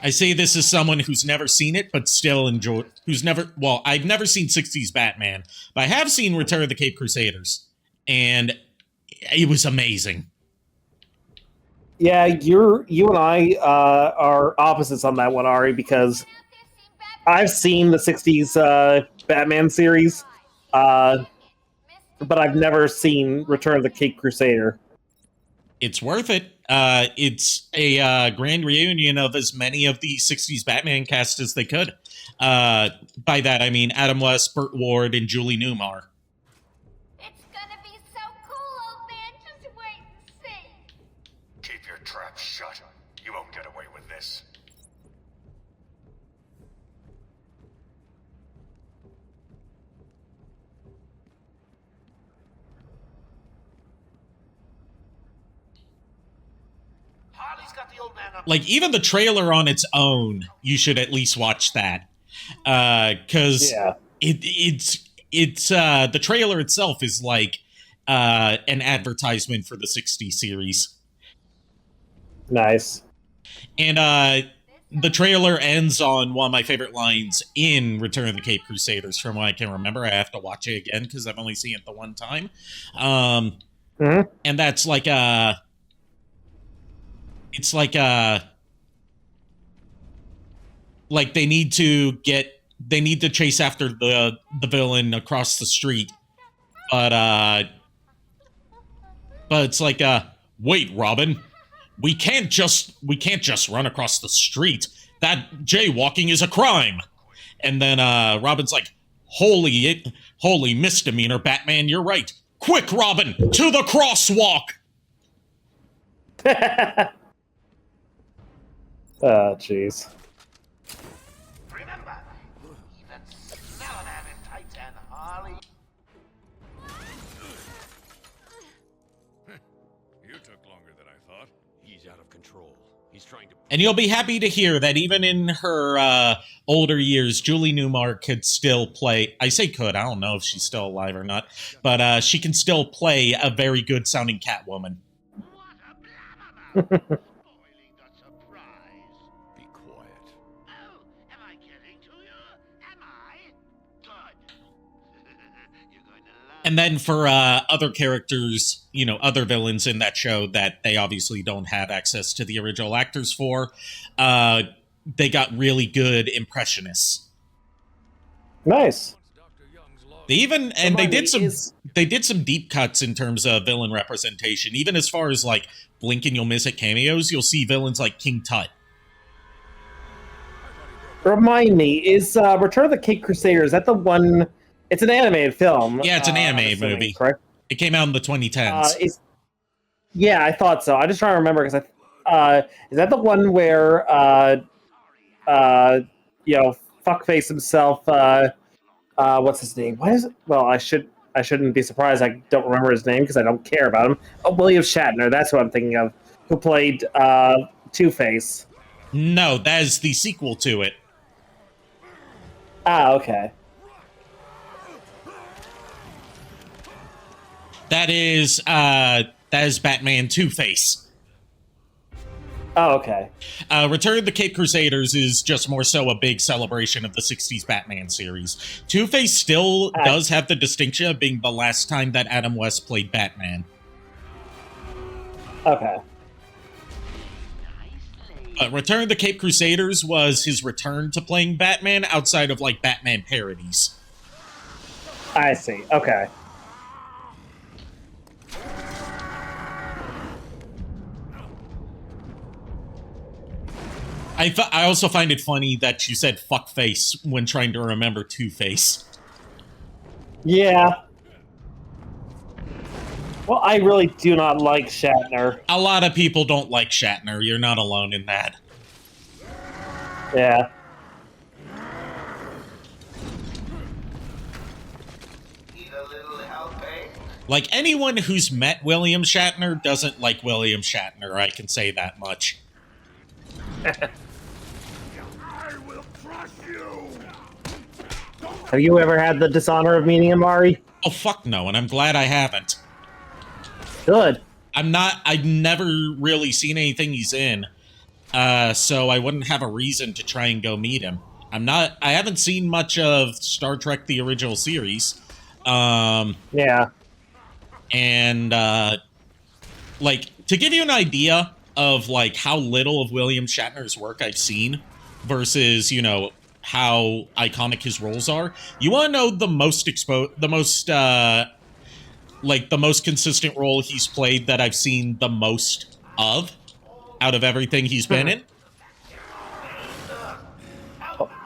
Speaker 1: I say this as someone who's never seen it, but still enjoyed. I've never seen 60s Batman, but I have seen Return of the Caped Crusaders, and it was amazing.
Speaker 2: Yeah, you and I are opposites on that one, Ari, because I've seen the '60s Batman series, but I've never seen Return of the Caped Crusader.
Speaker 1: It's worth it. It's a grand reunion of as many of the '60s Batman cast as they could. By that I mean Adam West, Burt Ward, and Julie Newmar.
Speaker 6: It's gonna be so cool, old man. Just wait and see.
Speaker 7: Keep your trap shut. You won't get away with this.
Speaker 4: Harley's got the old man up.
Speaker 1: Like, even the trailer on its own, you should at least watch that. Because it's the trailer itself is like an advertisement for the '60s series.
Speaker 2: Nice.
Speaker 1: And the trailer ends on one of my favorite lines in Return of the Caped Crusaders, from what I can remember. I have to watch it again because I've only seen it the one time. And that's like it's like they need to chase after the villain across the street, but it's like wait, Robin, we can't just run across the street. That jaywalking is a crime. And then Robin's like, holy misdemeanor, Batman, you're right. Quick, Robin, to the crosswalk.
Speaker 2: Oh, jeez.
Speaker 4: Remember, even smell that in Titan, Harley.
Speaker 11: You took longer than I thought. He's out of control. He's trying to...
Speaker 1: And you'll be happy to hear that even in her older years, Julie Newmar could still play... I say could, I don't know if she's still alive or not, but she can still play a very good sounding Catwoman. And then for other characters, you know, other villains in that show that they obviously don't have access to the original actors for, they got really good impressionists.
Speaker 2: Nice.
Speaker 1: They even and they did some deep cuts in terms of villain representation. Even as far as like blink and you'll miss it cameos, you'll see villains like King Tut.
Speaker 2: Remind me, is Return of the Caped Crusader, is that the one? It's an animated film.
Speaker 1: Yeah, it's an animated movie.
Speaker 2: Correct?
Speaker 1: It came out in the 2010s.
Speaker 2: Yeah, I thought so. I just trying to remember because is that the one where you know, fuckface himself? What's his name? What is it? Well, I shouldn't be surprised. I don't remember his name because I don't care about him. Oh, William Shatner. That's what I'm thinking of. Who played Two-Face?
Speaker 1: No, that is the sequel to it.
Speaker 2: Ah, okay.
Speaker 1: That is Batman Two-Face.
Speaker 2: Oh, okay.
Speaker 1: Return of the Caped Crusaders is just more so a big celebration of the 60s Batman series. Two-Face still does have the distinction of being the last time that Adam West played Batman.
Speaker 2: Okay.
Speaker 1: Return of the Caped Crusaders was his return to playing Batman outside of, like, Batman parodies.
Speaker 2: I see. Okay.
Speaker 1: I also find it funny that you said fuckface when trying to remember Two-Face.
Speaker 2: Yeah. Well, I really do not like Shatner.
Speaker 1: A lot of people don't like Shatner. You're not alone in that.
Speaker 2: Yeah.
Speaker 1: Like, anyone who's met William Shatner doesn't like William Shatner. I can say that much.
Speaker 2: Have you ever had the dishonor of meeting him, Ari?
Speaker 1: Oh, fuck no, and I'm glad I haven't.
Speaker 2: Good.
Speaker 1: I've never really seen anything he's in, so I wouldn't have a reason to try and go meet him. I haven't seen much of Star Trek, the original series.
Speaker 2: Yeah.
Speaker 1: And, like, to give you an idea, of like how little of William Shatner's work I've seen versus, you know, how iconic his roles are. You want to know the most the most consistent role he's played that I've seen the most of out of everything he's been in?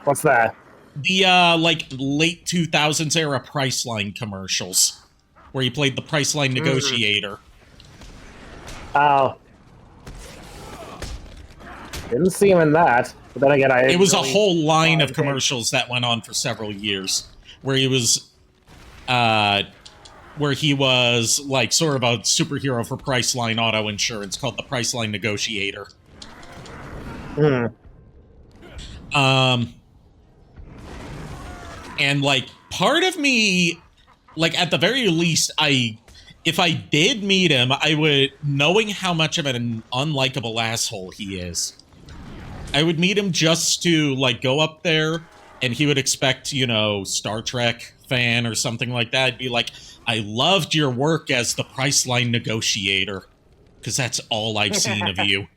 Speaker 2: What's that?
Speaker 1: The like late 2000s era Priceline commercials where he played the Priceline negotiator.
Speaker 2: Oh. Didn't see him in that. But then again,
Speaker 1: it was a whole line of commercials that went on for several years where he was like sort of a superhero for Priceline auto insurance called the Priceline Negotiator. And like part of me, like at the very least, if I did meet him, I would, knowing how much of an unlikable asshole he is, I would meet him just to like go up there and he would expect, you know, Star Trek fan or something like that. I'd be like, I loved your work as the Priceline Negotiator, because that's all I've seen of you.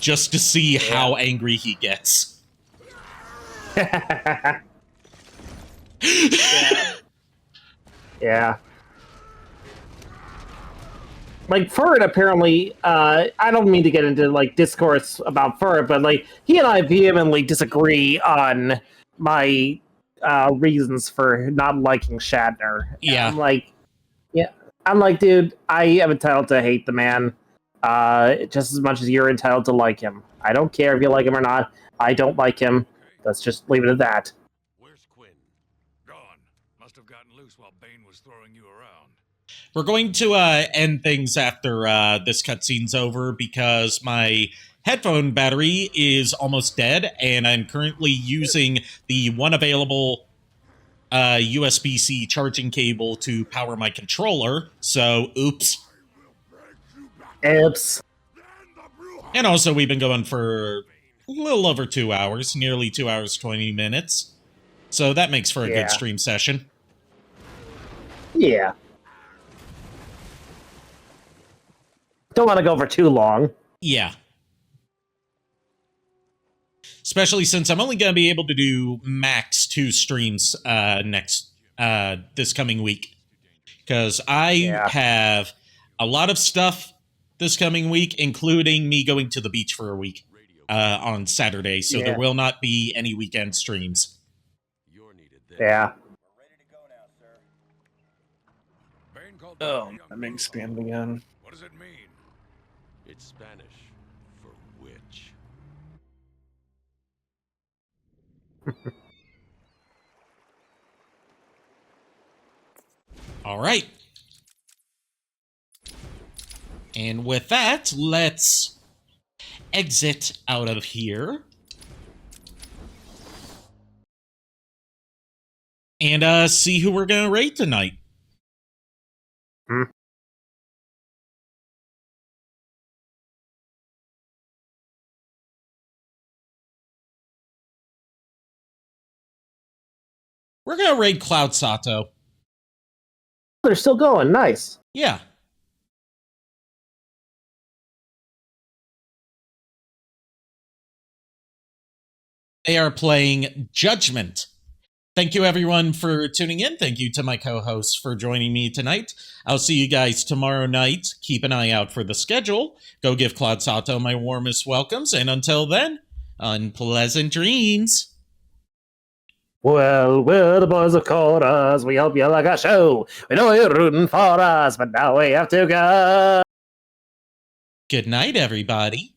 Speaker 1: Just to see how angry he gets.
Speaker 2: Yeah. Like, Furret apparently, I don't mean to get into, like, discourse about Furret, but, like, he and I vehemently disagree on my reasons for not liking Shatner.
Speaker 1: Yeah.
Speaker 2: I'm like, dude, I am entitled to hate the man just as much as you're entitled to like him. I don't care if you like him or not. I don't like him. Let's just leave it at that.
Speaker 14: Where's Quinn? Gone. Must have gotten loose while Bane was throwing you around.
Speaker 1: We're going to end things after this cutscene's over because my headphone battery is almost dead, and I'm currently using the one available USB-C charging cable to power my controller, so oops.
Speaker 2: Oops.
Speaker 1: And also, we've been going for a little over 2 hours, nearly 2 hours, 20 minutes. So that makes for a good stream session.
Speaker 2: Yeah. Don't want to go for too long.
Speaker 1: Yeah. Especially since I'm only going to be able to do max 2 streams this coming week. Because I have a lot of stuff this coming week, including me going to the beach for a week on Saturday. So there will not be any weekend streams.
Speaker 2: Yeah.
Speaker 3: Oh, I'm being spammed again.
Speaker 14: What does it mean?
Speaker 11: It's Spanish for witch.
Speaker 1: All right. And with that, let's exit out of here. And see who we're going to raid tonight. We're going to raid Cloud Sato.
Speaker 2: They're still going. Nice.
Speaker 1: Yeah. They are playing Judgment. Thank you, everyone, for tuning in. Thank you to my co-hosts for joining me tonight. I'll see you guys tomorrow night. Keep an eye out for the schedule. Go give Cloud Sato my warmest welcomes. And until then, unpleasant dreams.
Speaker 2: Well, we're the boys of Chorus. We hope you like our show. We know you're rooting for us, but now we have to go.
Speaker 1: Good night, everybody.